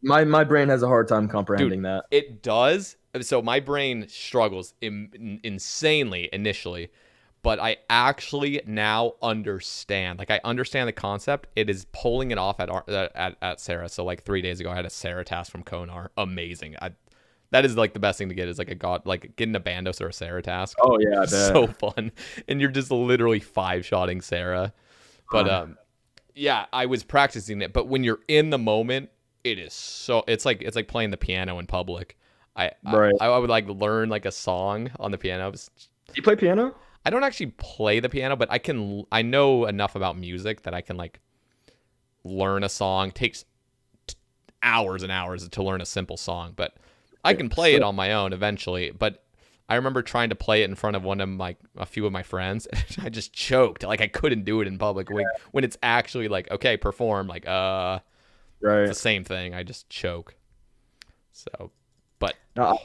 My brain has a hard time Dude, comprehending that. it does. So my brain struggles insanely initially, but I actually now understand. Like I understand the concept. It is pulling it off at Sarah. So like 3 days ago, I had a Sarah task from Konar. Amazing. That is like the best thing to get is like a god, like getting a Bandos or a Sarah task. Oh yeah, I So bet. fun, and you're just literally 5-shotting Sarah. But yeah, I was practicing it. But when you're in the moment, it is so. It's like playing the piano in public. Right. I would like learn like a song on the piano. Do you play piano? I don't actually play the piano, but I know enough about music that I can like learn a song. It takes hours and hours to learn a simple song, but I can play it So on my own eventually. But I remember trying to play it in front of a few of my friends, and I just choked. Like I couldn't do it in public when it's actually like, okay, perform. Like it's the right. same thing. I just choke. So, but No,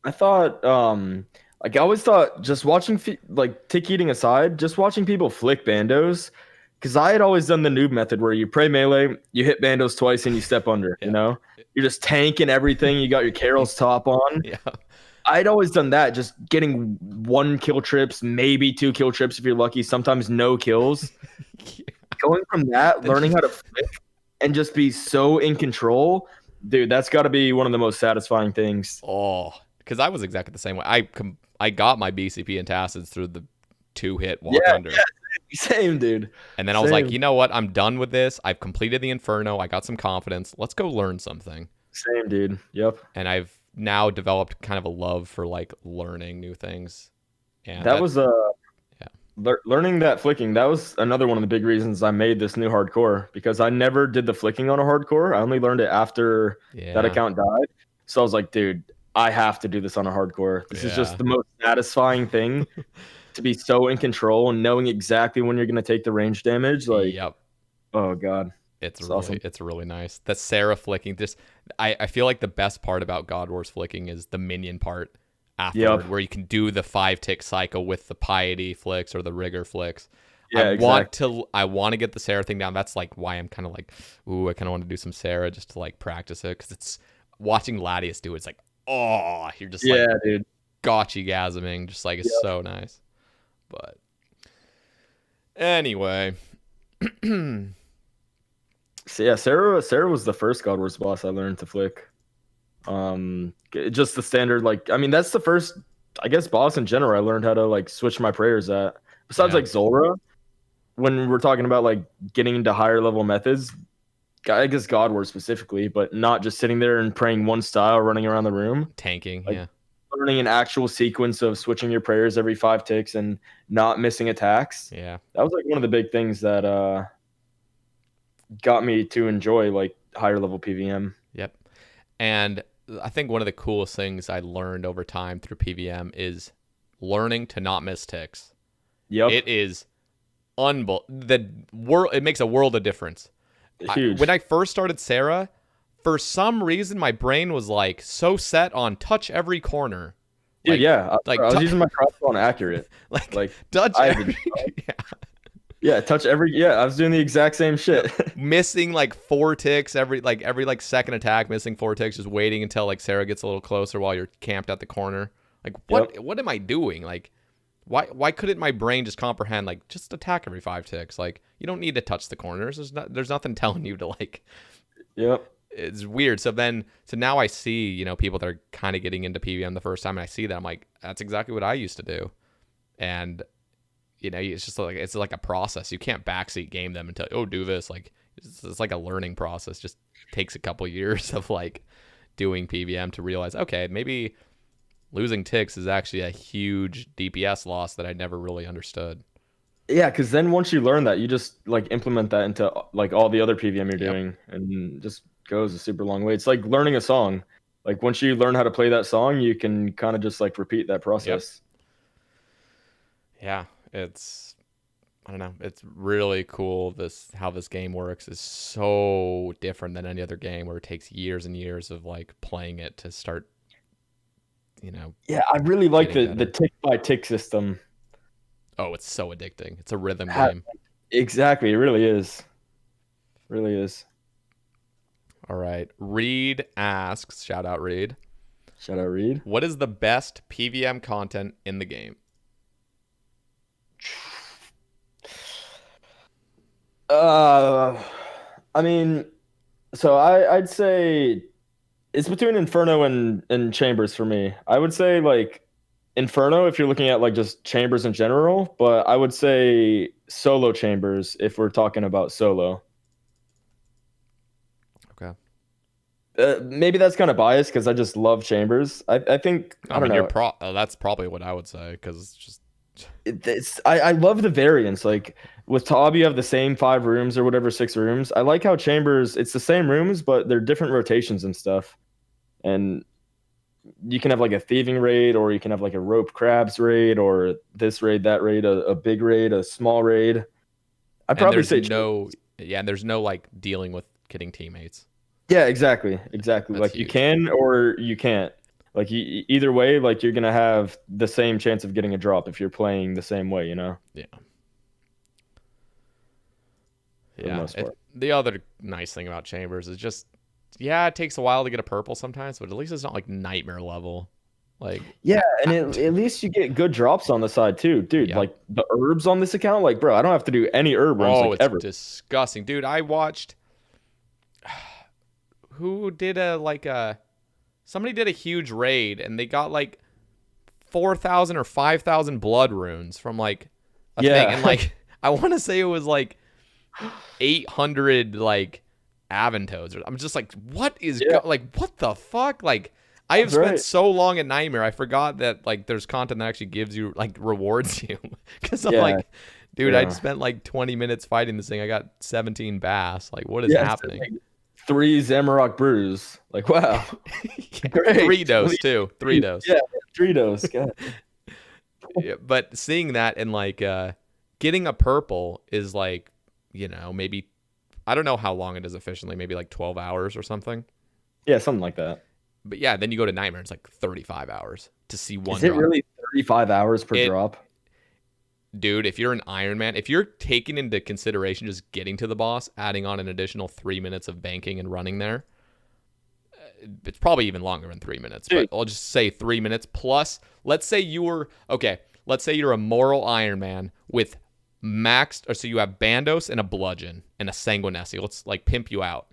I thought like I always thought just watching like tick eating aside, just watching people flick bandos, because I had always done the noob method where you pray melee, you hit bandos twice and you step under. yeah, You're just tanking everything. You got your Carol's top on. yeah, I'd always done that, just getting 1 kill trips, maybe 2 kill trips if you're lucky. Sometimes no kills. Going from that, then learning just how to flick and just be so in control, dude, that's got to be one of the most satisfying things. because I was exactly the same way. I got my BCP and Tacids through the 2-hit walk Yeah, under. same, dude. And then I was like, Same, you know what? I'm done with this. I've completed the Inferno. I got some confidence. Let's go learn something. same, dude. Yep. And I've now developed kind of a love for like learning new things. And That that, was yeah, learning that flicking. That was another one of the big reasons I made this new hardcore, because I never did the flicking on a hardcore. I only learned it after that yeah, account died. So I was like, dude, I have to do this on a hardcore. This is just yeah, the most satisfying thing, to be so in control and knowing exactly when you're gonna take the range damage. Like, yep. oh god, it's awesome. It's really nice. The Sarah flicking, just I feel like the best part about God Wars flicking is the minion part Yep. afterward, where you can do the 5-tick cycle with the piety flicks or the rigor flicks. Yeah, exactly. I want to get the Sarah thing down. That's like why I'm kind of like, ooh, I kind of want to do some Sarah just to like practice it, because it's watching Latius do it, it's like, oh, you're just like Yeah, dude. gotchi gasming, just like it's Yep. so nice. But anyway, So yeah, Sarah was the first God Wars boss I learned to flick. Just the standard, like, I mean, that's the first, I guess, boss in general I learned how to like switch my prayers at. Besides yeah, like Zora, when we're talking about like getting into higher level methods, I guess God Wars specifically, but not just sitting there and praying one style running around the room. tanking, Like yeah, learning an actual sequence of switching your prayers every 5 ticks and not missing attacks. yeah. That was like one of the big things that got me to enjoy like higher level PVM. Yep. And I think one of the coolest things I learned over time through PVM is learning to not miss ticks. Yep. It is it makes a world of difference. Huge. When I first started Sarah, for some reason my brain was like so set on touch every corner. Dude, Like yeah. I was t- using my crossbow on accurate. like Like touch I every yeah. yeah, touch every I was doing the exact same shit. Missing like 4 ticks every second attack, missing 4 ticks, just waiting until like Sarah gets a little closer while you're camped at the corner. Like Yep. what am I doing? Like why couldn't my brain just comprehend like just attack every 5 ticks? Like you don't need to touch the corners. There's nothing telling you to like. Yep. It's weird. So now I see, people that are kind of getting into PVM the first time, and I see that I'm like, that's exactly what I used to do. And it's just like it's like a process. You can't backseat game them and tell, oh, do this. Like it's like a learning process. Just takes a couple years of like doing PVM to realize, okay, maybe losing ticks is actually a huge DPS loss that I never really understood. Yeah, because then once you learn that, you just like implement that into like all the other PVM you're Yep. doing, and just goes a super long way. It's like learning a song. Like once you learn how to play that song, you can kind of just like repeat that Yep. process. Yeah. I don't know. It's really cool. How this game works is so different than any other game where it takes years and years of like playing it to start, Yeah, I really like getting the better. tick by tick system. Oh, it's so addicting. It's a rhythm Ha- game. exactly, it really is. Really is. All right. Reed asks, shout out Reed, Shout out Reed. what is the best PVM content in the game? Uh, I mean, so I'd say it's between Inferno and Chambers for me. I would say like Inferno if you're looking at like just Chambers in general, but I would say solo Chambers if we're talking about solo. Okay. Maybe that's kind of biased because I just love Chambers. I think I I don't mean, know. that's probably what I would say because it's just I love the variance. Like with Tob, you have the same 5 rooms or whatever, 6 rooms. I like how Chambers it's the same rooms, but they're different rotations and stuff. And you can have like a thieving raid, or you can have like a rope crabs raid, or this raid, that raid, a big raid, a small raid. I'd and probably there's say no yeah, and there's no like dealing with kidding teammates. yeah, exactly. That's Like you huge. can or you can't. Like either way, like you're gonna have the same chance of getting a drop if you're playing the same way, you know, Yeah. for the Yeah. most part. The other nice thing about Chambers is just yeah, it takes a while to get a purple sometimes, but at least it's not like nightmare level. Like Yeah, and I- at least you get good drops on the side too, dude. yep. Like the herbs on this account, like bro, I don't have to do any herb runs Oh, like it's ever. disgusting. Dude, I watched who did a like a somebody did a huge raid and they got like 4,000 or 5,000 blood runes from like a thing and Yeah, like I want to say it was like 800 like Aventodes. I'm just like what is yeah, like what the fuck? Like I have that's spent right. so long at Nightmare. I forgot that like there's content that actually gives you like rewards you cuz I'm Yeah, like dude, I yeah, spent like 20 minutes fighting this thing. I got 17 bass. Like what is yeah. It's happening? like 3 Zamarok brews. Like wow, Yeah, great. 3 dose too. 3 dose. Yeah, 3 dose. God. Yeah, but seeing that and like getting a purple is like, maybe I don't know how long it is efficiently, maybe like 12 hours or something. Yeah, something like that. But yeah, then you go to Nightmare, it's like 35 hours to see Is one it drop. really 35 hours per It drop? dude, if you're an Iron Man, if you're taking into consideration just getting to the boss, adding on an additional 3 minutes of banking and running there, it's probably even longer than 3 minutes, but Dude, I'll just say 3 minutes plus. Let's say you were okay. Let's say you're a moral Iron Man with maxed, or so you have Bandos and a Bludgeon and a Sanguinesi. Let's like pimp you out,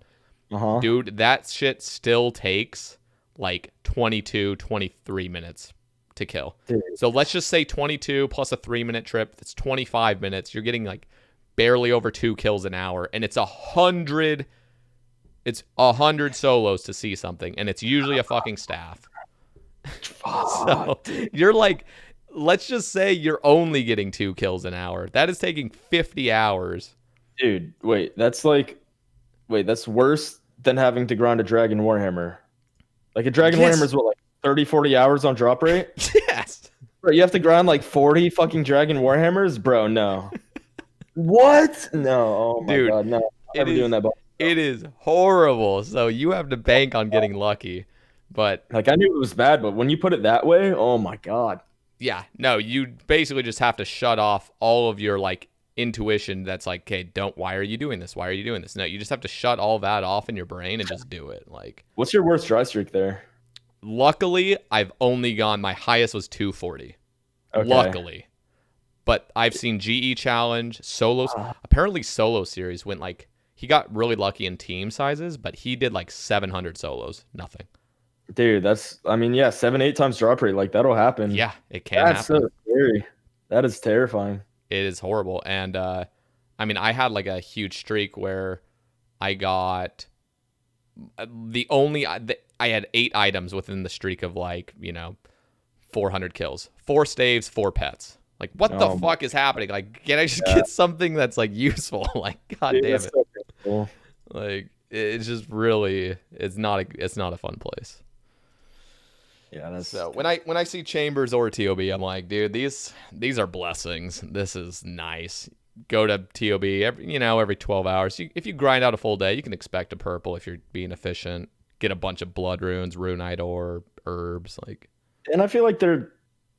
uh-huh. dude. That shit still takes like 22, 23 minutes to kill. Dude, So let's just say 22 plus a 3 minute trip. That's 25 minutes. You're getting like barely over 2 kills an hour, and it's 100. It's 100 solos to see something, and it's usually a fucking staff. So fuck, dude. you're like, let's just say you're only getting 2 kills an hour. That is taking 50 hours. Dude, wait, that's worse than having to grind a Dragon Warhammer. Like a Dragon Warhammer Yes. is what, like 30, 40 hours on drop rate? Yes. Bro, you have to grind like 40 fucking Dragon Warhammers? Bro, no. What? No. Oh my Dude, god, no. I'm it never doing is that. it is horrible. So you have to bank on getting lucky. But Like I knew it was bad, but when you put it that way, oh my god. yeah, no, you basically just have to shut off all of your like intuition that's like, okay, why are you doing this? Why are you doing this? No, you just have to shut all that off in your brain and just do it. Like What's your worst dry streak there? luckily, I've only gone my highest was 240. Okay. Luckily. But I've seen GE challenge, solos. Ah, Apparently solo series went like he got really lucky in team sizes, but he did like 700 solos. Nothing. dude, that's I mean, yeah, 7, 8 times drop rate. Like that'll happen. Yeah, it can That's happen. so scary. That is terrifying. It is horrible. And I mean, I had like a huge streak where I got the only I had 8 items within the streak of like, 400 kills. 4 staves, 4 pets. Like what the Oh my fuck is happening? Like can I just god. get something that's like useful? Like god Dude, damn that's it. so cool. Like it's just really it's not a fun place. Yeah, that's So when I see Chambers or TOB, I'm like, dude, these are blessings. This is nice. Go to TOB every 12 hours. If you grind out a full day, you can expect a purple if you're being efficient. Get a bunch of blood runes, runite ore, herbs. Like and I feel like they're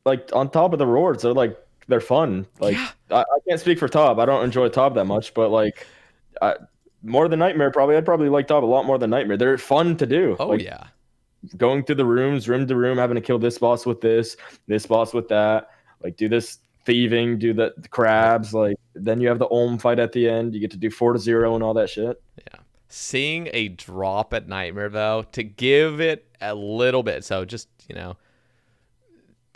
like on top of the rewards. They're like they're fun. Like Yeah. I can't speak for Top. I don't enjoy Top that much, but like I, more than Nightmare probably. I'd probably like Top a lot more than Nightmare. They're fun to do. Oh Like yeah. going through the rooms, room to room, having to kill this boss with this boss with that. Like do this thieving, do the Yep. crabs. Like then you have the Olm fight at the end. You get to do 4-0 and all that shit. Yeah. Seeing a drop at Nightmare though, to give it a little bit. So just,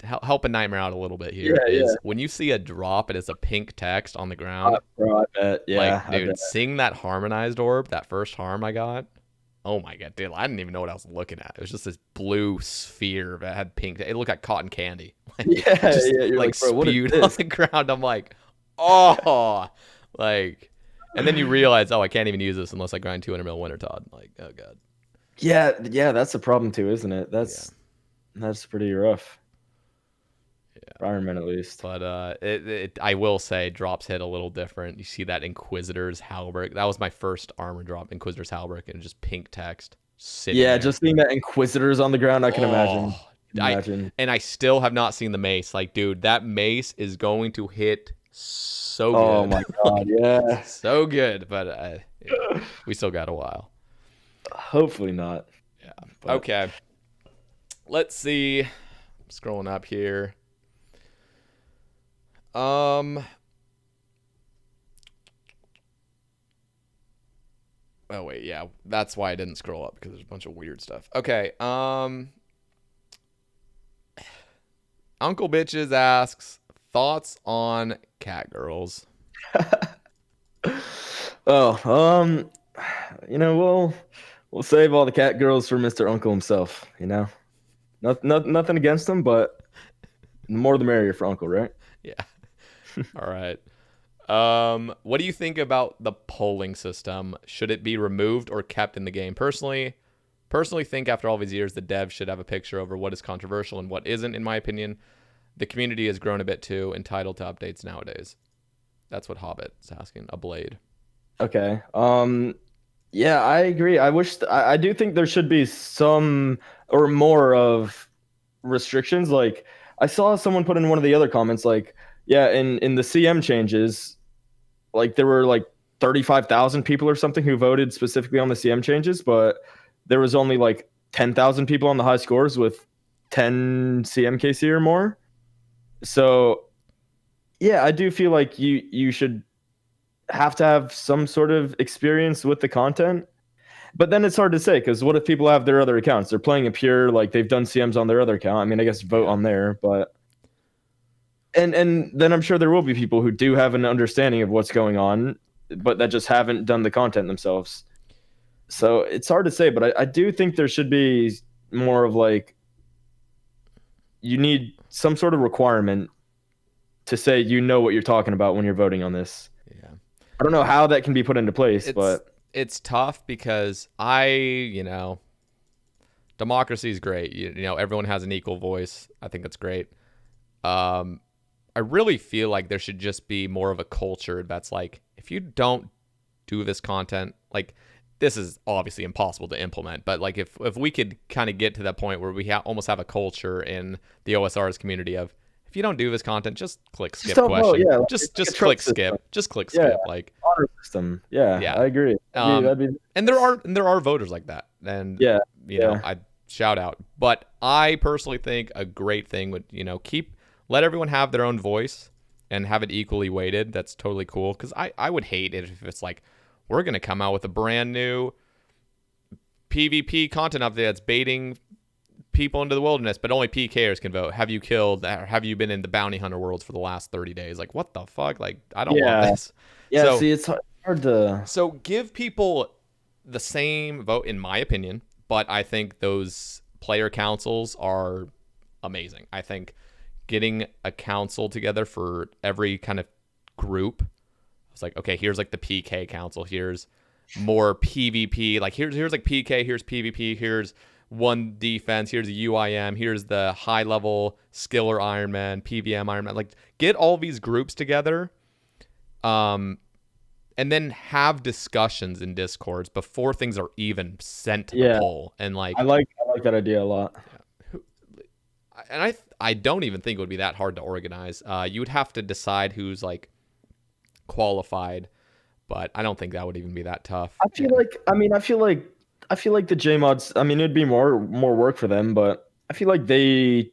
help a Nightmare out a little bit Yeah, here yeah. is when you see a drop and it's a pink text on the ground, Bro, I bet. like, Yeah, I bet. dude, seeing that harmonized orb, that first harm I got, oh my god, dude, I didn't even know what I was looking at. It was just this blue sphere that had pink. It looked like cotton candy. Like, Yeah, just yeah. You're like like, bro, what is spewed on this? the ground. I'm like, oh, like, and then you realize, oh, I can't even use this unless I grind 200 mil Winter Todd. Like, oh god. Yeah, yeah. That's the problem too, isn't it? Yeah. That's pretty rough. Yeah. Iron Man at least. But I will say drops hit a little different. You see that Inquisitor's Halberd. That was my first armor drop, Inquisitor's Halberd, and just pink text sitting Yeah, there. just seeing that Inquisitors on the ground, I can imagine. Oh, I still have not seen the mace. Like, dude, that mace is going to hit so good. Oh my god, yeah. So good. But yeah, we still got a while. Hopefully not. Yeah. But Okay. Let's see. I'm scrolling up here. Oh wait, yeah, that's why I didn't scroll up because there's a bunch of weird stuff. Okay, Uncle Bitches asks thoughts on cat girls. oh, we'll save all the cat girls for Mr. Uncle himself. Nothing against him, but the more the merrier for Uncle, right? Yeah. All right. What do you think about the polling system? Should it be removed or kept in the game? Personally think after all these years, the devs should have a picture over what is controversial and what isn't, in my opinion. The community has grown a bit too entitled to updates nowadays. That's what Hobbit's asking. A blade. Okay. Yeah, I agree. I do think there should be some or more of restrictions. Like I saw someone put in one of the other comments, like, yeah, in the CM changes, like there were like 35,000 people or something who voted specifically on the CM changes, but there was only like 10,000 people on the high scores with 10 CMKC or more. So yeah, I do feel like you should have to have some sort of experience with the content. But then it's hard to say because what if people have their other accounts? They're playing a pure, like they've done CMs on their other account. I mean, I guess vote on there, but and then I'm sure there will be people who do have an understanding of what's going on, but that just haven't done the content themselves. So it's hard to say, but I do think there should be more of like you need some sort of requirement to say you know what you're talking about when you're voting on this. Yeah. I don't know how that can be put into place, but it's tough because democracy is great. Everyone has an equal voice. I think that's great. I really feel like there should just be more of a culture that's like, if you don't do this content, like this is obviously impossible to implement, but like if we could kind of get to that point where we almost have a culture in the OSRS community of, if you don't do this content, just click skip question. Yeah, like, just like click system. skip. Just click Yeah. skip. Like honor system. Yeah, I agree. and there are voters like that. And yeah, I shout out. But I personally think a great thing would, let everyone have their own voice and have it equally weighted. That's totally cool. Because I would hate it if it's like, we're going to come out with a brand new PvP content update that's baiting people into the wilderness, but only PKers can vote. Have you killed, or have you been in the bounty hunter worlds for the last 30 days? Like, what the fuck? Like, I don't want this. Yeah, so, see, it's hard to... So give people the same vote, in my opinion, but I think those player councils are amazing. I think getting a council together for every kind of group, it's like, okay, here's like the PK council, here's more PvP, like here's like PK, here's PvP, here's one defense, here's a UIM, here's the high level skiller Ironman, PVM Ironman. Like, get all these groups together, and then have discussions in Discords before things are even sent to the poll. And like, I like that idea a lot. and I don't even think it would be that hard to organize. You would have to decide who's like qualified, but I don't think that would even be that tough. I feel like, I feel like the J mods. I mean, it'd be more work for them, but I feel like they.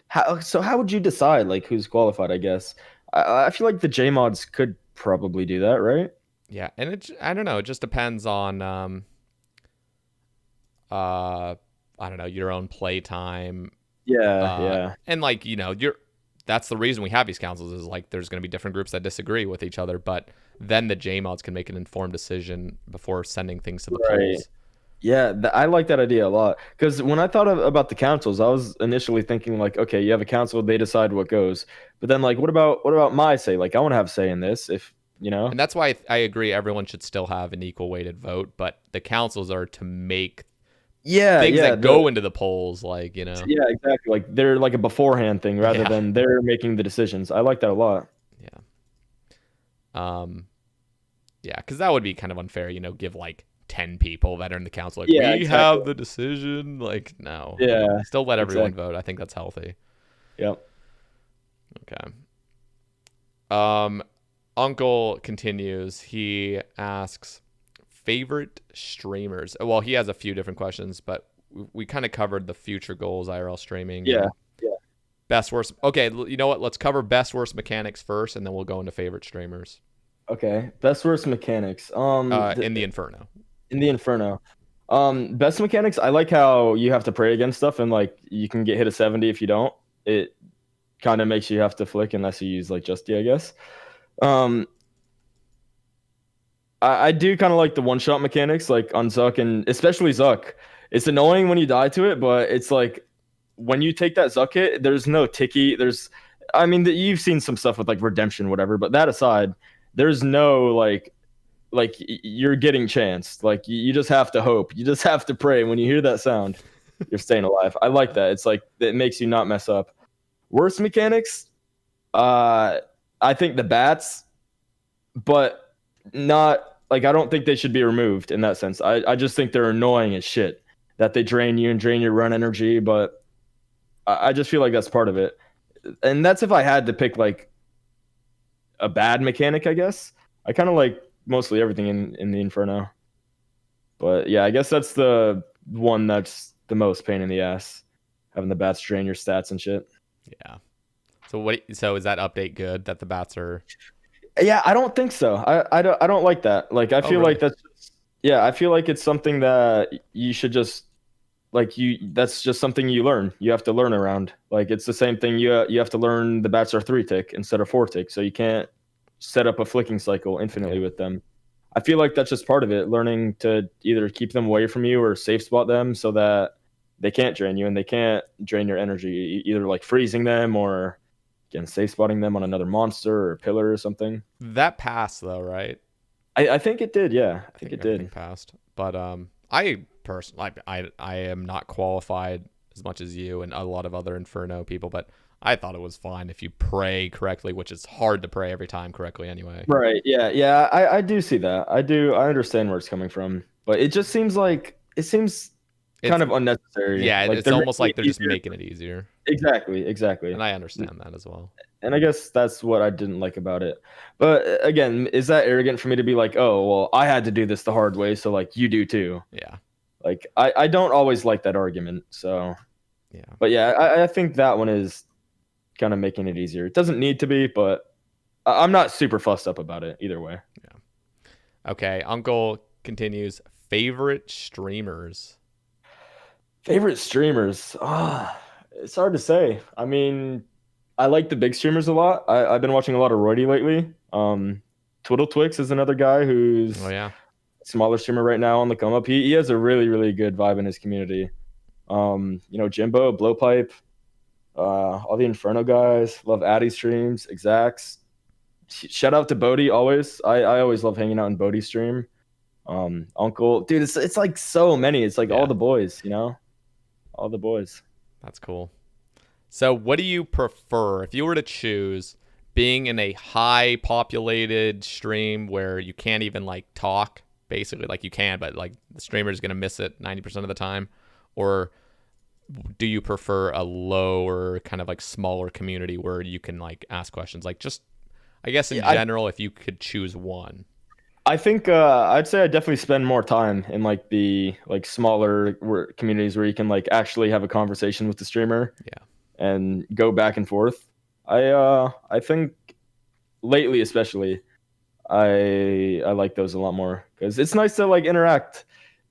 How would you decide like who's qualified? I guess I feel like the J mods could probably do that, right? Yeah, and I don't know. It just depends on uh I don't know, your own playtime. Yeah, yeah, And like, you're that's the reason we have these councils is like there's going to be different groups that disagree with each other, but then the J mods can make an informed decision before sending things to the right. polls. Yeah, I like that idea a lot because when I thought about the councils, I was initially thinking like, okay, you have a council, they decide what goes, but then like, what about my say? Like, I want to have say in this, if you know. And that's why I agree everyone should still have an equal weighted vote, but the councils are to make Yeah, things yeah, that go into the polls, like, yeah, exactly. Like they're like a beforehand thing rather yeah. than they're making the decisions. I like that a lot. Yeah. Um yeah, cuz that would be kind of unfair, give like 10 people that are in the council like Yeah, we exactly. have the decision, like no. Yeah, Still let everyone exactly. vote. I think that's healthy. Yep. Okay. Um, Uncle continues. He asks favorite streamers. Well, he has a few different questions, but we kind of covered the future goals, IRL streaming, Yeah. and Yeah. best worst. Okay, you know what? Let's cover best worst mechanics first, and then we'll go into favorite streamers. Okay. Best worst mechanics. In the Inferno. In the Inferno. Best mechanics. I like how you have to pray against stuff and like you can get hit a 70 if you don't. It kind of makes you have to flick unless you use like Justy, I guess. Um, I do kind of like the one shot mechanics, like on Zuck and especially Zuck. It's annoying when you die to it, but it's like when you take that Zuck hit, there's no ticky. I mean, you've seen some stuff with like redemption, whatever. But that aside, there's no you're getting chanced. Like you just have to hope. You just have to pray. When you hear that sound, you're staying alive. I like that. It's like it makes you not mess up. Worst mechanics, uh, I think the bats, but not like I don't think they should be removed in that sense. I just think they're annoying as shit that they drain you and drain your run energy. But I just feel like that's part of it, and that's if I had to pick like a bad mechanic. I guess I kind of like mostly everything in the Inferno. But yeah, I guess that's the one that's the most pain in the ass, having the bats drain your stats and shit. Yeah. So is that update good that the bats are? Yeah, I don't think so. I don't like that. Like I Oh, feel like really? that's just, yeah, I feel like it's something that you should just like you that's just something you learn. You have to learn around. Like it's the same thing you have to learn the bats are 3 tick instead of 4 tick. So you can't set up a flicking cycle infinitely Yeah. with them. I feel like that's just part of it, learning to either keep them away from you or safe spot them so that they can't drain you and they can't drain your energy, either like freezing them or again safe spotting them on another monster or pillar or something. That passed though, right? I think it did, yeah. I I think think it everything did. passed. But I personally, I am not qualified as much as you and a lot of other Inferno people, but I thought it was fine if you pray correctly, which is hard to pray every time correctly anyway. Right. Yeah. Yeah. I do see that. I understand where it's coming from, but it just seems like it seems kind It's of unnecessary. Yeah, Like it's they're almost making like it they're just easier. making it easier, Exactly. Exactly. and I understand that as well. And I guess that's what I didn't like about it. But again, is that arrogant for me to be like, oh, well, I had to do this the hard way, so like you do too? Yeah, Like I don't always like that argument. So, yeah, but yeah, I think that one is kind of making it easier. It doesn't need to be, but I'm not super fussed up about it either way. yeah. Okay, Uncle continues. Favorite streamers? Favorite streamers? Ah, it's hard to say. I mean, I like the big streamers a lot. I've been watching a lot of Roydy lately. Twiddle Twix is another guy Oh who's yeah, a smaller streamer right now on the come up. He has a really, really good vibe in his community. Jimbo, Blowpipe, all the Inferno guys. Love Addy streams, Exacts. Shout out to Bodie always. I always love hanging out in Bodie's stream. Uncle, dude, it's like so many. It's like all yeah. the boys, all the boys. That's cool. So, what do you prefer if you were to choose being in a high populated stream where you can't even like talk, basically, like you can, but like the streamer is going to miss it 90% of the time, or do you prefer a lower kind of like smaller community where you can like ask questions? Like just I guess in Yeah, general, if you could choose one. I think I'd say I definitely spend more time in like the like smaller communities where you can like actually have a conversation with the streamer Yeah. and go back and forth. I think lately especially I like those a lot more because it's nice to like interact,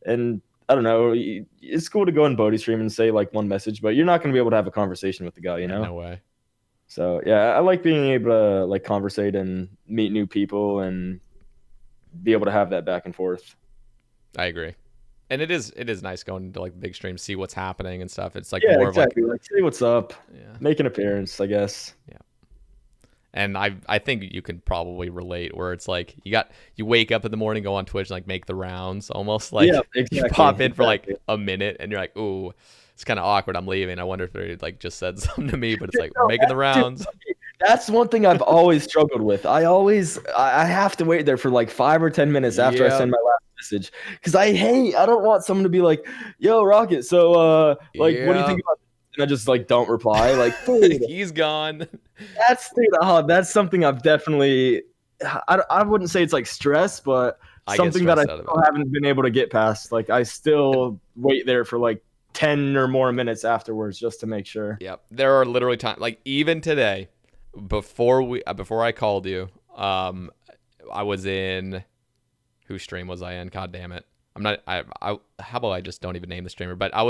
and I don't know, it's cool to go in Bodhi stream and say like one message, but you're not gonna be able to have a conversation with the guy, you Yeah, know. no way. So yeah, I like being able to like conversate and meet new people and be able to have that back and forth. I agree. And it is nice going to like big streams, see what's happening and stuff. It's like Yeah, more of like exactly. Like say what's up, yeah. make an appearance, I guess. Yeah. And I think you can probably relate where it's like you wake up in the morning, go on Twitch and like make the rounds almost like Yeah, you exactly. pop in for like Exactly. a minute and you're like, ooh, it's kind of awkward. I'm leaving. I wonder if they like just said something to me, but it's like we're No, making the dude, rounds. that's one thing I've always struggled with. I have to wait there for like 5 or 10 minutes after I Yeah. send my last message because I don't want someone to be like, "Yo, Rocket, so like, what do you Yeah. think about this?" And I just like don't reply. Like, dude, He's gone. that's something I've definitely. I wouldn't say it's like stress, but I get something that I stressed out of still it. haven't been able to get past. Like, I still wait there for like 10 or more minutes afterwards just to make sure. Yep. There are literally times like even today, before I called you, I was in whose stream was I in? God damn it. I'm not I how about I just don't even name the streamer, but I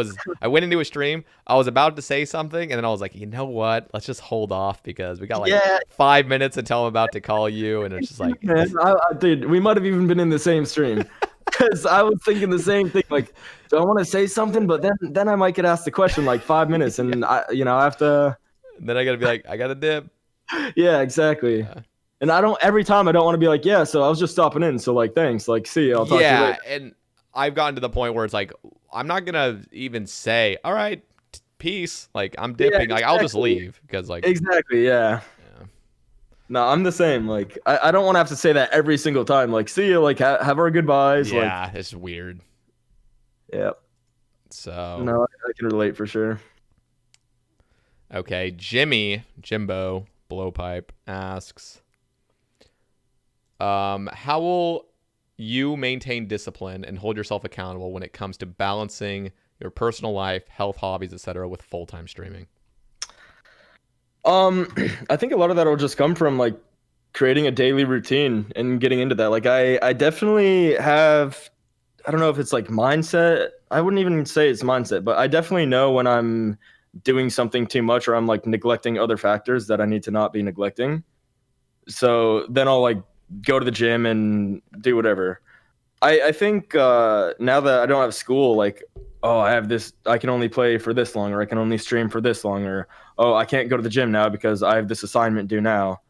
went into a stream, I was about to say something, and then I was like, you know what? Let's just hold off because we got like Yeah, 5 minutes until I'm about to call you, and it's just like man, dude, we might have even been in the same stream because I was thinking the same thing. Like, do I want to say something? But then I might get asked the question like 5 minutes, and I have to. then I gotta be like, I gotta dip. Yeah, exactly. Yeah. And I don't every time I don't want to be like, yeah. So I was just stopping in. So like, thanks. Like, see you. I'll talk to you Yeah, later. and I've gotten to the point where it's like I'm not gonna even say, all right, peace. Like I'm Yeah, dipping. Like I'll just exactly. leave because like Exactly. Yeah. yeah. No, I'm the same. Like, I don't want to have to say that every single time. Like, see you. Like, have our goodbyes. Like, Yeah, it's weird. yeah. So No, I can relate for sure. okay, Jimbo Blowpipe asks, how will you maintain discipline and hold yourself accountable when it comes to balancing your personal life, health, hobbies, etc., with full-time streaming? I think a lot of that will just come from like creating a daily routine and getting into that. Like, I definitely have. I don't know if it's like mindset. I wouldn't even say it's mindset, but I definitely know when I'm doing something too much or I'm like neglecting other factors that I need to not be neglecting. So then I'll like go to the gym and do whatever. I think now that I don't have school, like, oh, I have this, I can only play for this long, or I can only stream for this long, or oh, I can't go to the gym now because I have this assignment due now.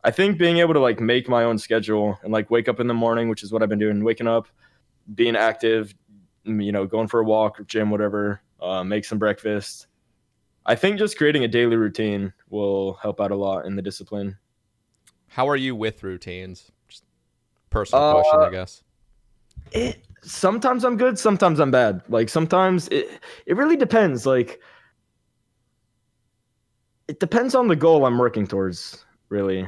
I think being able to like make my own schedule and like wake up in the morning, which is what I've been doing, waking up, being active, going for a walk or gym, whatever, make some breakfast. I think just creating a daily routine will help out a lot in the discipline. How are you with routines? Just personal question, Uh, I guess. Sometimes I'm good, sometimes I'm bad. Like sometimes it really depends. Like it depends on the goal I'm working towards, really.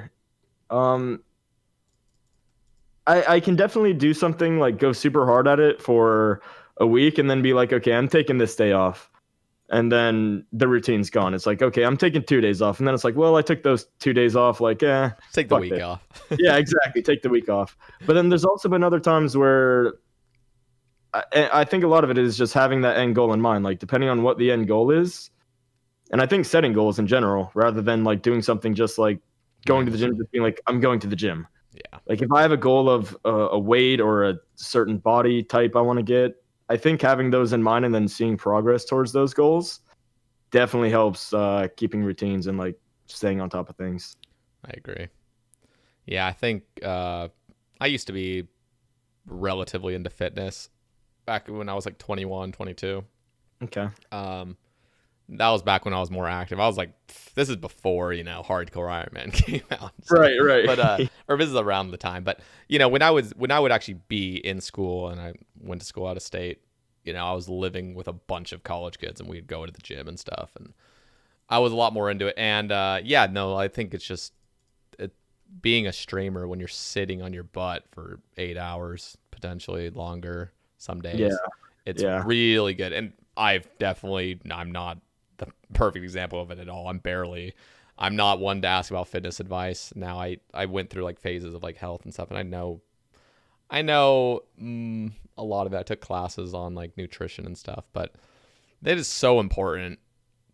Um, I can definitely do something like go super hard at it for a week and then be like, okay, I'm taking this day off. And then the routine's gone. It's like, okay, I'm taking 2 days off. And then it's like, well, I took those 2 days off. Like, Take the fuck week this. off. Yeah, exactly. Take the week off. But then there's also been other times where I think a lot of it is just having that end goal in mind, like depending on what the end goal is. And I think setting goals in general, rather than like doing something just like going to the gym, just being like, I'm going to the gym. Yeah. Like if I have a goal of a weight or a certain body type I want to get, I think having those in mind and then seeing progress towards those goals definitely helps keeping routines and like staying on top of things. I agree. Yeah, I think I used to be relatively into fitness back when I was like 21, 22. Okay. That was back when I was more active. I was like, this is before, Hardcore Iron Man came out. So, Right. But or this is around the time. But when I would actually be in school and I went to school out of state, I was living with a bunch of college kids and we'd go to the gym and stuff. And I was a lot more into it. And yeah, no, I think it's just being a streamer when you're sitting on your butt for 8 hours, potentially longer some Yeah, days. It's yeah, really good. And I'm not the perfect example of it at all. I'm not one to ask about fitness advice. Now I went through like phases of like health and stuff, and I know a lot of that. I took classes on like nutrition and stuff, but it is so important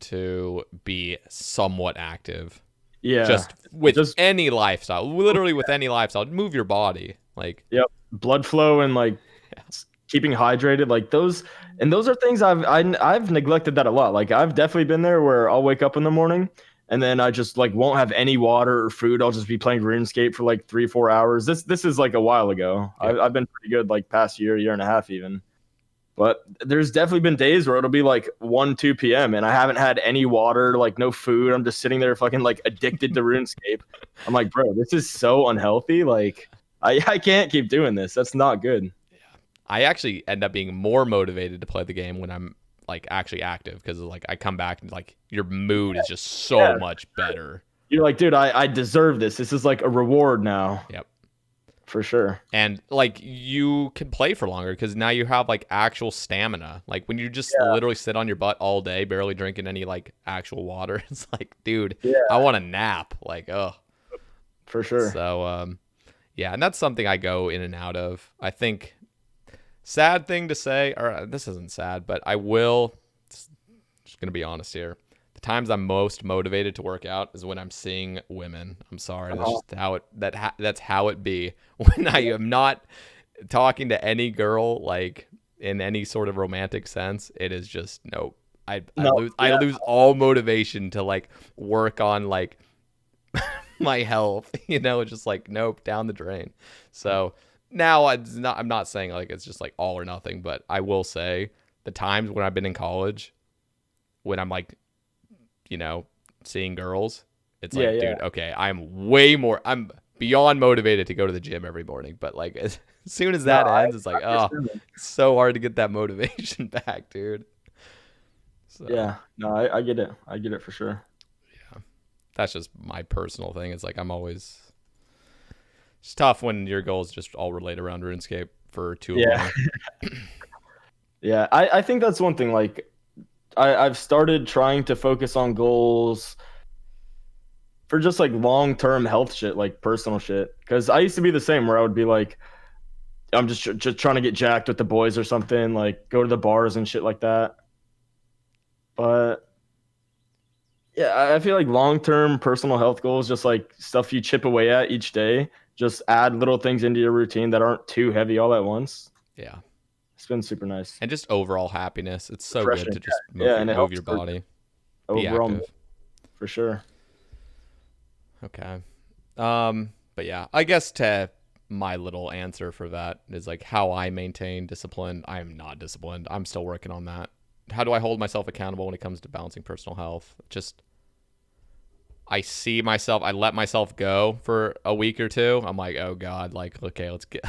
to be somewhat active yeah. just with Just any lifestyle, literally with any lifestyle. Move your body. Like, yep, blood flow and like yeah, keeping hydrated, like those, and those are things I've neglected that a lot. Like I've definitely been there where I'll wake up in the morning and then I just like won't have any water or food. I'll just be playing RuneScape for like 3 4 hours. This is like a while ago. yep, I've been pretty good like past year and a half even. But there's definitely been days where it'll be like 1 2 p.m. and I haven't had any water, like no food. I'm just sitting there fucking like addicted to RuneScape. I'm like, bro, this is so unhealthy. Like I can't keep doing this. That's not good. yeah. I actually end up being more motivated to play the game when I'm like actually active because like I come back and like your mood is just so Yeah. much better. You're like, dude, I deserve this. This is like a reward now. Yep. For sure. And like you can play for longer because now you have like actual stamina. Like when you just Yeah. literally sit on your butt all day, barely drinking any like actual water, it's like, dude, I Yeah, want a nap. Like, oh. for sure. So yeah, and that's something I go in and out of. I think sad thing to say, or this isn't sad, but I will just gonna be honest here. The times I'm most motivated to work out is when I'm seeing women. I'm sorry, that's Uh-huh. just how it that's how it be. When I am not talking to any girl like in any sort of romantic sense, it is just nope. I No, lose I yeah, lose all motivation to like work on like my health. It's just like nope, down the drain. So now I'm not saying like it's just like all or nothing, but I will say the times when I've been in college when I'm like, you know, seeing girls, it's yeah, like, yeah. dude, okay, I'm beyond motivated to go to the gym every morning. But like as soon as No, that I ends, it's like, oh, understand. it's so hard to get that motivation back, dude. So Yeah, no, I get it. I get it for sure. yeah, that's just my personal thing. It's like it's tough when your goals just all relate around RuneScape for two of Yeah, mine. yeah. I think that's one thing. Like I've started trying to focus on goals for just like long term health shit, like personal shit. Because I used to be the same, where I would be like, I'm just trying to get jacked with the boys or something, like go to the bars and shit like that. But yeah, I feel like long term personal health goals, just like stuff you chip away at each day, just add little things into your routine that aren't too heavy all at once. Yeah, It's been super nice, and just overall happiness. It's so good refreshing. to just Yeah, and it move helps your for body, be overall active. for sure. Okay. But yeah, I guess to my little answer for that is like how I maintain discipline. I am not disciplined. I'm still working on that. How do I hold myself accountable when it comes to balancing personal health? Just I let myself go for a week or two. I'm like, oh God, like okay, let's get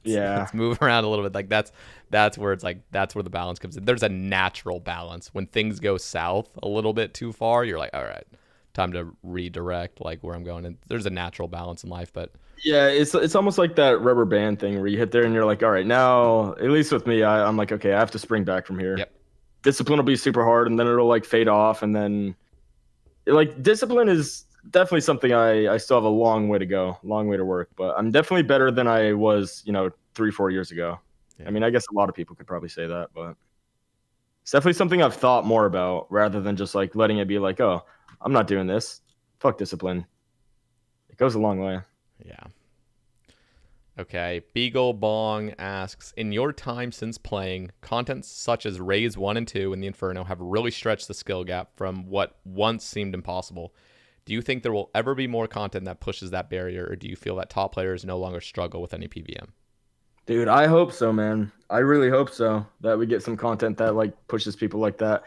Yeah, let's move around a little bit. Like that's where it's like that's where the balance comes in. There's a natural balance. When things go south a little bit too far, you're like, all right, time to redirect like where I'm going. And there's a natural balance in life, but yeah. It's almost like that rubber band thing where you hit there and you're like, all right, now at least with me, I'm like, okay, I have to spring back from here. yep, Discipline will be super hard, and then it'll like fade off, and then like discipline is definitely something I still have a long way to go, long way to work, but I'm definitely better than I was, 3 4 years ago. I yeah. mean, I guess a lot of people could probably say that, but it's definitely something I've thought more about rather than just like letting it be like, oh, I'm not doing this. Fuck discipline. It goes a long way. Yeah. Okay. Beagle Bong asks, in your time since playing, contents such as Raids 1 and 2 in the Inferno have really stretched the skill gap from what once seemed impossible. Do you think there will ever be more content that pushes that barrier, or do you feel that top players no longer struggle with any PVM? Dude, I hope so, man. I really hope so that we get some content that like pushes people like that.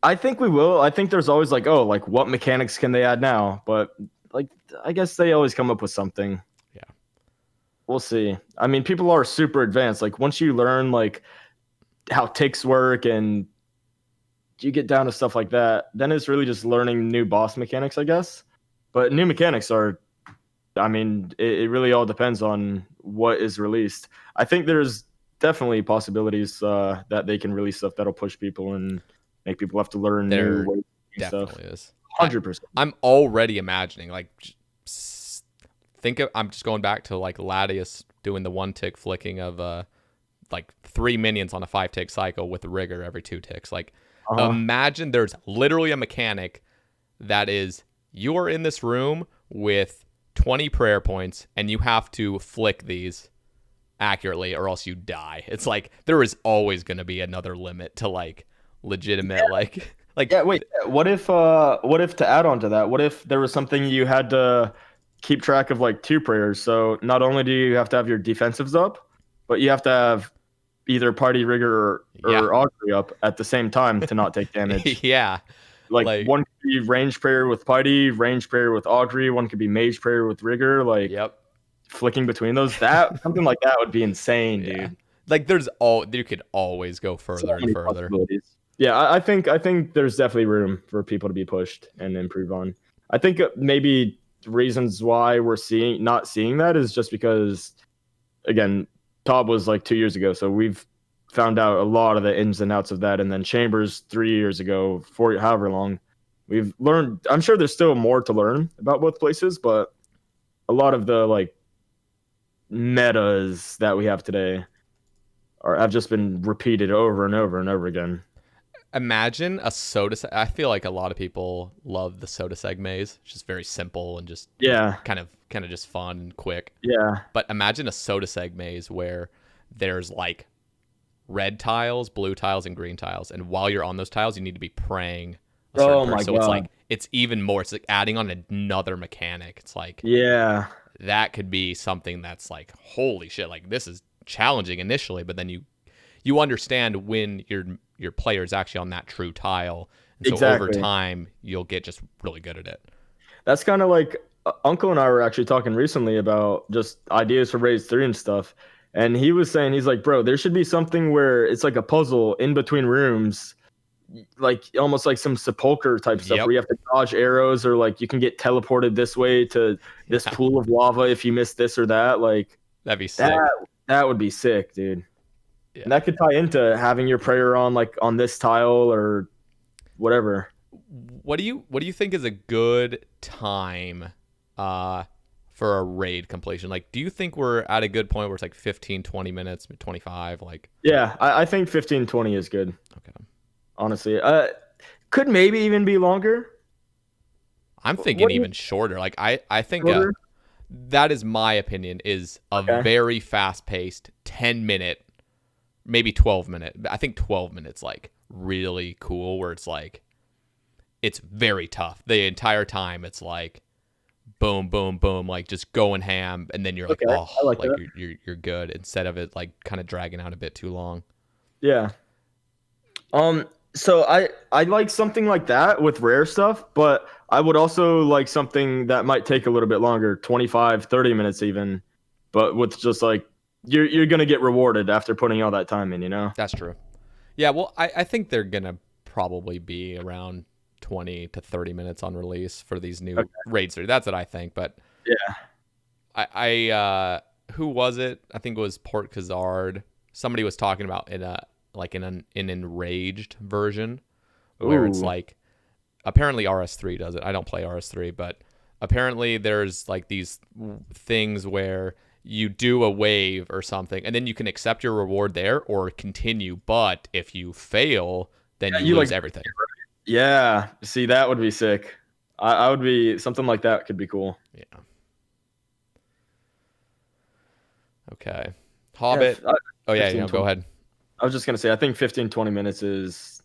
I think we will. I think there's always like, oh, like what mechanics can they add now? But like, I guess they always come up with something. Yeah. We'll see. I mean, people are super advanced. Like once you learn like how ticks work, and you get down to stuff like that, then it's really just learning new boss mechanics, I guess. But new mechanics are, I mean, it really all depends on what is released. I think there's definitely possibilities that they can release stuff that'll push people and make people have to learn new There ways of doing stuff. definitely is. 100%. I'm already imagining like think of I'm just going back to like Latius doing the 1 tick flicking of like 3 minions on a 5 tick cycle with rigor every 2 ticks. Like imagine there's literally a mechanic that is you're in this room with 20 prayer points and you have to flick these accurately or else you die. It's like there is always going to be another limit to like legitimate like Yeah, wait. What if to add on to that, what if there was something you had to keep track of like 2 prayers? So not only do you have to have your defensives up, but you have to have either party rigor or augury up at the same time to not take damage. Yeah. Like one could be range prayer with party, range prayer with augury, one could be mage prayer with rigor, like flicking between those. That something like that would be insane, dude. Like you could always go further and further. Yeah, I think there's definitely room for people to be pushed and improve on. I think maybe reasons why we're not seeing that is just because, again, Tob was like 2 years ago, so we've found out a lot of the ins and outs of that, and then Chambers 3 years ago, for however long, we've learned. I'm sure there's still more to learn about both places, but a lot of the like metas that we have today have just been repeated over and over and over again. Imagine a soda. I feel like a lot of people love the soda seg maze. It's just very simple and just kind of just fun and quick. Yeah. But imagine a soda seg maze where there's like red tiles, blue tiles, and green tiles, and while you're on those tiles, you need to be praying. Oh my god! So it's like it's even more. It's like adding on another mechanic. It's like that could be something that's like holy shit. Like this is challenging initially, but then you understand when your player is actually on that true tile, and so over time you'll get just really good at it. That's kind of like Uncle and I were actually talking recently about just ideas for Raids 3 and stuff, and he was saying, he's like, bro, there should be something where it's like a puzzle in between rooms, like almost like some sepulcher type stuff where you have to dodge arrows, or like you can get teleported this way to this pool of lava if you miss this or that. Like that'd be sick. That would be sick, dude. Yeah. And that could tie into having your prayer on like on this tile or whatever. What do you think is a good time for a raid completion? Like, do you think we're at a good point where it's like 15, 20 minutes, 25? Like, yeah, I think 15, 20 is good. Okay. Honestly, could maybe even be longer. I'm thinking even shorter. Like, I think that is my opinion, is a very fast-paced 10-minute, maybe 12-minute. I think 12 minutes like really cool, where it's like it's very tough the entire time. It's like boom, boom, boom, like just going ham, and then you're like, you're good, instead of it like kind of dragging out a bit too long. Yeah. So I like something like that with rare stuff, but I would also like something that might take a little bit longer, 25, 30 minutes even, but with just like you're going to get rewarded after putting all that time in, you know? That's true. Yeah, well, I think they're going to probably be around 20 to 30 minutes on release for these new raids. That's what I think, but yeah. I who was it? I think it was Port Khazard. Somebody was talking about in an enraged version where it's like, apparently RS3 does it. I don't play RS3, but apparently there's like these things where you do a wave or something, and then you can accept your reward there or continue. But if you fail, then you lose everything. Yeah. See, that would be sick. I would be, something like that could be cool. Yeah. Okay. Hobbit. Yeah, go ahead. I was just going to say, I think 15, 20 minutes is,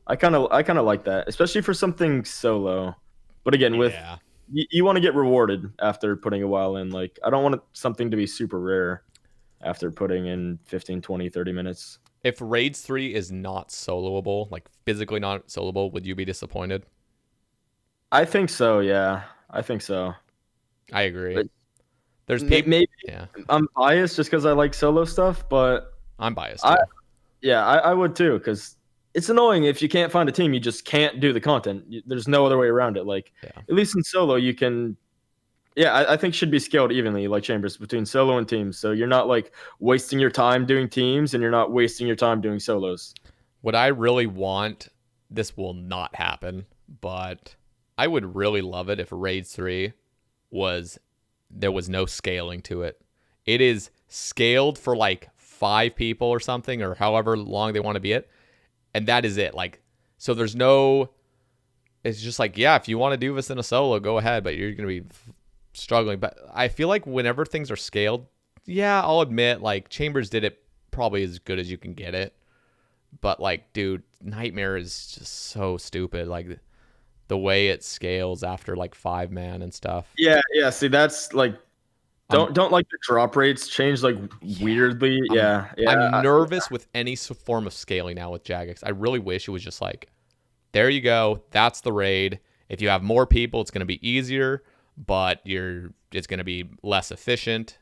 I kind of like that, especially for something solo. But again, with you want to get rewarded after putting a while in. Like, I don't want something to be super rare after putting in 15, 20, 30 minutes. If Raids 3 is not soloable, like physically not soloable, would you be disappointed? I think so, yeah. I think so. I agree. But there's maybe I'm biased just because I like solo stuff, but I'm biased too. Yeah, I would too, because it's annoying if you can't find a team, you just can't do the content. There's no other way around it. Like, Yeah. at least in solo, you can. Yeah, I think should be scaled evenly, like Chambers, between solo and teams. So you're not like wasting your time doing teams, and you're not wasting your time doing solos. What I really want, this will not happen, but I would really love it if Raid 3 was there was no scaling to it. It is scaled for like 5 people or something, or however long they want to be it, and that is it. Like, so there's no. It's just like, yeah, if you want to do this in a solo, go ahead, but you're gonna be struggling. But I feel like whenever things are scaled, yeah, I'll admit like Chambers did it probably as good as you can get it. But like, dude, Nightmare is just so stupid. Like the way it scales after like 5 man and stuff. Yeah, yeah. See, that's like I'm don't like the drop rates change like yeah. weirdly. I'm Yeah, yeah. I'm nervous with any form of scaling now with Jagex. I really wish it was just like, there you go. That's the raid. If you have more people, it's going to be easier, but it's going to be less efficient.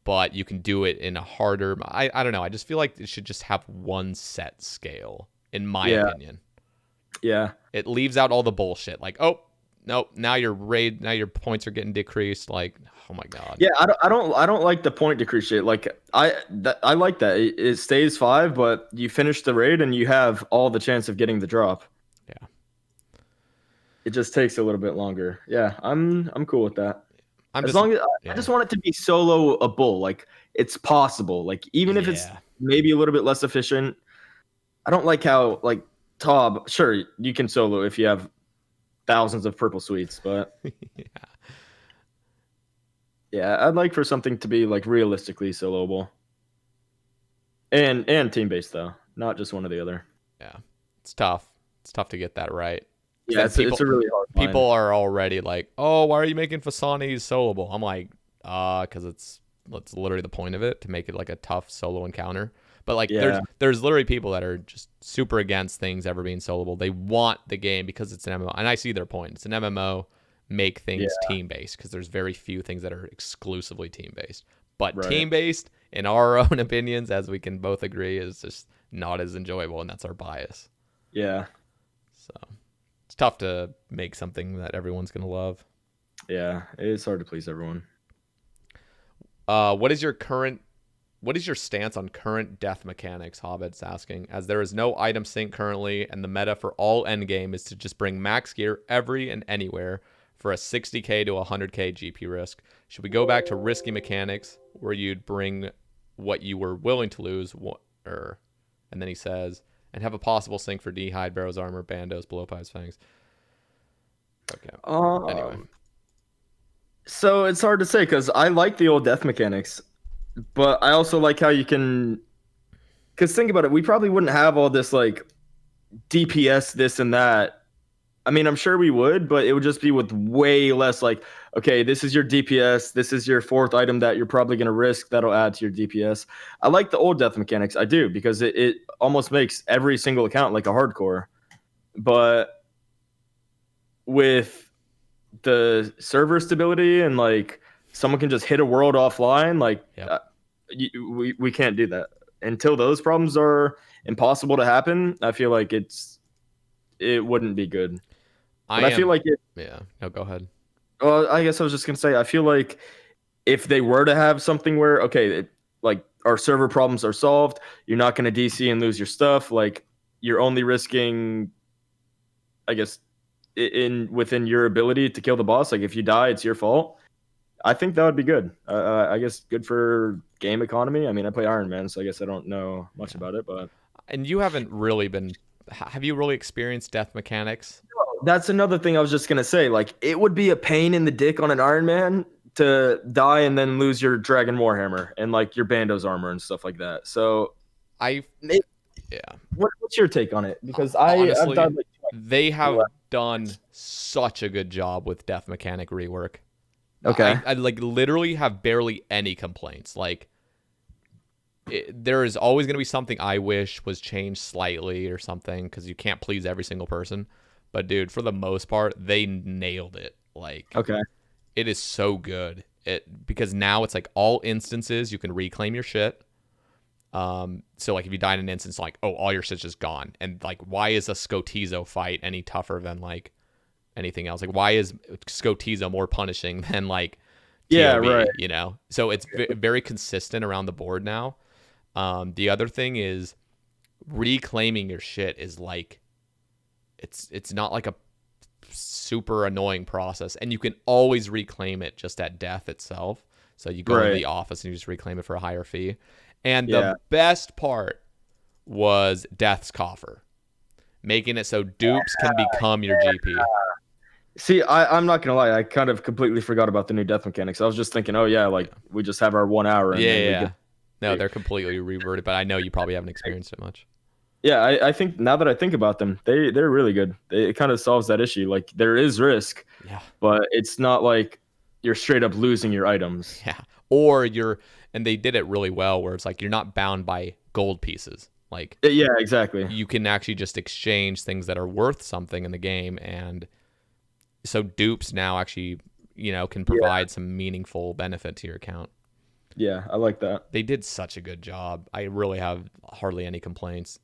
But you can do it in a harder. I don't know. I just feel like it should just have one set scale, in my Yeah, opinion. yeah. It leaves out all the bullshit. Like, oh, nope, now your points are getting decreased. Like, oh my god. Yeah, I don't like the point decrease shit. Like I like that. It stays 5, but you finish the raid and you have all the chance of getting the drop. Yeah. It just takes a little bit longer. Yeah, I'm cool with that. I'm As just long as I yeah. just want it to be solo a bull. Like it's possible. Like even if it's Yeah. maybe a little bit less efficient. I don't like how like Tob, sure, you can solo if you have thousands of purple sweets, but Yeah. yeah, I'd like for something to be like realistically soloable. And team based though, not just one or the other. Yeah. It's tough. It's tough to get that right. 'Cause Yeah, then it's a really hard line. people are already like, "Oh, why are you making Fasani's soloable?" I'm like, cuz that's literally the point of it, to make it like a tough solo encounter. But like Yeah, there's literally people that are just super against things ever being soloable. They want the game because it's an MMO. And I see their point. It's an MMO, make yeah, things team based, because there's very few things that are exclusively team based. But right. team based, in our own opinions, as we can both agree, is just not as enjoyable, and that's our bias. Yeah, So it's tough to make something that everyone's gonna love. yeah. It's hard to please everyone. What is your stance on current death mechanics? Hobbit's asking, as there is no item sync currently, and the meta for all endgame is to just bring max gear every and anywhere for a 60k to 100k GP risk. Should we go back to risky mechanics where you'd bring what you were willing to lose, and then he says, and have a possible sync for D'Hide, Barrow's Armor, Bandos, Blowpipe's Fangs. Okay. Anyway. Um, so it's hard to say because I like the old death mechanics, but I also like how you can. Because think about it, we probably wouldn't have all this like DPS, this and that. I mean, I'm sure we would, but it would just be with way less like, okay, this is your DPS, this is your fourth item that you're probably going to risk that'll add to your DPS. I like the old death mechanics. I do, because it almost makes every single account like a hardcore. But with the server stability and like someone can just hit a world offline, like Yep. we can't do that. Until those problems are impossible to happen, I feel like it wouldn't be good. But I feel like Yeah. No, go ahead. well, I guess I was just gonna say, I feel like if they were to have something where, okay, like our server problems are solved, you're not gonna DC and lose your stuff. Like you're only risking, I guess, in within your ability to kill the boss. Like if you die, it's your fault. I think that would be good. I guess good for game economy. I mean, I play Iron Man, so I guess I don't know much Yeah. about it, but And you haven't really been. Have you really experienced death mechanics? that's another thing I was just gonna say. Like, it would be a pain in the dick on an Iron Man to die and then lose your Dragon Warhammer and like your Bando's armor and stuff like that. So, I it, yeah. what's your take on it? Because I've Honestly, died like they two have done such a good job with death mechanic rework. okay, I like literally have barely any complaints. Like there is always going to be something I wish was changed slightly or something, because you can't please every single person. But dude, for the most part, they nailed it. Like okay, it is so good. Because now it's like all instances you can reclaim your shit. So like if you die in an instance, like, oh, all your shit's just gone. And like, why is a Scotizo fight any tougher than like anything else? Like, why is Scotizo more punishing than like Yeah, right. TOB, you know? So it's very consistent around the board now. The other thing is reclaiming your shit is like, it's not like a super annoying process, and you can always reclaim it just at death itself. So you go into Right. the office and you just reclaim it for a higher fee. And the Yeah. best part was Death's Coffer, making it so dupes can become your GP. See, I'm not gonna lie, I kind of completely forgot about the new death mechanics. I was just thinking, oh yeah, Yeah. like we just have our 1 hour and Yeah, then we yeah. get. No, they're completely reverted, but I know you probably haven't experienced it much. Yeah, I think now that I think about them, they're really good. It kind of solves that issue. Like there is risk, Yeah. but it's not like you're straight up losing your items. Yeah. Or and they did it really well where it's like you're not bound by gold pieces. Like Yeah, exactly. you can actually just exchange things that are worth something in the game, and so dupes now actually, can Yeah, provide some meaningful benefit to your account. yeah, I like that. They did such a good job. I really have hardly any complaints.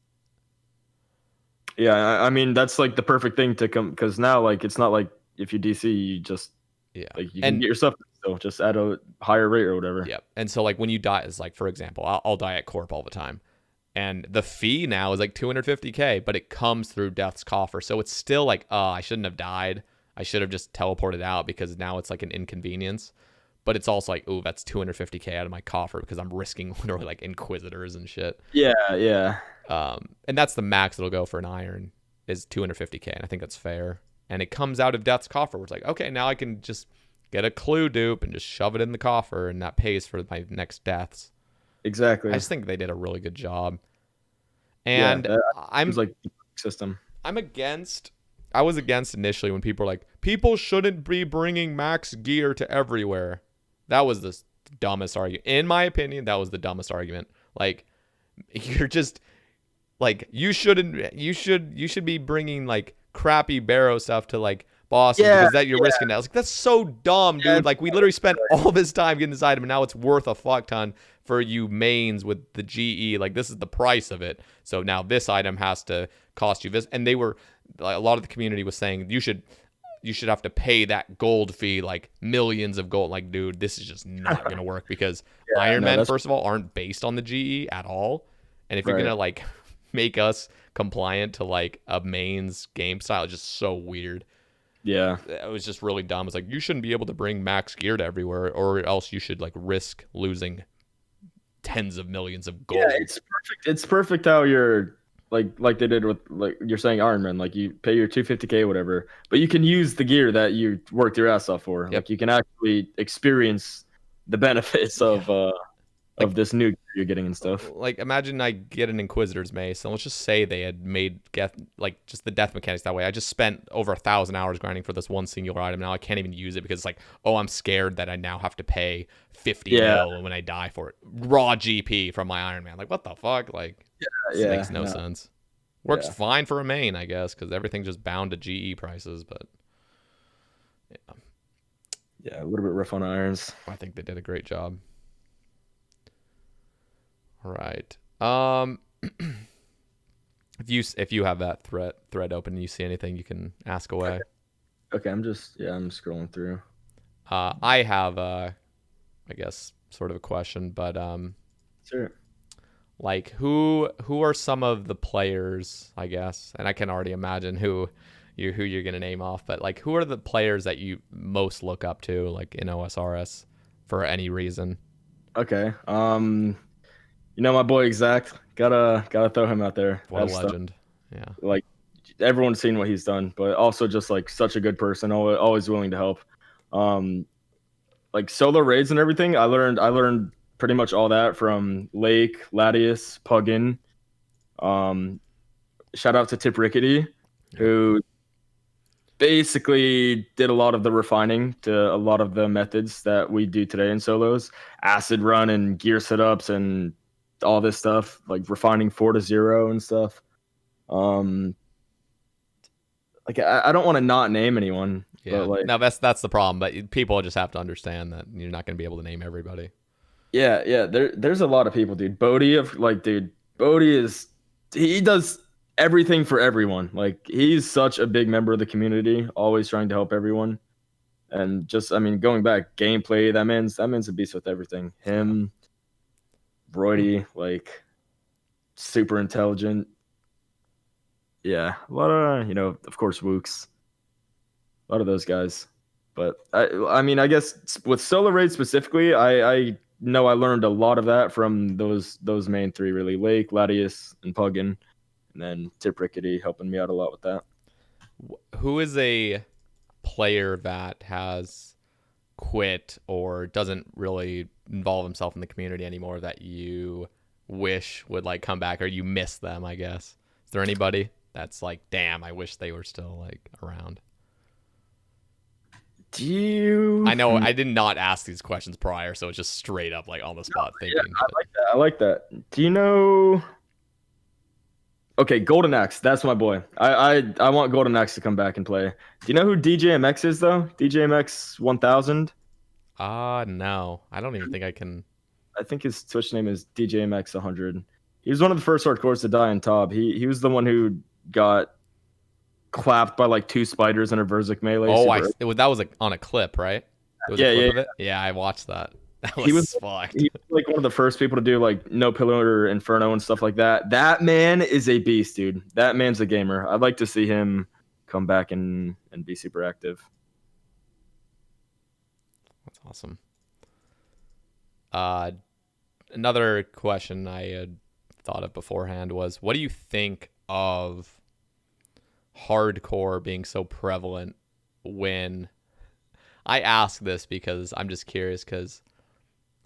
Yeah, I mean that's like the perfect thing to come because now like it's not like if you DC you just Yeah. like you can And get your stuff so just at a higher rate or whatever. yeah. And so like when you die, is like, for example, I'll die at Corp all the time. And the fee now is like 250K, but it comes through Death's Coffer. So it's still like, I shouldn't have died. I should have just teleported out because now it's like an inconvenience. But it's also like, ooh, that's 250K out of my coffer because I'm risking literally like Inquisitors and shit. Yeah, yeah, And that's the max it'll go for an iron is 250K. And I think that's fair. And it comes out of Death's Coffer, where it's like, okay, now I can just get a clue dupe and just shove it in the coffer, and that pays for my next deaths. I exactly. just think they did a really good job. Yeah, And that was I'm like the system. I'm against. I was against initially when people were like, people shouldn't be bringing max gear to everywhere. That was the dumbest argument. In my opinion, that was the dumbest argument. Like, you're just like you should be bringing like crappy barrow stuff to like bosses Yeah, because that you're risking that. I was like, that's so dumb, yeah, dude. Like we literally spent all this time getting this item and now it's worth a fuck ton for you mains with the GE. Like this is the price of it. So now this item has to cost you this. And they were like, a lot of the community was saying you should have to pay that gold fee, like millions of gold. Like, dude, this is just not gonna work because yeah. Iron No, Men, that's first of all, aren't based on the GE at all. And if you're right. gonna like make us compliant to like a mains game style, it's just so weird. Yeah, It was just really dumb. It's like you shouldn't be able to bring max gear to everywhere, or else you should like risk losing tens of millions of yeah. gold. It's perfect. It's perfect how you're like they did with like you're saying Iron Man. Like you pay your 250K whatever, but you can use the gear that you worked your ass off for. Yep. Like you can actually experience the benefits Yeah. of Like this new gear you're getting and stuff. like imagine I get an Inquisitor's mace, and let's just say they had made like just the death mechanics that way. I just spent over 1,000 hours grinding for this one singular item. Now I can't even use it because it's like, oh, I'm scared that I now have to pay 50 Yeah, mil when I die for it. Raw GP from my Iron Man. Like what the fuck? Like this yeah, makes no sense. Works yeah, fine for a main, I guess, because everything's just bound to GE prices. But yeah, yeah. A little bit rough on irons. I think they did a great job. All right. If you have that thread open and you see anything, you can ask away. Okay, I'm scrolling through. I have I guess sort of a question, but Sure. like who are some of the players, I guess, and I can already imagine who you're gonna name off, but like who are the players that you most look up to, like in OSRS, for any reason? Okay. My boy Exact. Gotta throw him out there. What a That stuff. legend. Yeah. Like everyone's seen what he's done, but also just like such a good person, always willing to help. Um, like solo raids and everything. I learned pretty much all that from Lake, Latius, Puggin. Um, Shout out to Tip Rickety, Yeah. who basically did a lot of the refining to a lot of the methods that we do today in solos, acid run and gear setups and all this stuff, like refining 4 to 0 and stuff. Um, like I don't want to not name anyone, but Yeah. like No, that's the problem, but people just have to understand that you're not going to be able to name everybody. Yeah. There's a lot of people, dude. Bodie is he does everything for everyone. Like he's such a big member of the community, always trying to help everyone. And just I mean, going back, gameplay, that man's a beast with everything. Yeah. Him, Broidy, like super intelligent. Yeah. A lot of of course, Wooks. A lot of those guys. But I mean, I guess with solo raid specifically, I know I learned a lot of that from those main three really, Lake, Latius, and Puggin, and then Tip Rickety helping me out a lot with that. Who is a player that has quit or doesn't really involve himself in the community anymore that you wish would like come back, or you miss them, I guess? Is there anybody that's like, damn, I wish they were still like around? Do you? I know I did not ask these questions prior, so it's just straight up like on the spot Yeah, thinking. I like that. I like that. Do you know? Okay, Golden Axe. That's my boy. I want Golden Axe to come back and play. Do you know who DJMX is though? DJMX 1000. No, I don't even think I can. I think his Twitch name is DJMX 100. He was one of the first hardcores to die in Tob. He was the one who got clapped by like two spiders in a Verzik melee. Oh, Super. that was like on a clip, right? There was a Yeah, clip yeah. of it. Yeah, I watched that. That He was was fucked. he was like one of the first people to do like no pillar or Inferno and stuff like that. That man is a beast, dude. That man's a gamer. I'd like to see him come back and be super active. That's awesome. Uh, Another question I had thought of beforehand was, what do you think of hardcore being so prevalent? When I ask this because I'm just curious, because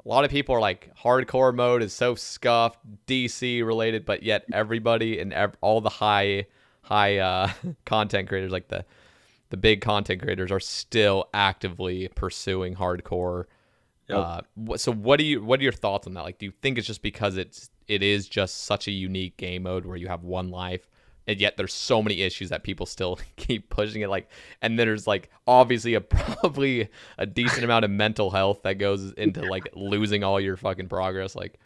a lot of people are like, hardcore mode is so scuffed, DC related, but yet everybody and all the high content creators, like the big content creators, are still actively pursuing hardcore. Yep. So what are your thoughts on that? Like, do you think it's just because it is just such a unique game mode where you have one life, and yet there's so many issues that people still keep pushing it? Like, and there's like obviously probably a decent amount of mental health that goes into like losing all your fucking progress. Like,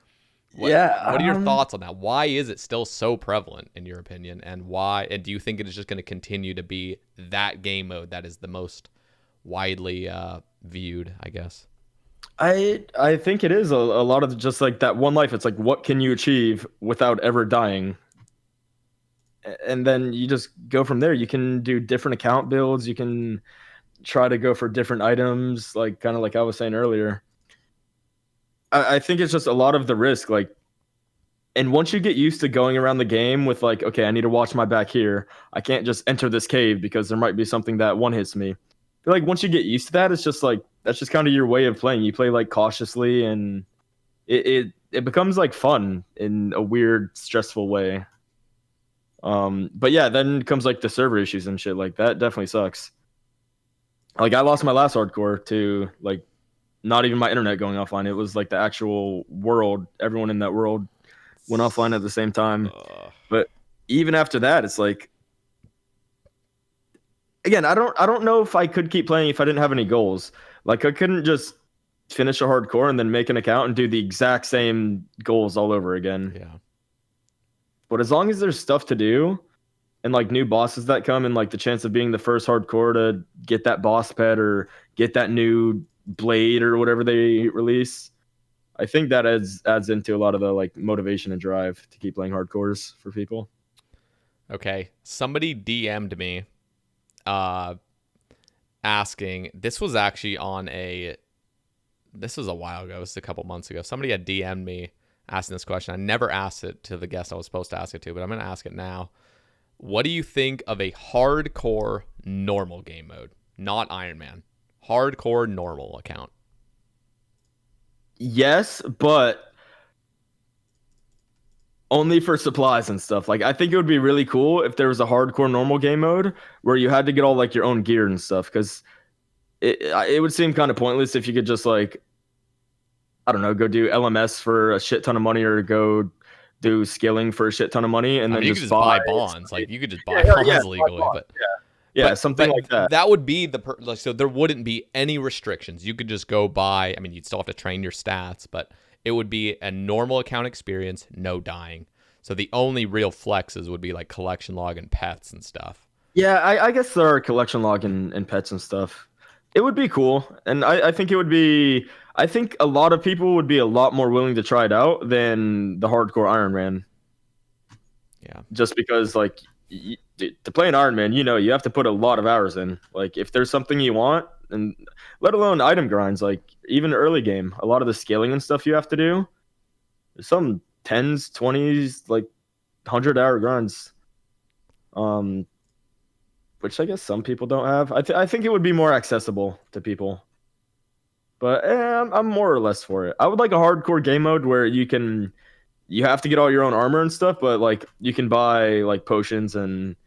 what are your thoughts on that? Why is it still so prevalent in your opinion, and why? And do you think it is just going to continue to be that game mode that is the most widely viewed, I guess? I think it is a lot of just like that one life. It's like what can you achieve without ever dying? And then you just go from there. You can do different account builds. You can try to go for different items, like kind of like I was saying earlier. I think it's just a lot of the risk, like, and once you get used to going around the game with like, okay, I need to watch my back here. I can't just enter this cave because there might be something that one hits me. I feel like once you get used to that, it's just like that's just kind of your way of playing. You play like cautiously, and it becomes like fun in a weird, stressful way. But yeah, then comes like the server issues and shit. Like that definitely sucks. Like I lost my last hardcore to like not even my internet going offline. It was like the actual world. Everyone in that world went offline at the same time. But even after that, it's like again, I don't know if I could keep playing if I didn't have any goals. Like I couldn't just finish a hardcore and then make an account and do the exact same goals all over again. Yeah. But as long as there's stuff to do and like new bosses that come and like the chance of being the first hardcore to get that boss pet or get that new blade or whatever they release, I think that adds into a lot of the like motivation and drive to keep playing hardcores for people. Okay. Somebody DM'd me asking, this was actually this was a while ago, this was a couple months ago. Somebody had DM'd me asking this question. I never asked it to the guest I was supposed to ask it to, but I'm going to ask it now. What do you think of a hardcore normal game mode? Not Iron Man. Hardcore normal account. Yes, but only for supplies and stuff. Like I think it would be really cool if there was a hardcore normal game mode where you had to get all like your own gear and stuff, because it would seem kind of pointless if you could just like, I don't know, go do LMS for a shit ton of money or go do skilling for a shit ton of money and then you just could just buy bonds. Like you could just buy bonds legally, but something like that. That would be so there wouldn't be any restrictions. You could just go buy. I mean, you'd still have to train your stats, but it would be a normal account experience, no dying. So the only real flexes would be like collection log and pets and stuff. Yeah, I guess there are collection log and pets and stuff. It would be cool, and I think it would be. I think a lot of people would be a lot more willing to try it out than the hardcore Iron Man. Yeah. Just because, like, to play an Iron Man, you have to put a lot of hours in. Like, if there's something you want, and let alone item grinds, like even early game, a lot of the scaling and stuff you have to do. There's some 10s, 20s, like 100-hour grinds. Which I guess some people don't have. I think it would be more accessible to people. But I'm more or less for it. I would like a hardcore game mode where you have to get all your own armor and stuff, but like you can buy like potions and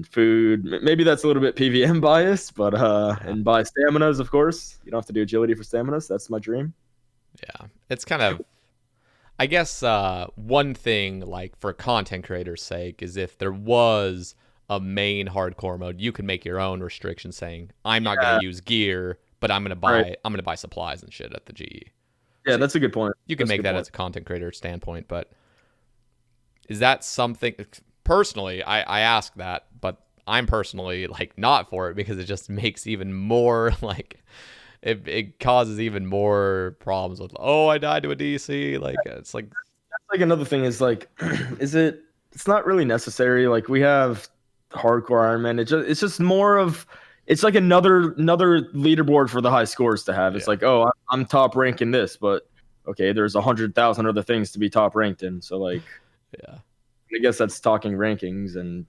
food. Maybe that's a little bit PVM biased, but and buy staminas, of course. You don't have to do agility for staminas. That's my dream. Yeah. It's kind of, I guess, one thing like for content creators' sake is if there was a main hardcore mode, you could make your own restrictions saying, I'm not going to use gear, but I'm going to buy supplies and shit at the GE. Yeah, So that's a good point. you can make that as a content creator standpoint, but is that something personally, I ask that, but I'm personally like not for it because it just makes even more like it causes even more problems with, oh, I died to a DC. Like it's like That's like another thing is like it's not really necessary. Like we have hardcore Iron Man. It's just more of it's like another leaderboard for the high scores to have. It's like, oh, I'm top rank in this, but okay, there's 100,000 other things to be top ranked in. So like, yeah. I guess that's talking rankings and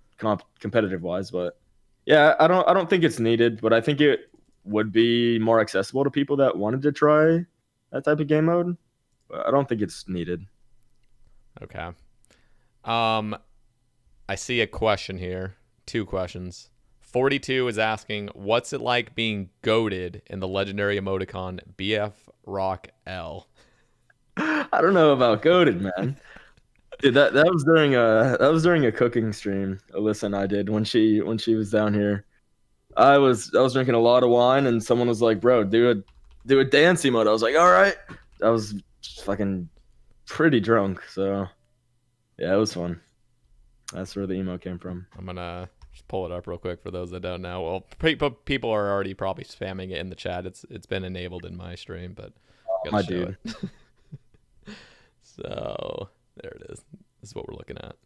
competitive wise, but yeah, I don't think it's needed, but I think it would be more accessible to people that wanted to try that type of game mode. But I don't think it's needed. Okay. I see a question here. 2 questions. 42 is asking, what's it like being goated in the legendary emoticon BFRock L? I don't know about goaded, man. Dude, that was during a cooking stream Alyssa and I did when she was down here. I was drinking a lot of wine and someone was like, "Bro, do a dance emote." I was like, "All right." I was fucking pretty drunk, so yeah, it was fun. That's where the emo came from. I'm going to just pull it up real quick for those that don't know. Well, people are already probably spamming it in the chat. It's been enabled in my stream, but My dude. So there it is. This is what we're looking at.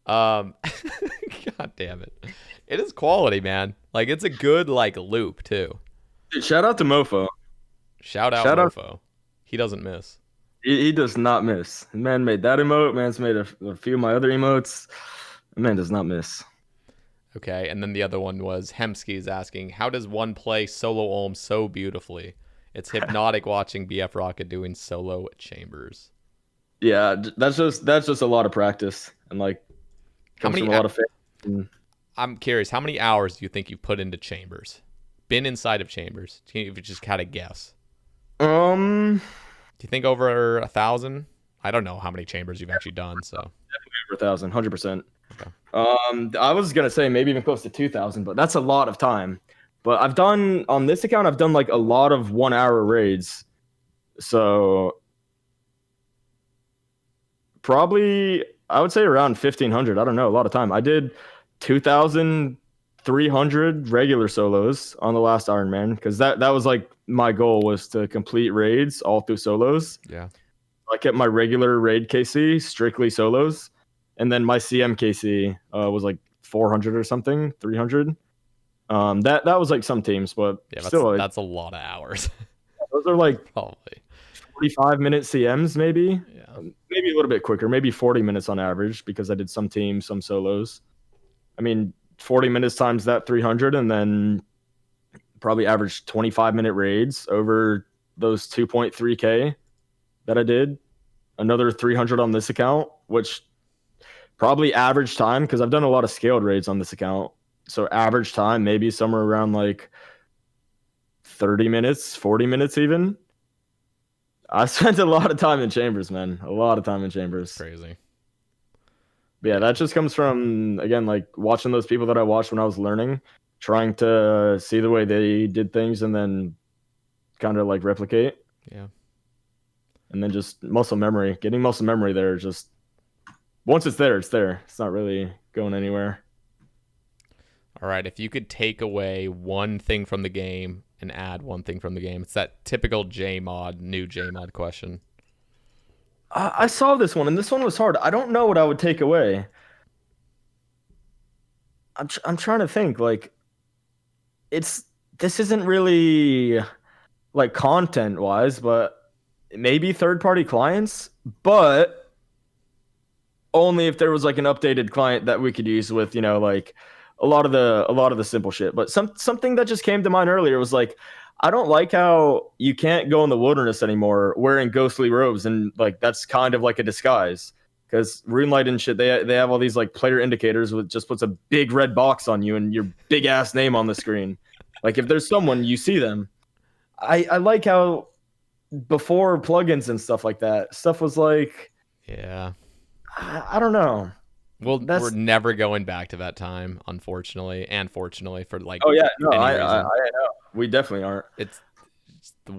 God damn it. It is quality, man. Like it's a good like loop too. Dude, shout out to Mofo. Shout out Mofo. He doesn't miss. He does not miss. Man made that emote. Man's made a few of my other emotes. Man does not miss. Okay, and then the other one was Hemsky's asking, how does one play solo Olm so beautifully? It's hypnotic watching BFRocket doing solo chambers. Yeah, that's just a lot of practice and like comes from a lot of faith. I'm curious, how many hours do you think you've put into chambers? Been inside of chambers? If you just kind of guess. Do you think over 1,000? I don't know how many chambers you've actually done. So definitely over 1,000, 100%. Okay. I was gonna say maybe even close to 2,000, but that's a lot of time. But I've done on this account, I've done like a lot of 1-hour raids. So probably I would say around 1,500. I don't know, a lot of time. I did 2,300 regular solos on the last Iron Man because that was like my goal was to complete raids all through solos. Yeah. I kept my regular raid KC strictly solos, and then my CM KC was like 400 or something, 300. That was like some teams, but yeah, still, like, that's a lot of hours. Those are like probably 45-minute CMs, maybe. Yeah. Maybe a little bit quicker, maybe 40 minutes on average because I did some teams, some solos. I mean, 40 minutes times that 300, and then probably average 25-minute raids over those 2.3K that I did. Another 300 on this account, which probably average time because I've done a lot of scaled raids on this account. So average time, maybe somewhere around like 30 minutes, 40 minutes even. I spent a lot of time in chambers, man. A lot of time in chambers. Crazy. But yeah, that just comes from, again, like watching those people that I watched when I was learning, trying to see the way they did things and then kind of like replicate. Yeah. and then just muscle memory. Getting muscle memory there, just once it's there, it's there. It's not really going anywhere. All right, if you could take away one thing from the game and add one thing from the game, it's that typical new Jmod question. I saw this one, and this one was hard. I don't know what I would take away. I'm trying to think. Like, this isn't really like content wise, but maybe third party clients, but only if there was like an updated client that we could use with, like a lot of the simple shit. But something that just came to mind earlier was like, I don't like how you can't go in the wilderness anymore wearing ghostly robes, and like that's kind of like a disguise. Because RuneLight and shit, they have all these like player indicators with just puts a big red box on you and your big ass name on the screen. Like if there's someone, you see them. I like how before plugins and stuff like that, stuff was like, Yeah. I don't know. Well, That's we're never going back to that time, unfortunately, and fortunately for like oh yeah, no, any I reason. know. We definitely aren't. It's the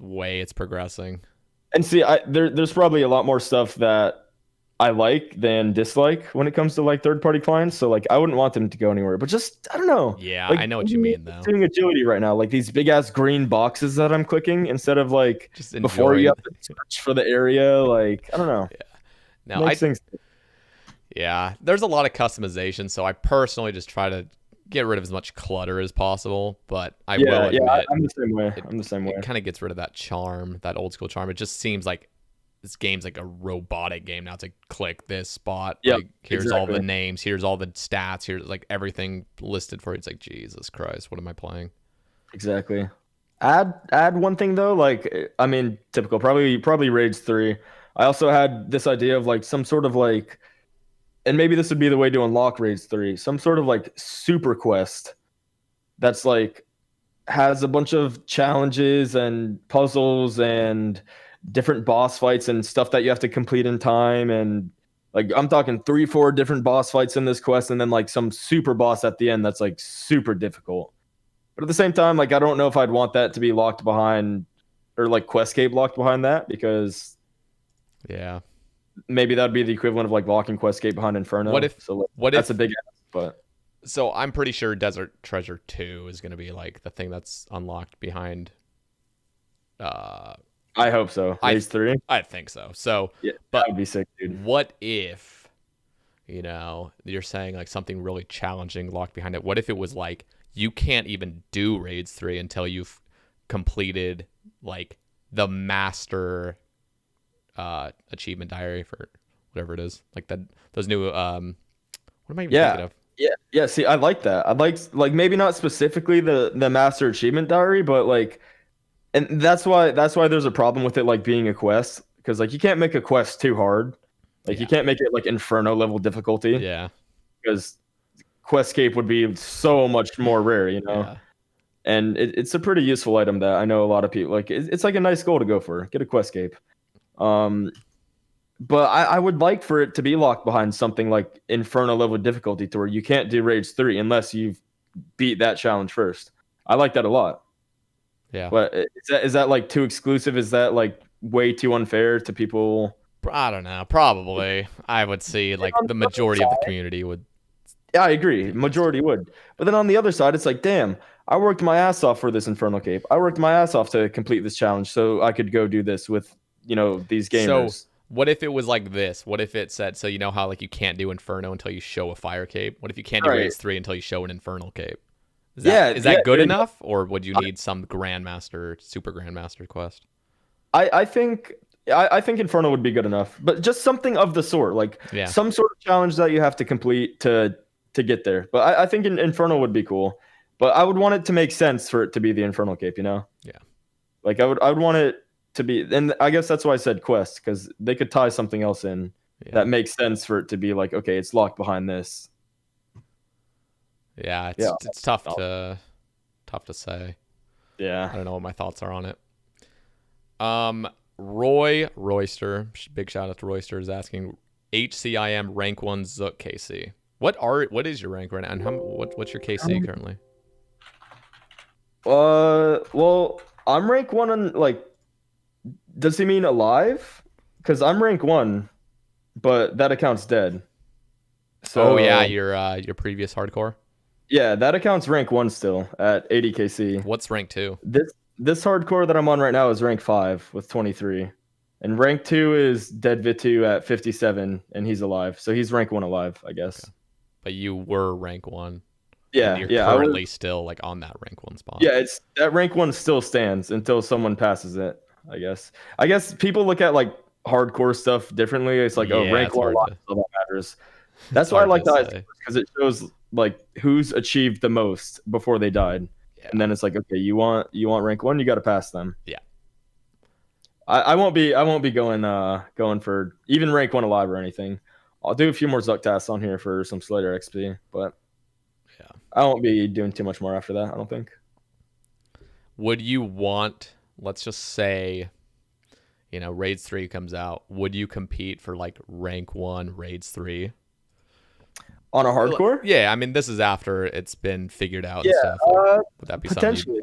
way it's progressing. And see, there's probably a lot more stuff that I like than dislike when it comes to like third party clients. So like I wouldn't want them to go anywhere. But just I don't know. Yeah, Like I know what you mean though. doing agility right now, like these big ass green boxes that I'm clicking instead of like Just before you enjoy. have to search for the area. Like I don't know. Yeah. Now Makes things yeah, there's a lot of customization, so I personally just try to get rid of as much clutter as possible. But I will yeah, admit, I'm the same way. it I'm the same way. it kind of gets rid of that charm, that old school charm. It just seems like this game's like a robotic game now. It's like click this spot, Yeah, like here's all the exactly. names, here's all the stats, here's like everything listed for you. It's like Jesus Christ, what am I playing? Exactly. Add one thing though, like I mean, typical, probably Rage 3. I also had this idea of like some sort of like, and maybe this would be the way to unlock Rage 3, some sort of like super quest that's like has a bunch of challenges and puzzles and different boss fights and stuff that you have to complete in time, and like I'm talking 3 4 different boss fights in this quest, and then like some super boss at the end that's like super difficult. But at the same time, like I don't know if I'd want that to be locked behind, or like Questscape locked behind that, because Yeah. maybe that'd be the equivalent of like locking Questscape behind What Inferno. if So like, what that's a if big ask, but so I'm pretty sure Desert Treasure 2 is gonna be like the thing that's unlocked behind uh I hope so. I Rage 3. I think so. So Yeah, that but would be sick, dude. what if you're saying like something really challenging locked behind it? What if it was like you can't even do raids 3 until you've completed like the master achievement diary for whatever it is, like that those new what am I even Yeah. thinking of? Yeah. See, I like that. I'd like maybe not specifically the Master Achievement Diary, but like, and that's why there's a problem with it like being a quest, because like you can't make a quest too hard. Like you Yeah. can't make it like Inferno level difficulty, Yeah. because Questscape would be so much more rare, Yeah. And it's a pretty useful item that I know a lot of people like. It's like a nice goal to go for. Get a Questscape. Um, but I would like for it to be locked behind something like Inferno level difficulty, to where you can't do Rage 3 unless you've beat that challenge first. I like that a lot. Yeah. But is that like too exclusive? Is that like way too unfair to people? I don't know. Probably. I would see like On the the other majority of the side, community would yeah, I agree. be against it. Majority would. But then on the other side, it's like, damn, I worked my ass off for this Infernal Cape. I worked my ass off to complete this challenge so I could go do this with, these So gamers. what if it was like this? What if it said, so you know how like you can't do Inferno until you show a fire cape? What if you can't do Right. Raids 3 until you show an Infernal cape? Is that Yeah, is yeah, that good there you go. enough, or would you need some Grandmaster, Super Grandmaster quest? I think I think Inferno would be good enough, but just something of the sort, like Yeah. some sort of challenge that you have to complete to get there. But I think Inferno would be cool. But I would want it to make sense for it to be the Infernal Cape. Yeah. Like I would want it to be, and I guess that's why I said quest, because they could tie something else in Yeah. that makes sense for it to be like, okay, it's locked behind this. Yeah, Yeah. it's tough to say. Yeah. I don't know what my thoughts are on it. Roy Royster, big shout out to Royster, is asking HCIM rank 1 Zook KC. What is your rank right now, and what's your KC currently? Well, I'm rank 1 on like Does he mean alive? Because I'm rank 1, but that account's dead. Oh yeah, So your previous hardcore. yeah, that account's rank 1 still at 80 KC. What's rank 2? This hardcore that I'm on right now is rank 5 with 23. And rank 2 is Dead Vitu at 57, and he's alive. So he's rank 1 alive, I guess. Okay. But you were rank 1, and Yeah, you're yeah, I was. currently still like on that rank 1 spot. Yeah, it's that rank 1 still stands until someone passes it, I guess. I guess people look at like hardcore stuff differently. It's like, oh, Yeah, rank it's 1 hard alive to is all that matters. it's That's why I hard like to the say. because it shows like who's achieved the most before they died. And Yeah. then it's like, okay, you want rank 1, you got to pass them. Yeah. I won't be going for even rank 1 alive or anything. I'll do a few more Zuck tasks on here for some Slayer XP, but Yeah. I won't be doing too much more after that, I don't think. Would you want, let's just say, Raids 3 comes out, would you compete for like rank 1 Raids 3? On a hardcore? Yeah, I mean, this is after it's been figured out Yeah, and stuff. Like, would that be something you... potentially.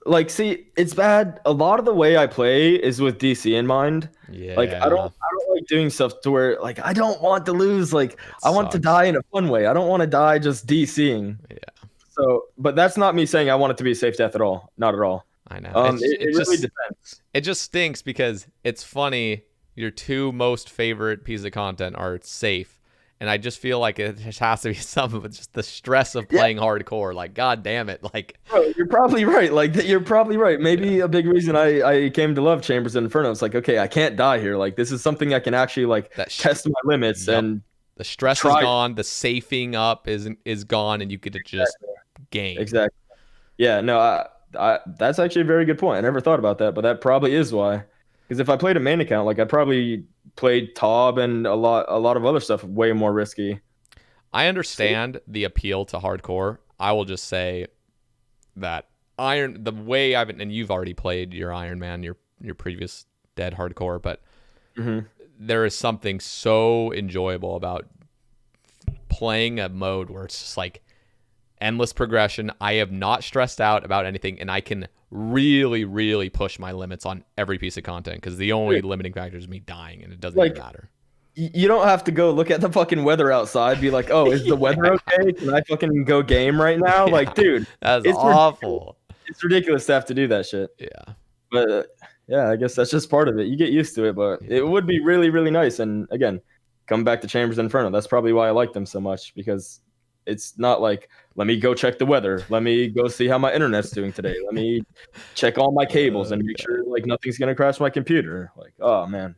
Like, see, it's bad. A lot of the way I play is with DC in mind. Like, I don't Yeah, like doing stuff to where like I don't want to lose. Like, it I want to sucks. die in a fun way. I don't want to die just DCing. Yeah, So, but that's not me saying I want it to be a safe death at all. Not at all. I know. It really depends. It just stinks because it's funny. Your two most favorite pieces of content are safe, and I just feel like it just has to be something with just the stress of Yeah, playing hardcore. Like, god damn it! Like, bro, you're probably right. Like, you're probably right. yeah, Maybe a big reason I came to love Chambers and Inferno. It's like, okay, I can't die here. Like, this is something I can actually like that. test my limits Yep. and The stress is try. gone. The safing up is gone, and you get to just Exactly. game. Exactly. Yeah, no, that's actually a very good point. I never thought about that, but that probably is why. Because if I played a main account, like I'd probably played Taub and a lot of other stuff way more risky. I See? understand the appeal to hardcore. I will just say that the way I've, and you've already played your Iron Man, your previous dead hardcore, but Hmm. there is something so enjoyable about playing a mode where it's just like endless progression. I have not stressed out about anything, and I can really, really push my limits on every piece of content because the only limiting factor is me dying, and it doesn't even Like matter. you don't have to go look at the fucking weather outside, be like, oh, is the weather Yeah, okay? Can I fucking go game right now? Like, yeah, dude, that's it's ridiculous. awful. It's ridiculous to have to do that shit. Yeah, But yeah, I guess that's just part of it. You get used to it, but it yeah. would be really, really nice. And again, come back to Chambers and Inferno. That's probably why I like them so much because it's not like, let me go check the weather. Let me go see how my internet's doing today. Let me check all my cables and make Okay. sure like nothing's gonna crash my computer. Like, oh man.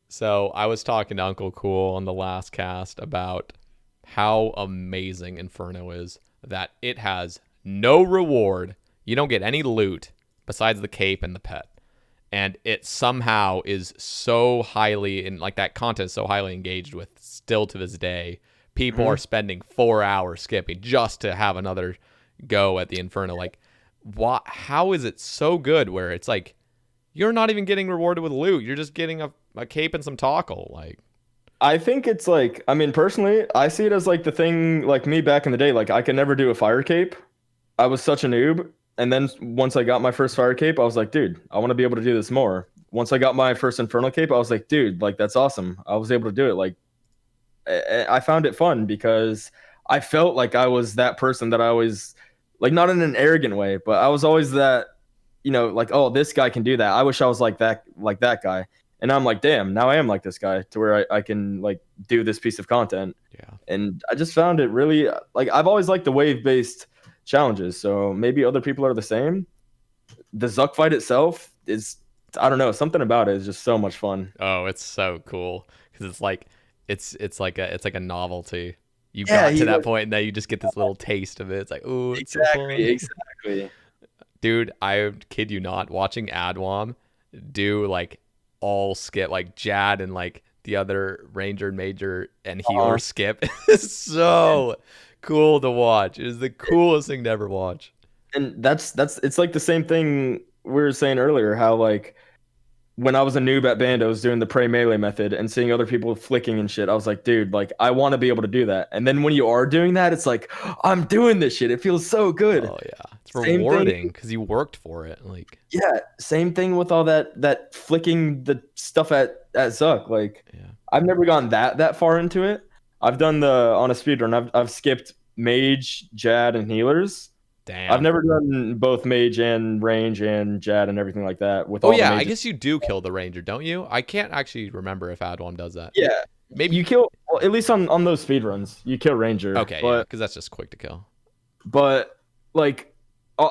So I was talking to Uncle Cool on the last cast about how amazing Inferno is, that it has no reward. You don't get any loot besides the cape and the pet. And it somehow is so highly in like that content is so highly engaged with still to this day. People Mhm. are spending 4 hours skipping just to have another go at the Inferno. Like, what? How is it so good where it's like you're not even getting rewarded with loot. You're just getting a cape and some tackle. Like, I think it's like, I mean, personally, I see it as like the thing, like me back in the day, like I could never do a fire cape. I was such a noob. And then once I got my first fire cape, I was like, dude, I want to be able to do this more. Once I got my first infernal cape, I was like, dude, like that's awesome. I was able to do it. Like I found it fun because I felt like I was that person that I always like, not in an arrogant way, but I was always that, like, oh, this guy can do that. I wish I was like that guy. And I'm like, damn, now I am like this guy to where I can like do this piece of content. yeah. And I just found it really like I've always liked the wave based challenges. So maybe other people are the same. The Zuck fight itself is, I don't know, something about it is just so much fun. Oh, it's so cool because it's like it's like a novelty. You Yeah, got to that point and now you just get this little taste of it. It's like, oh, it's so exactly, fun. exactly. Dude, I kid you not, watching Adwam do like all skip, like Jad and like the other Ranger and Major and healer Uh, skip is so cool to watch. It is the coolest thing to ever watch. and that's it's like the same thing we were saying earlier, how like when I was a noob at Bandos doing the pray melee method and seeing other people flicking and shit, I was like, dude, like I want to be able to do that. And then when you are doing that, it's like, I'm doing this shit. It feels so good. Oh yeah, it's Same thing. rewarding because you worked for it. Like, Yeah, same thing with all that flicking the stuff at Zuck. Like, yeah, I've never gone that far into it. I've done the on a speedrun. I've skipped mage, Jad, and healers. I've damn. never done both mage and range and Jad and everything like that with Oh all the yeah, I mages. guess you do kill the ranger, don't you? I can't actually remember if Adwam does that. Yeah, Maybe. you kill, well, at least on those speedruns, you kill ranger. Okay, yeah, But because that's just quick to kill. like uh,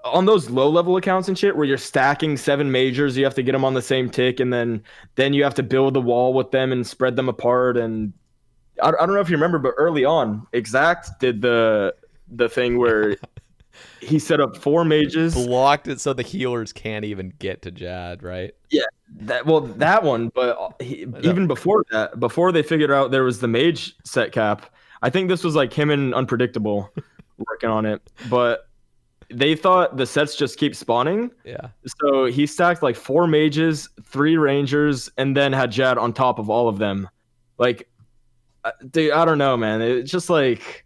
on those low level accounts and shit where you're stacking 7 majors, you have to get them on the same tick, and then you have to build the wall with them and spread them apart. And I don't know if you remember, but early on, Exact did the thing where he set up 4 mages. Blocked it so the healers can't even get to Jad, right? Yeah, that one, but even before that, before they figured out there was the mage set cap, I think this was like him and Unpredictable working on it, but they thought the sets just keep spawning. Yeah. So he stacked like 4 mages, 3 rangers, and then had Jad on top of all of them. Like, dude, I don't know, man. It's just like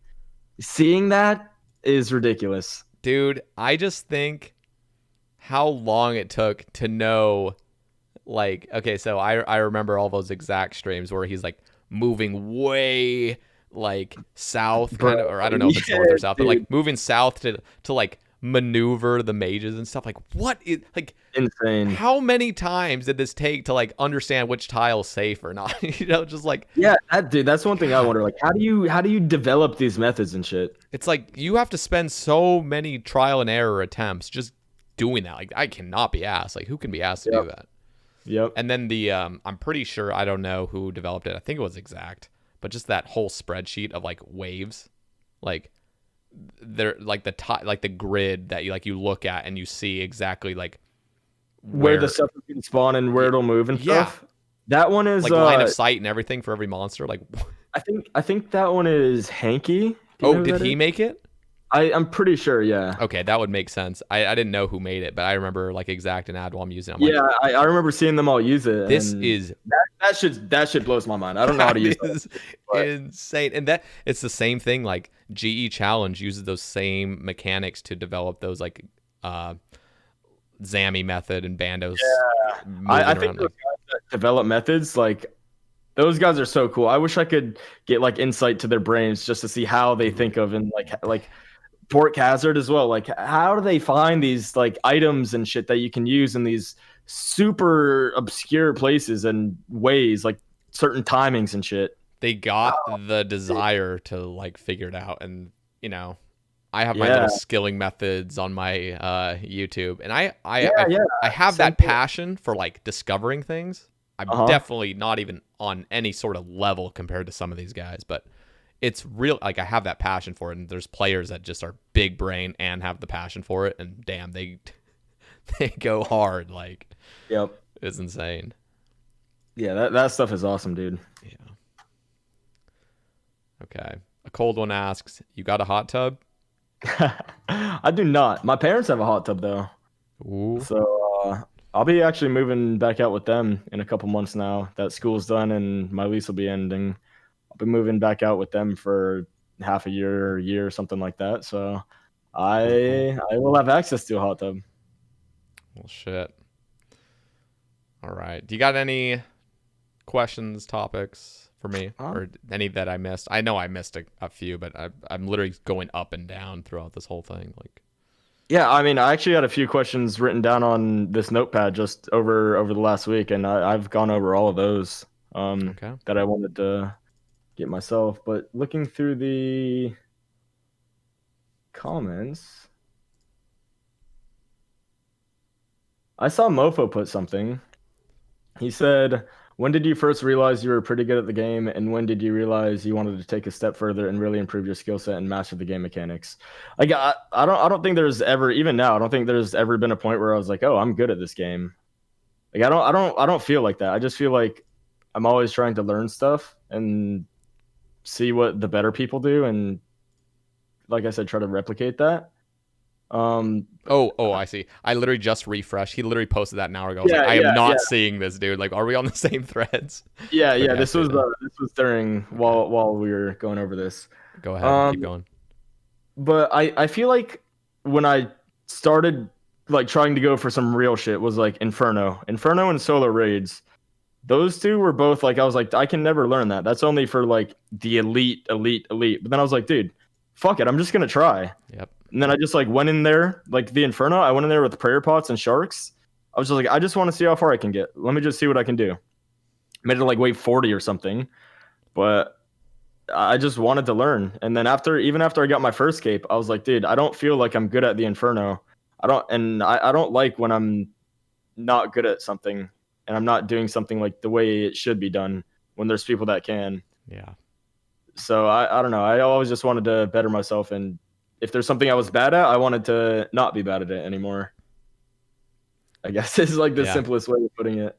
seeing that is ridiculous. Dude, I just think how long it took to know, like, okay, so I remember all those exact streams where he's like moving way like south, kind of, or I don't know if it's north or south, but like moving south to like maneuver the mages and stuff. Like, what is, like, insane? How many times did this take to like understand which tile's safe or not? You know, just like, yeah, dude, that's one thing I wonder. Like, how do you develop these methods and shit? it's like you have to spend so many trial and error attempts just doing that. Like, I cannot be asked. Like, who can be asked to do that? Yep. And then the I'm pretty sure, I don't know who developed it. I think it was Exact, but just that whole spreadsheet of like waves, like they're like like the grid that you look at and you see exactly like where the stuff can spawn and where it'll move and stuff. That one is like line of sight and everything for every monster. Like, I think that one is Hanky. did he make it? I'm pretty sure, yeah. Okay, that would make sense. I didn't know who made it, but I remember like Exact and Adwam using it. I'm yeah, like, I remember seeing them all use it. This and is that shit blows my mind. I don't know how to use it. Insane. And that it's the same thing. Like GE Challenge uses those same mechanics to develop those like Zammy method and Bandos. Yeah, I think those guys that develop methods, like those guys are so cool. I wish I could get like insight to their brains just to see how they think of, and like Port Hazard as well. Like, how do they find these like items and shit that you can use in these super obscure places and ways, like certain timings and shit? They got the desire to like figure it out, and you know, I have my little skilling methods on my YouTube, and I have that passion for like discovering things. I'm definitely not even on any sort of level compared to some of these guys, but it's real. Like, I have that passion for it, and there's players that just are big brain and have the passion for it, and damn, they go hard. Like, yep, it's insane. Yeah, that stuff is awesome, dude. Yeah. Okay. A cold one asks, "You got a hot tub?" I do not. My parents have a hot tub though. Ooh. So I'll be actually moving back out with them in a couple months now that school's done and my lease will be ending. I'll be moving back out with them for half a year, something like that. So I will have access to a hot tub. Well, shit. All right. Do you got any questions, topics for me, or any that I missed? I know I missed a few, but I'm literally going up and down throughout this whole thing. Like, yeah, I mean, I actually had a few questions written down on this notepad just over the last week, and I've gone over all of those that I wanted to get myself. But looking through the comments, I saw Mofo put something. He said, "When did you first realize you were pretty good at the game, and when did you realize you wanted to take a step further and really improve your skill set and master the game mechanics?" Like, I don't think there's ever, even now, I don't think there's ever been a point where I was like, "Oh, I'm good at this game." Like, I don't feel like that. I just feel like I'm always trying to learn stuff and see what the better people do, and like I said, try to replicate that. Oh, I see. I literally just refreshed. He literally posted that an hour ago. I was like, Yeah, I am yeah, yeah, not seeing this, dude. Like, are we on the same threads? yeah, But yeah. yeah, I see it now. This was during Okay, while we were going over this. go ahead. Keep Um, going. but I feel like when I started like trying to go for some real shit was like Inferno and solo raids. Those two were both like I was like I can never learn that. That's only for like the elite. But then I was like, dude, fuck it, I'm just gonna try. Yep. And then I just like went in there like the Inferno. I went in there with prayer pots and sharks. I was just like, I just want to see how far I can get. Let me just see what I can do. Made it like wave 40 or something, but I just wanted to learn. And then even after I got my first cape, I was like, dude, I don't feel like I'm good at the Inferno. I don't like when I'm not good at something and I'm not doing something like the way it should be done when there's people that can. Yeah. So I don't know. I always just wanted to better myself, and if there's something I was bad at, I wanted to not be bad at it anymore. I guess is like the Yeah. simplest way of putting it.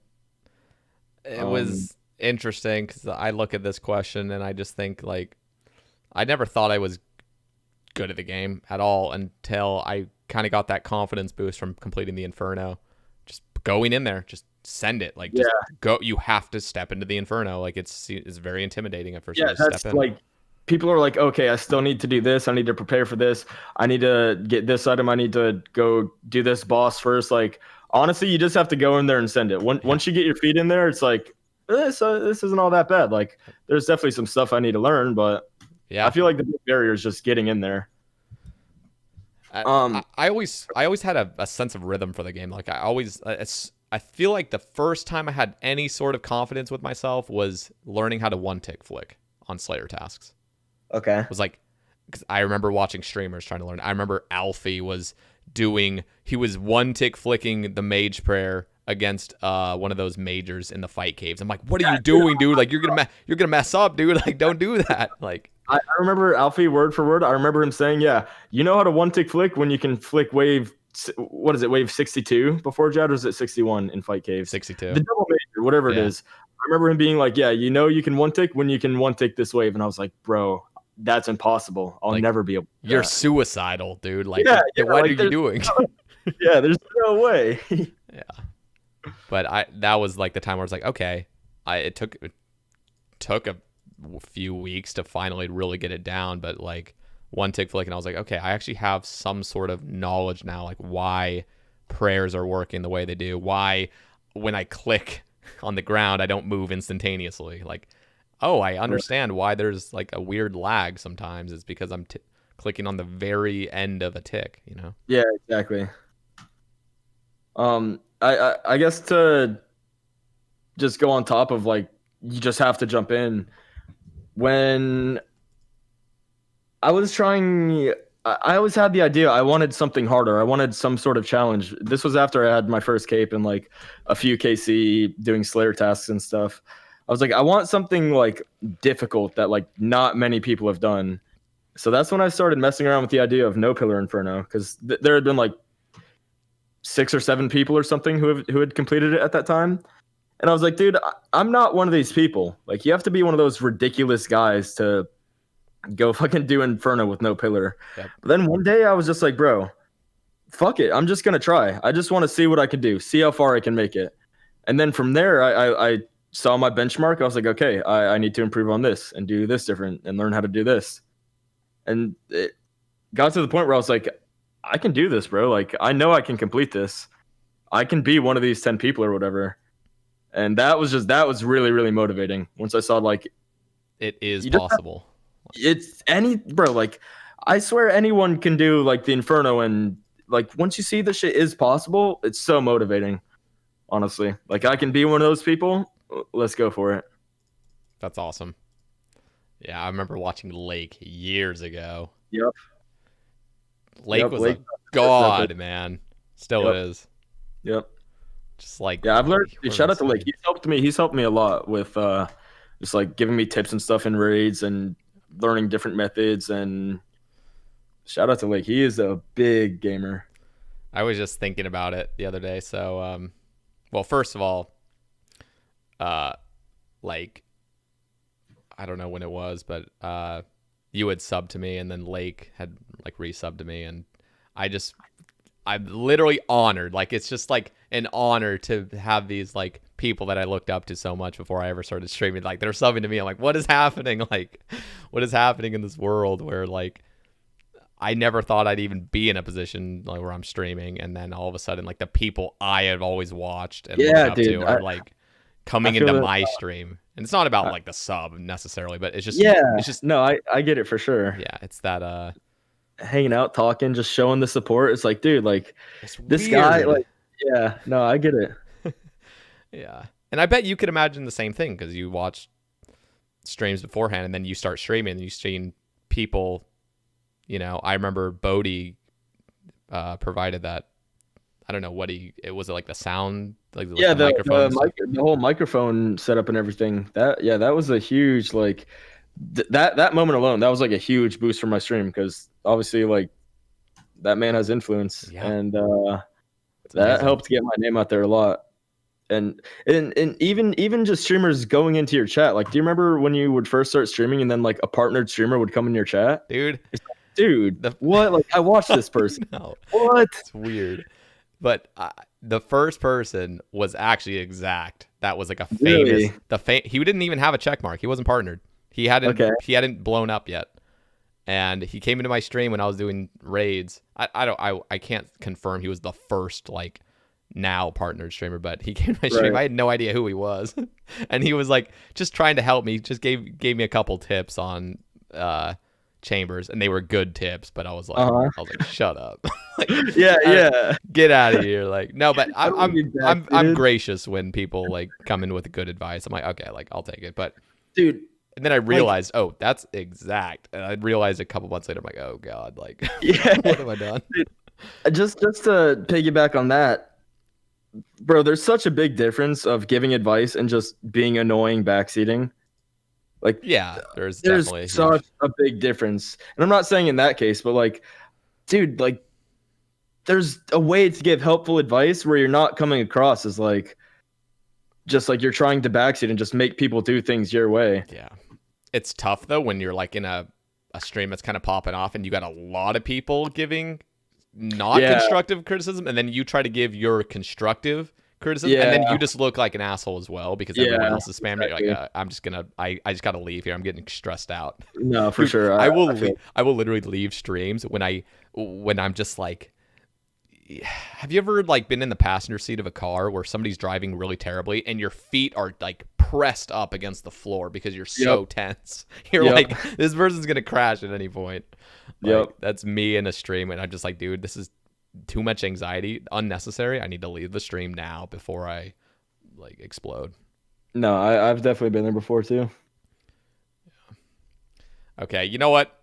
It Um, was interesting because I look at this question and I just think like I never thought I was good at the game at all until I kind of got that confidence boost from completing the Inferno. Just going in there, just send it. Like yeah, just go. You have to step into the Inferno. Like it's very intimidating at first. You yeah, just that's step in. like people are like, okay, I still need to do this. I need to prepare for this. I need to get this item. I need to go do this boss first. Like honestly, you just have to go in there and send it. Yeah. Once you get your feet in there, it's like this isn't all that bad. Like there's definitely some stuff I need to learn, but I Yeah. feel like the big barrier is just getting in there. I, Um, I always had a sense of rhythm for the game. Like I always, I feel like the first time I had any sort of confidence with myself was learning how to one tick flick on Slayer tasks. okay. Was like, because I remember watching streamers trying to learn. I remember Alfie was he was one tick flicking the mage prayer against one of those majors in the fight caves. I'm like, what are Yeah, you dude, doing, dude? Like you're gonna mess up, dude. Like don't do that. Like I remember Alfie word for word. I remember him saying, "Yeah, you know how to one tick flick when you can flick wave. What is it? Wave 62 before Jad, or is it 61 in fight caves? 62. The double major, whatever it Yeah. is. I remember him being like, "Yeah, you know you can one tick when you can one tick this wave," and I was like, "Bro, that's impossible. I'll Like never be able to do you're that." suicidal, dude. Like Yeah, yeah, what are like you doing? yeah, there's no way. Yeah. But that was like the time where I was like, okay, it took a few weeks to finally really get it down, but like one tick flick, and I was like, okay, I actually have some sort of knowledge now, like why prayers are working the way they do, why when I click on the ground I don't move instantaneously. Like, oh, I understand why there's like a weird lag sometimes. It's because I'm clicking on the very end of a tick, you know? Yeah, exactly. I guess to just go on top of like you just have to jump in when I was trying. I always had the idea I wanted something harder. I wanted some sort of challenge. This was after I had my first cape and like a few KC doing Slayer tasks and stuff. I was like, I want something like difficult that like not many people have done. So that's when I started messing around with the idea of no pillar inferno because there had been like 6 or 7 people or something who had completed it at that time. And I was like, dude, I'm not one of these people. Like, you have to be one of those ridiculous guys to go fucking do Inferno with no pillar. Yep. But then one day I was just like, bro, fuck it. I'm just gonna try. I just want to see what I can do, see how far I can make it. And then from there, I saw my benchmark. I was like, okay, I need to improve on this and do this different and learn how to do this. And it got to the point where I was like, I can do this, bro. Like, I know I can complete this. I can be one of these 10 people or whatever. And that was really, really motivating. Once I saw like It is you just possible. it's any bro, like I swear anyone can do like the Inferno, and like once you see the shit is possible, it's so motivating. Honestly, like I can be one of those people. Let's go for it. That's awesome. Yeah, I remember watching Lake years ago. Yep. Lake Yep. was a Lake. god, man. Still Yep. is. Yep. Just like Yeah, I've learned. what Shout out to Lake. insane. He's helped me a lot with just like giving me tips and stuff in raids and learning different methods. And shout out to Lake. He is a big gamer. I was just thinking about it the other day. So, well, first of all, uh, like I don't know when it was, but you had subbed to me, and then Lake had like resubbed to me, and I'm literally honored. Like, it's just like an honor to have these like people that I looked up to so much before I ever started streaming. Like, they're subbing to me. I'm like, what is happening? Like, what is happening in this world where like I never thought I'd even be in a position like where I'm streaming, and then all of a sudden, like the people I have always watched and looked Yeah, up dude. to are like I coming feel into that. my stream. And it's not about Uh, like the sub necessarily, but yeah. it's just No, I get it for sure. yeah, it's that Hanging out, talking, just showing the support. It's like, dude, like it's this guy, weird. like, yeah. No, I get it. Yeah. And I bet you could imagine the same thing because you watch streams beforehand and then you start streaming and you've seen people, you know, I remember Bodie provided that. I don't know what it was like the sound, like Yeah, the microphone and stuff. the whole microphone setup and everything. That was a huge like that moment alone. That was like a huge boost for my stream because obviously like that man has influence Yeah. and It's that amazing. helped get my name out there a lot. And even just streamers going into your chat. Like, do you remember when you would first start streaming and then like a partnered streamer would come in your chat? Dude, It's like, dude, what? Like, I watched this person. no, What? it's weird. But the first person was actually Exact. That was like a famous. Really? He didn't even have a check mark. He wasn't partnered. Okay. He hadn't blown up yet. And he came into my stream when I was doing raids. I can't confirm he was the first like now partnered streamer, but he came to my stream. Right. I had no idea who he was, and he was like just trying to help me. Just gave me a couple tips on chambers, and they were good tips. But I was like, shut up, like, Yeah, yeah. get out of here. Like, no, but I don't need that, I'm dude. gracious when people like come in with good advice. I'm like, okay, like I'll take it. But Dude, and then I realized, oh, that's Exact. And I realized a couple months later, I'm like, oh god, like yeah. what have I done? Just to piggyback on that, bro, there's such a big difference of giving advice and just being annoying backseating. Like, Yeah, there's there's definitely a huge. such a big difference. And I'm not saying in that case, but like, dude, like, there's a way to give helpful advice where you're not coming across as like, just like you're trying to backseat and just make people do things your way. Yeah, it's tough though when you're like in a stream that's kind of popping off and you got a lot of people giving not Yeah. constructive criticism, and then you try to give your constructive criticism, and then you just look like an asshole as well because everyone Yeah, else is spamming. exactly. You're like, I'm just gonna, I just gotta leave here. I'm getting stressed out. No, for Dude, sure. I will, feel- I will literally leave streams when I'm just like. Have you ever like been in the passenger seat of a car where somebody's driving really terribly and your feet are like pressed up against the floor because you're so tense? You're Yep. like, this person's gonna crash at any point. Like, Yep. that's me in a stream, and I'm just like, dude, this is too much anxiety, unnecessary. I need to leave the stream now before I like explode. No, I've definitely been there before too. Okay, you know what?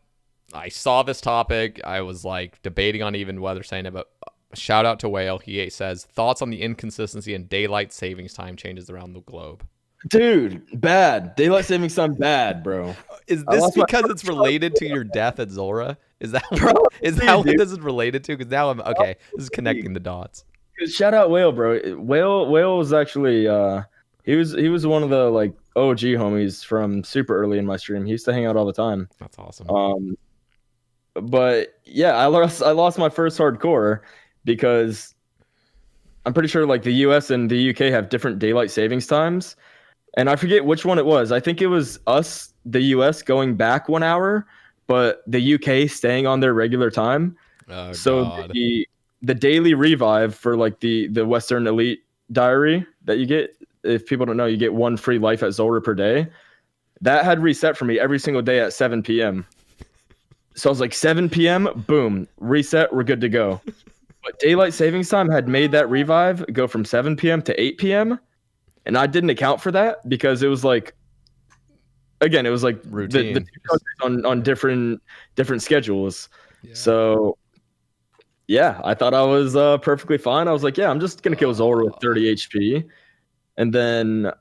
I saw this topic. I was like debating on even whether saying it, but shout out to Whale. He says thoughts on the inconsistency in daylight savings time changes around the globe. Dude, bad. Daylight savings time bad, bro. Is I this lost my because first it's related to your death at Zora? Is that Bro, is dude, that what dude. this is related to? Because now I'm okay. This is connecting the dots. Shout out Whale, bro. Whale was actually he was one of the like OG homies from super early in my stream. He used to hang out all the time. That's awesome. But yeah, I lost my first hardcore because I'm pretty sure like the US and the UK have different daylight savings times. And I forget which one it was. I think it was us, the US, going back 1 hour, but the UK staying on their regular time. Oh, So God. the daily revive for like the Western Elite diary that you get, if people don't know, you get 1 free life at Zora per day. That had reset for me every single day at 7 p.m. So I was like 7 p.m. boom, reset, we're good to go. But daylight savings time had made that revive go from 7 p.m. to 8 p.m. And I didn't account for that because it was like, again, it was like Routine. the two countries on different schedules. Yeah. So yeah, I thought I was perfectly fine. I was like, yeah, I'm just gonna kill Zora with 30 HP. And then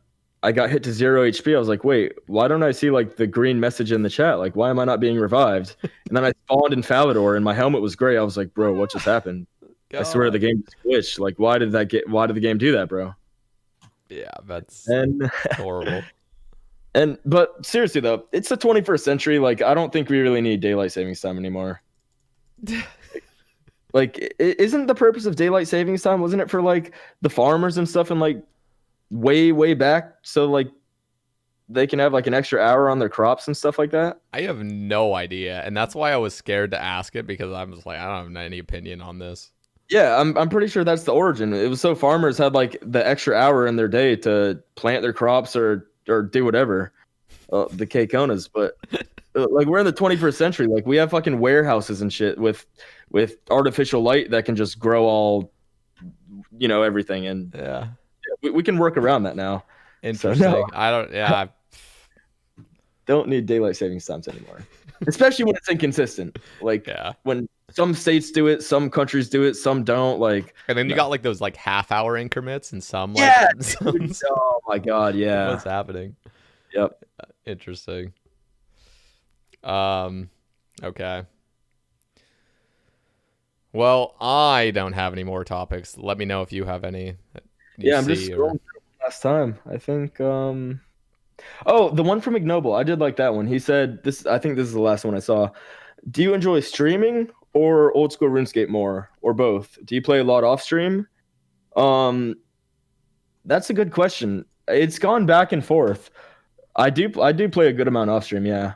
I got hit to 0 HP. I was like, wait, why don't I see like the green message in the chat? Like, why am I not being revived? And then I spawned in Falador and my helmet was gray. I was like, bro, what just happened? I swear the game just glitched. Like, why did the game do that, bro? Yeah, that's And horrible. but seriously though, it's the 21st century. Like, I don't think we really need daylight savings time anymore. Like, isn't the purpose of daylight savings time, wasn't it for like the farmers and stuff, and like way, way back, so like they can have like an extra hour on their crops and stuff like that? I have no idea, and that's why I was scared to ask it because I'm just like I don't have any opinion on this. Yeah, I'm pretty sure that's the origin. It was so farmers had like the extra hour in their day to plant their crops or do whatever, the K-Konas. But like we're in the 21st century, like we have fucking warehouses and shit with artificial light that can just grow all, everything, and Yeah, we can work around that now. So no, interesting. I don't. Yeah, don't need daylight savings times anymore, especially when it's inconsistent. Like yeah. when some states do it, some countries do it, some don't. Like And then you no. got like those like half-hour increments and some like Yeah, dude. some. Oh my god, What's yeah. happening? Yep. Interesting. Um. Okay. Well, I don't have any more topics. Let me know if you have any that you Yeah, I'm just see or. scrolling through last time. I think oh, the one from Ignoble. I did like that one. He said this I think this is the last one I saw. Do you enjoy streaming or old school RuneScape more or both? Do you play a lot off stream? Um that's a good question. It's gone back and forth. I do play a good amount off stream, yeah.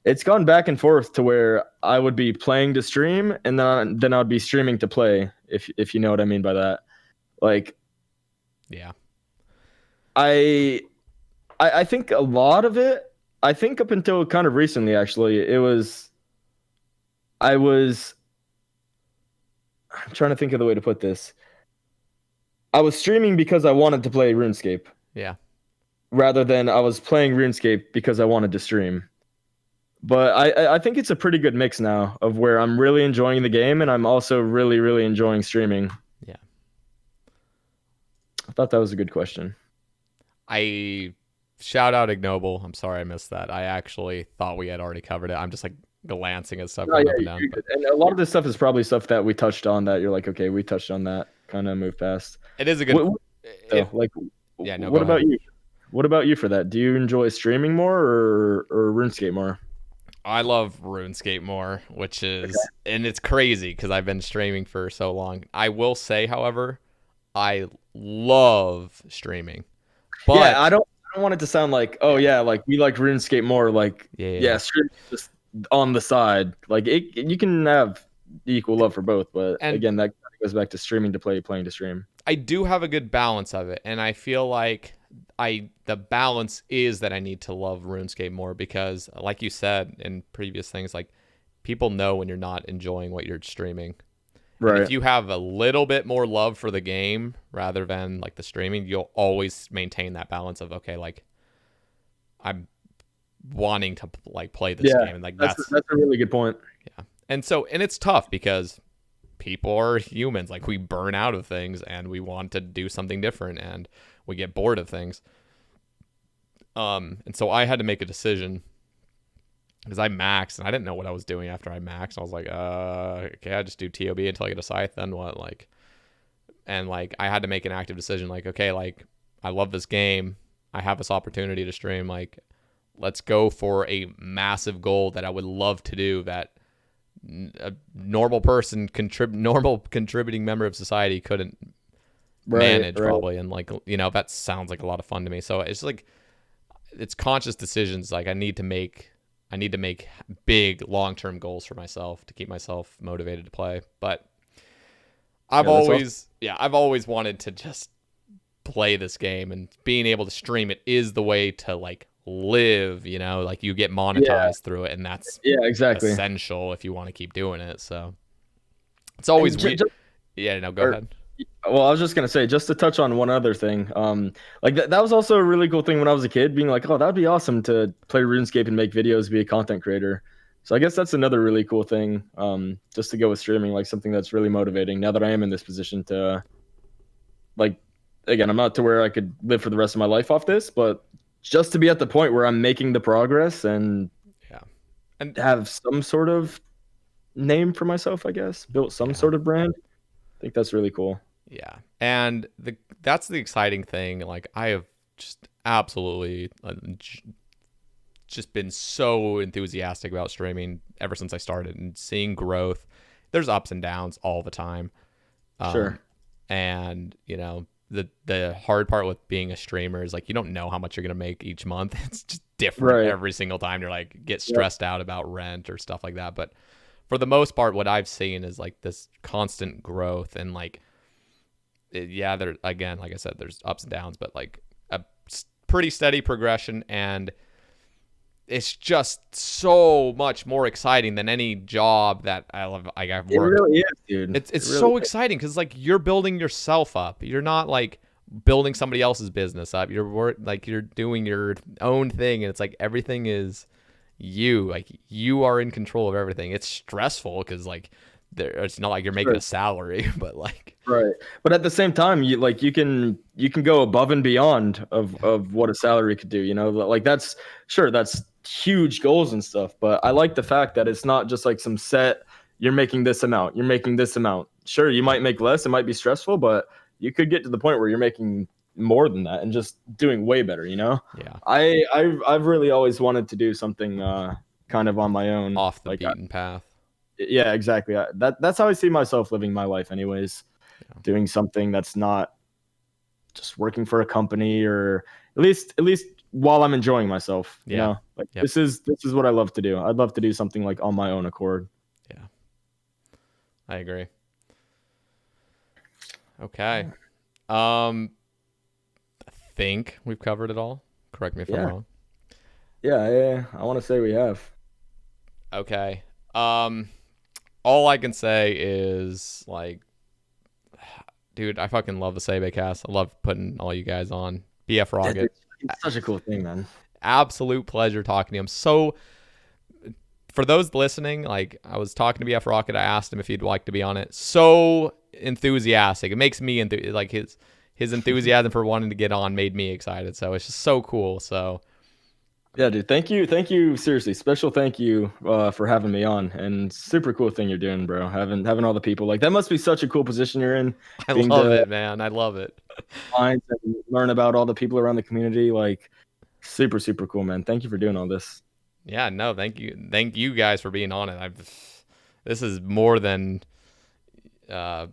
It's gone back and forth to where I would be playing to stream and then I'd be streaming to play if you know what I mean by that. Like Yeah. I I think a lot of it, I think up until kind of recently, actually, I was, I'm trying to think of the way to put this. I was streaming because I wanted to play RuneScape Yeah. rather than I was playing RuneScape because I wanted to stream. But I think it's a pretty good mix now of where I'm really enjoying the game and I'm also really, really enjoying streaming. Yeah. I thought that was a good question. I shout out Ignoble. I'm sorry I missed that. I actually thought we had already covered it. I'm just like glancing at stuff No, going yeah, up and down. you're But good. And a lot of this stuff is probably stuff that we touched on that you're like, okay, we touched on that, kind of move past. it is a good. What, so, It. like, Yeah. No. Go what about ahead. you? What about you for that? Do you enjoy streaming more or RuneScape more? I love RuneScape more, which Okay. is and it's crazy because I've been streaming for so long. I will say, however, I love streaming, Yeah, but I don't want it to sound like, oh yeah, yeah, like we like RuneScape more. Like, yeah, yeah, yeah. streaming just on the side. Like, you can have equal love for both, but And again, that kinda goes back to streaming to play, playing to stream. I do have a good balance of it, and I feel like the balance is that I need to love RuneScape more because, like you said in previous things, like people know when you're not enjoying what you're streaming. And if Right. you have a little bit more love for the game rather than like the streaming, you'll always maintain that balance of okay, like I'm wanting to like play this Yeah, game and like that's that's a really good point. yeah. And it's tough because people are humans. Like we burn out of things and we want to do something different and we get bored of things. And so I had to make a decision because I maxed and I didn't know what I was doing after I maxed. I was like, okay, I just do TOB until I get a scythe, then what? Like and like I had to make an active decision, like, okay, like I love this game. I have this opportunity to stream, like let's go for a massive goal that I would love to do that a normal person normal contributing member of society couldn't Right, manage right. probably and like that sounds like a lot of fun to me so it's like it's conscious decisions like I need to make big long-term goals for myself to keep myself motivated to play but Yeah, that's awesome. I've always wanted to just play this game and being able to stream it is the way to like live like you get Yeah, monetized through it and that's yeah, exactly. essential if you want to keep doing it so it's always And weird. Yeah, no, go or ahead. well, I was just gonna say, just to touch on one other thing, like that was also a really cool thing when I was a kid, being like, oh, that'd be awesome to play RuneScape and make videos, be a content creator. So I guess that's another really cool thing, just to go with streaming, like something that's really motivating. Now that I am in this position to, like, again, I'm not to where I could live for the rest of my life off this, but just to be at the point where I'm making the progress and Yeah. And have some sort of name for myself, I guess, built some yeah. sort of brand. I think that's really cool. Yeah. And that's the exciting thing. Like I have just absolutely just been so enthusiastic about streaming ever since I started and seeing growth. there's ups and downs all the time. Sure. And the hard part with being a streamer is like you don't know how much you're gonna make each month. It's just different Right. every single time. You're like get Yep. stressed out about rent or stuff like that. But for the most part, what I've seen is like this constant growth and like yeah, there again, like I said, there's ups and downs, but like a pretty steady progression, and it's just so much more exciting than any job that I love. Like I've It worked. really is, dude. It's It really so is. exciting because like you're building yourself up. You're not like building somebody else's business up. Like you're doing your own thing, and it's like everything is you. Like you are in control of everything. It's stressful because like it's not like you're making Sure. a salary, but like Right. But at the same time, you can go above and beyond of what a salary could do, Like that's sure that's huge goals and stuff, but I like the fact that it's not just like some set you're making this amount, you're making this amount. Sure, you might make less, it might be stressful, but you could get to the point where you're making more than that and just doing way better. yeah, I've really always wanted to do something kind of on my own. off the Like beaten path. yeah, exactly. That's how I see myself living my life anyways. Yeah. Doing something that's not just working for a company, or at least while I'm enjoying myself, Yeah. Like Yep. this is what I love to do. I'd love to do something like on my own accord. Yeah. I agree. Okay. I think we've covered it all. Correct me if I'm Yeah. wrong. Yeah, I want to say we have. Okay. All I can say is like, dude, I fucking love the Sae Bae Cast. I love putting all you guys on. BFRocket. It's such a cool thing, man. Absolute pleasure talking to him. So for those listening, like I was talking to BFRocket, I asked him if he'd like to be on it. So enthusiastic. It makes me like his enthusiasm for wanting to get on made me excited. So it's just so cool. So Yeah, dude. Thank you. Seriously, special thank you for having me on. And super cool thing you're doing, bro. Having all the people like that must be such a cool position you're in, I being love the it, man. I love it. minds and learn about all the people around the community. Like super cool, man. Thank you for doing all this. Yeah, no, thank you guys for being on it. This is more than uh,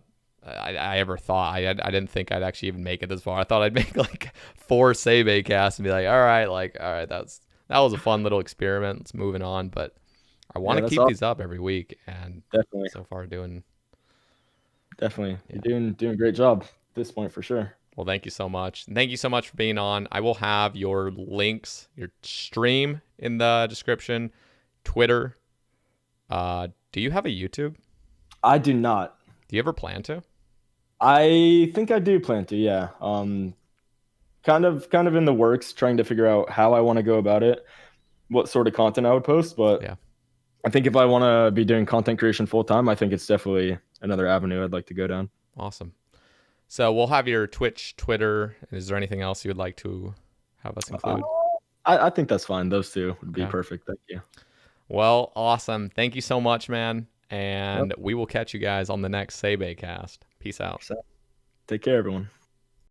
I ever thought. I didn't think I'd actually even make it this far. I thought I'd make like 4 Sae Bae casts and be like, all right, that was a fun little experiment. Let's moving on, but I want Yeah, to that's keep all. these up every week, and Definitely, so far doing definitely. yeah. You're doing a great job at this point for sure. Well, thank you so much. Thank you so much for being on. I will have your links, your stream in the description, Twitter. Do you have a YouTube? I do not. Do you ever plan to? I think I do plan to. Yeah. Kind of in the works, trying to figure out how I want to go about it, what sort of content I would post. But Yeah. I think if I want to be doing content creation full time, I think it's definitely another avenue I'd like to go down. Awesome. So we'll have your Twitch, Twitter. Is there anything else you would like to have us Uh, include? I think that's fine. Those two would be Okay. perfect. Thank you. Well, awesome. Thank you so much, man. Yep. And we will catch you guys on the next Sae Bae Cast. Peace out. So, take care, everyone.